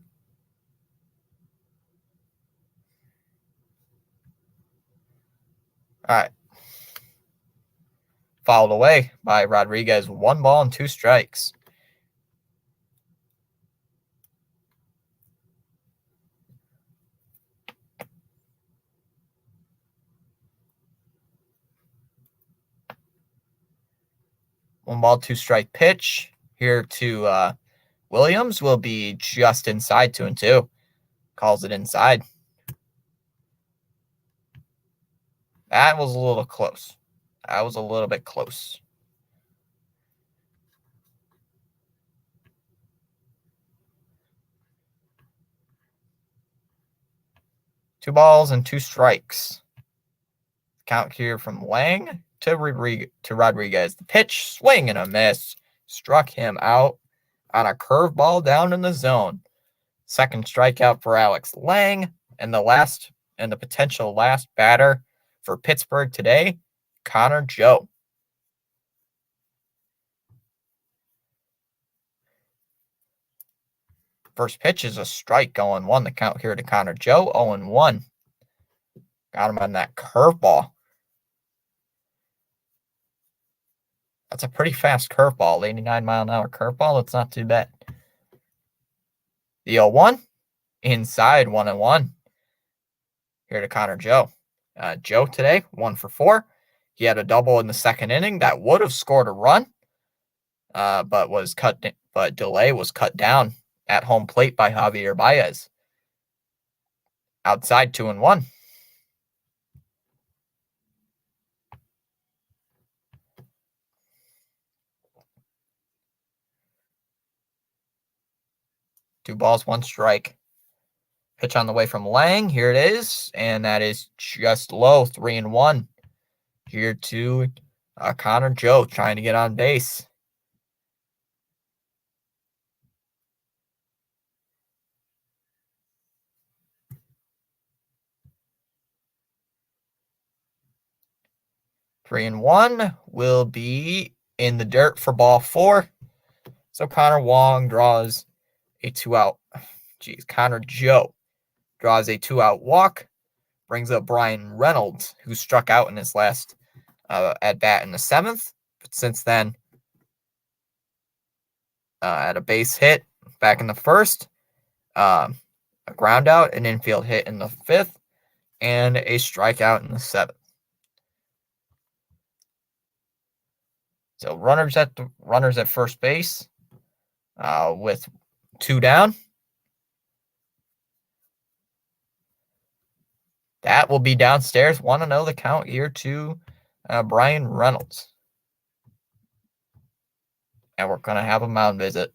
All right. Fouled away by Rodriguez. 1 ball and 2 strikes. One ball, 2 strike pitch here to Williams will be just inside 2-2. Calls it inside. That was a little close. That was a little bit close. Two balls and 2 strikes. Count here from Lang to Rodriguez. The pitch, swing and a miss. Struck him out on a curveball down in the zone. Second strikeout for Alex Lang, and the potential last batter for Pittsburgh today, Connor Joe. First pitch is a strike, 0-1. The count here to Connor Joe, 0-1. Got him on that curveball. That's a pretty fast curveball, 89-mile-an-hour curveball. That's not too bad. The 0-1, inside, 1-1. Here to Connor Joe. Joe today, 1 for 4. He had a double in the second inning that would have scored a run, but delay was cut down at home plate by Javier Baez. Outside, 2-1. Two balls, 1 strike. Pitch on the way from Lang. Here it is, and that is just low, 3-1. Here to Connor Joe trying to get on base. Three and 1 will be in the dirt for ball 4. So Connor Wong draws a 2-out. Connor Joe draws a 2-out walk. Brings up Brian Reynolds, who struck out in his last at-bat in the 7th. But since then, had a base hit back in the 1st, a ground out, an infield hit in the 5th, and a strikeout in the 7th. So runners at first base with 2 down. That will be downstairs. 1-0 the count here to Brian Reynolds. And we're going to have a mound visit.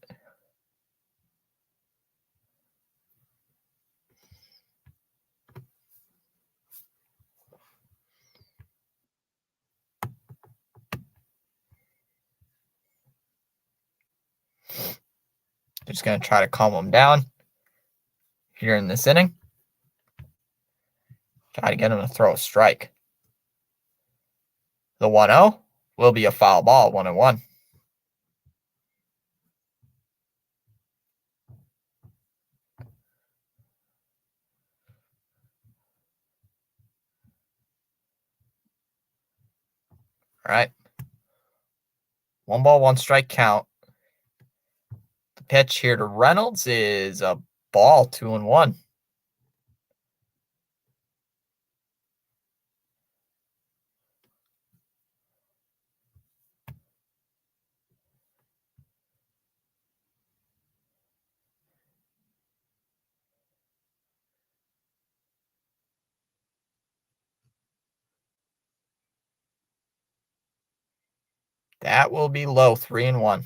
Just going to try to calm him down here in this inning. Try to get him to throw a strike. The 1-0 will be a foul ball, 1-1. All right. 1 ball, 1 strike count. The pitch here to Reynolds is a ball, 2-1. That will be low, 3-1.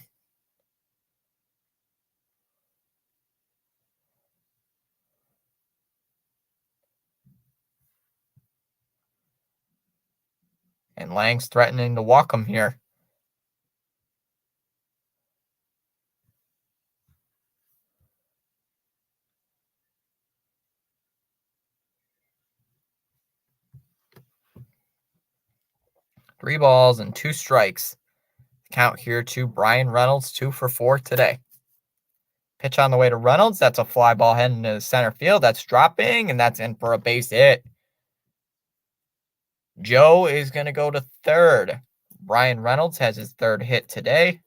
And Lang's threatening to walk him here. Three balls and 2 strikes. Count here to Brian Reynolds, 2 for 4 today. Pitch on the way to Reynolds. That's a fly ball heading to center field. That's dropping, and that's in for a base hit. Joe is going to go to third. Brian Reynolds has his 3rd hit today.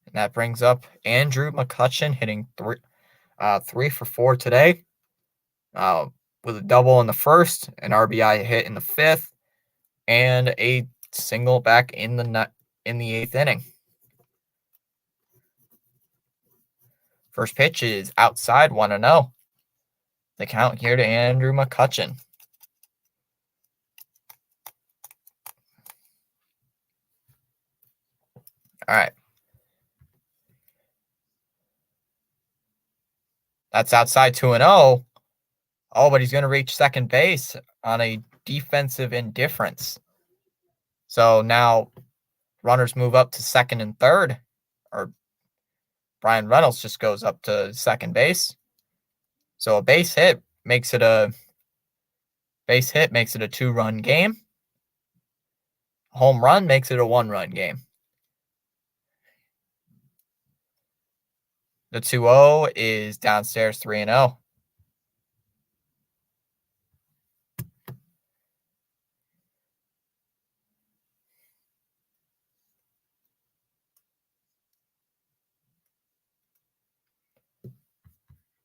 And that brings up Andrew McCutcheon hitting 3 for 4 today. With a double in the 1st, an RBI hit in the 5th, and a single back in the 8th inning. First pitch is outside, 1-0. The count here to Andrew McCutcheon. All right. That's outside, 2-0. Oh, but he's going to reach second base on a defensive indifference. So now runners move up to second and third, or Brian Reynolds just goes up to second base. So a base hit makes it a 2-run game. Home run makes it a 1-run game. The 2-0 is downstairs, 3-0.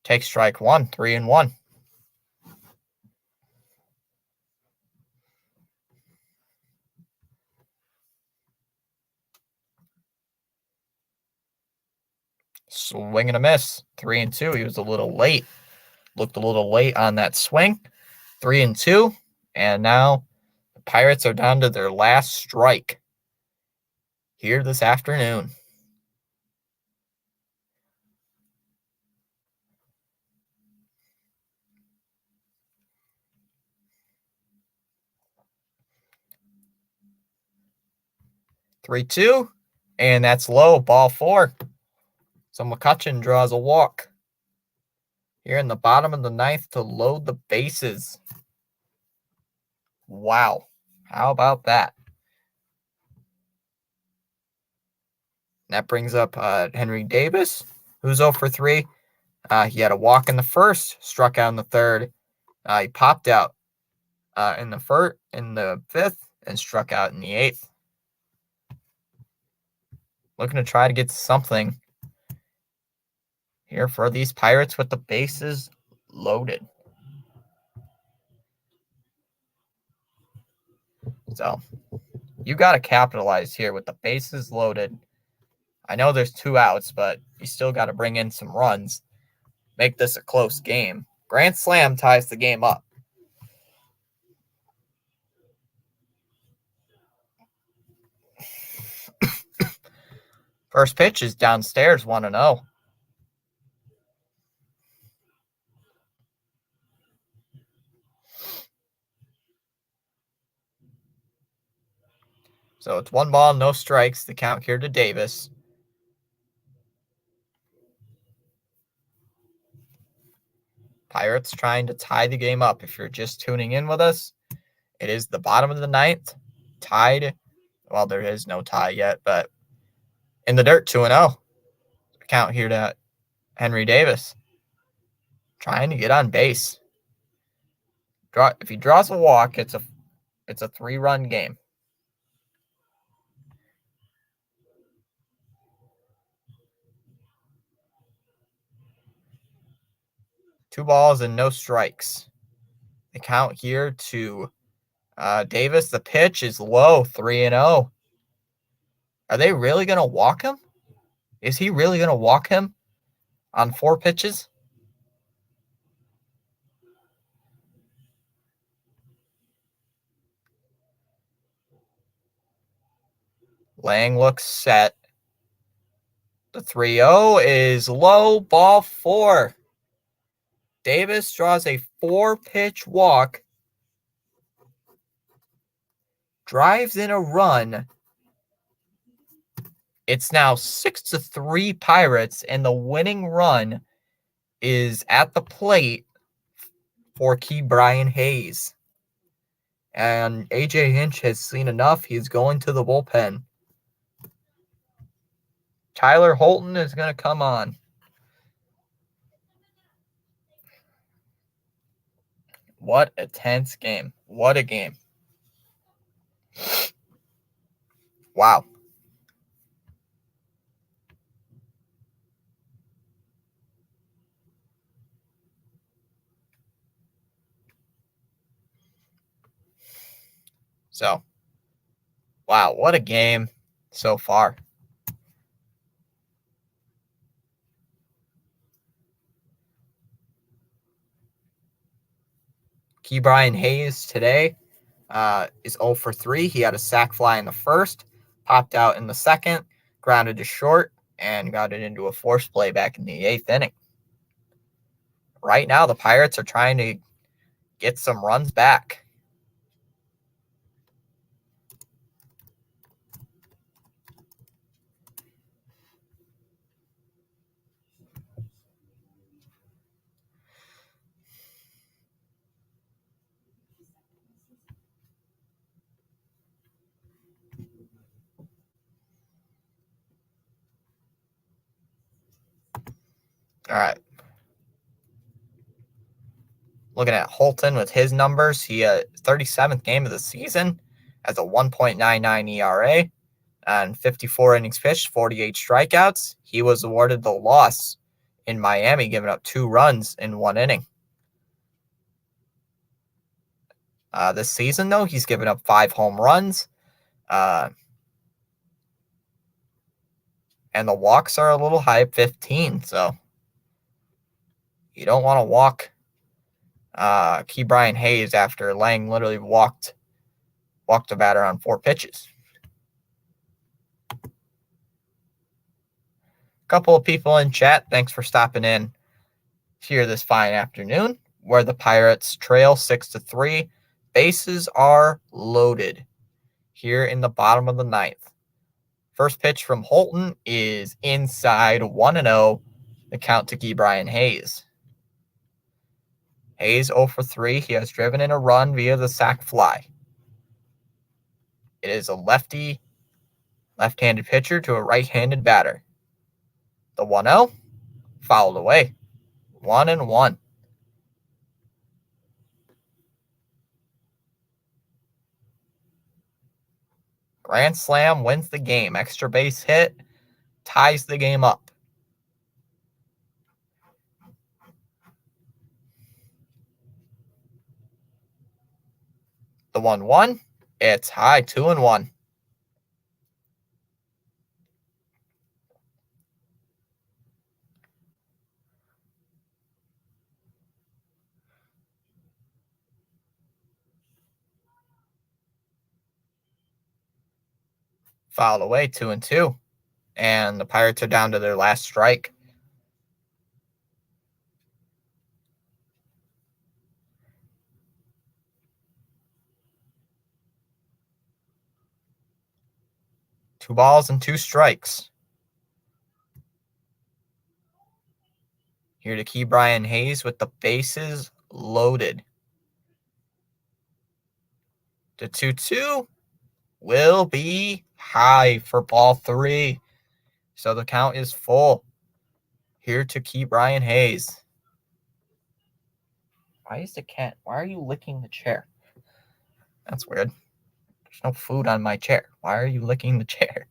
Take strike 1, 3-1. Swing and a miss, 3-2. He was a little late. Looked a little late on that swing. 3-2. And now the Pirates are down to their last strike here this afternoon. Three, 2, and that's low, ball 4. So McCutcheon draws a walk here in the bottom of the 9th to load the bases. Wow. How about that? That brings up Henry Davis, who's 0 for 3. He had a walk in the 1st, struck out in the 3rd. He popped out in the 5th, and struck out in the 8th. Looking to try to get something here for these Pirates with the bases loaded. So you got to capitalize here with the bases loaded. I know there's 2 outs, but you still got to bring in some runs. Make this a close game. Grand slam ties the game up. First pitch is downstairs, 1-0. So it's 1 ball, no strikes. The count here to Davis. Pirates trying to tie the game up. If you're just tuning in with us, it is the bottom of the 9th. Tied. Well, there is no tie yet, but in the dirt, 2-0. Count here to Henry Davis. Trying to get on base. If he draws a walk, it's a 3-run game. Two balls and no strikes. The count here to Davis. The pitch is low, 3-0. Are they really going to walk him? Is he really going to walk him on 4 pitches? Lang looks set. The 3-0 is low, ball 4. Davis draws a 4-pitch walk, drives in a run. It's now 6-3 Pirates, and the winning run is at the plate for Ke'Bryan Hayes. And A.J. Hinch has seen enough. He's going to the bullpen. Tyler Holton is going to come on. What a tense game. What a game. Wow. So, wow, what a game so far. Ke'Bryan Hayes today is 0 for 3. He had a sac fly in the first, popped out in the second, grounded to short, and got it into a force play back in the 8th inning. Right now, the Pirates are trying to get some runs back. All right. Looking at Holton with his numbers, he 37th game of the season has a 1.99 ERA and 54 innings pitched, 48 strikeouts. He was awarded the loss in Miami, giving up 2 runs in 1 inning. This season, though, he's given up 5 home runs. And the walks are a little high, 15. So you don't want to walk Ke'Bryan Hayes after Lang literally walked the batter on 4 pitches. Couple of people in chat, thanks for stopping in here this fine afternoon, where the Pirates trail 6-3. Bases are loaded here in the bottom of the 9th. First pitch from Holton is inside, 1-0. The count to Ke'Bryan Hayes. Hayes 0 for 3. He has driven in a run via the sac fly. It is a left-handed pitcher to a right-handed batter. The 1-0 fouled away. 1-1. Grand slam wins the game. Extra base hit ties the game up. The 1-1 It's high, 2-1. Fouled away, 2-2. And the Pirates are down to their last strike. Two balls and 2 strikes. Here to key Brian Hayes with the bases loaded. The 2-2 will be high for ball 3. So the count is full. Here to key Brian Hayes. Why is the cat? Why are you licking the chair? That's weird. There's no food on my chair. Why are you licking the chair?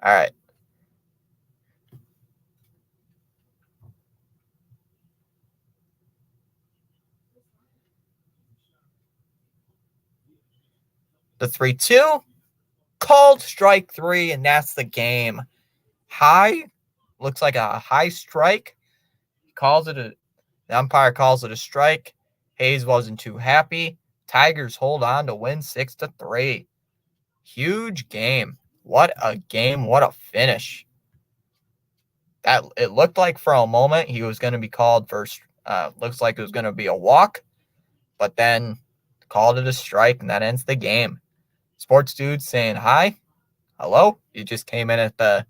All right. The 3-2 called strike 3, and that's the game. High looks like a high strike. The umpire calls it a strike. Hayes wasn't too happy. Tigers hold on to win 6-3. Huge game. What a game. What a finish. That it looked like for a moment he was going to be called first. Looks like it was going to be a walk, but then called it a strike, and that ends the game. Sports dude saying hi. Hello. You just came in at the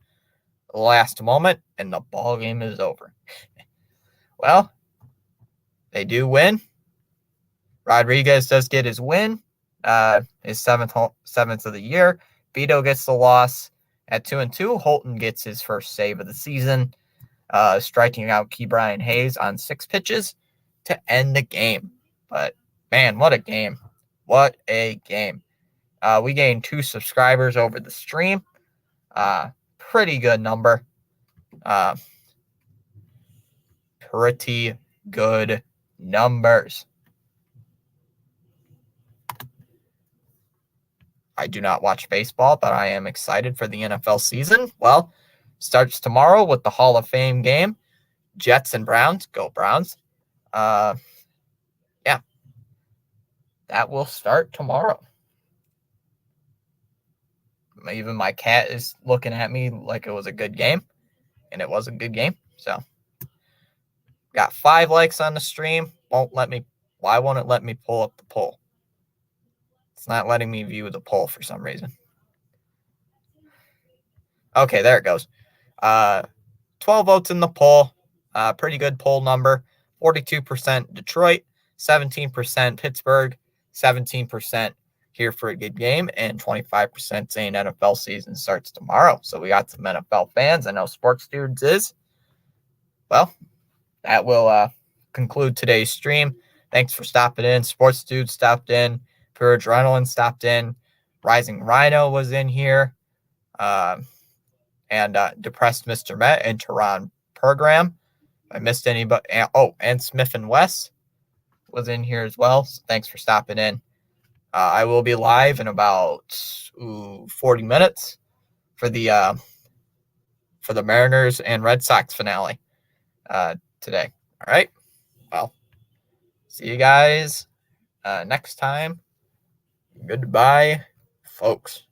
last moment, and the ball game is over. Well, they do win. Rodriguez does get his win, his seventh of the year. Vito gets the loss at 2-2. Holton gets his first save of the season, striking out Key Brian Hayes on 6 pitches to end the game. But man, what a game! What a game! We gained 2 subscribers over the stream. Pretty good number. Pretty good numbers. I do not watch baseball, but I am excited for the NFL season. Well, starts tomorrow with the Hall of Fame game. Jets and Browns. Go Browns. Yeah. That will start tomorrow. Even my cat is looking at me like it was a good game, and it was a good game. So, got 5 likes on the stream. Why won't it let me pull up the poll? It's not letting me view the poll for some reason. Okay, there it goes. 12 votes in the poll. Pretty good poll number. 42% Detroit, 17% Pittsburgh, 17% here for a good game, and 25% saying NFL season starts tomorrow. So we got some NFL fans. I know Sports Dudes is. Well, that will conclude today's stream. Thanks for stopping in. Sports Dudes stopped in. Pure Adrenaline stopped in. Rising Rhino was in here. And Depressed Mr. Met and Tehran Program. If I missed anybody. And Smith and West was in here as well. So thanks for stopping in. I will be live in about 40 minutes for the Mariners and Red Sox finale today. All right. Well, see you guys next time. Goodbye, folks.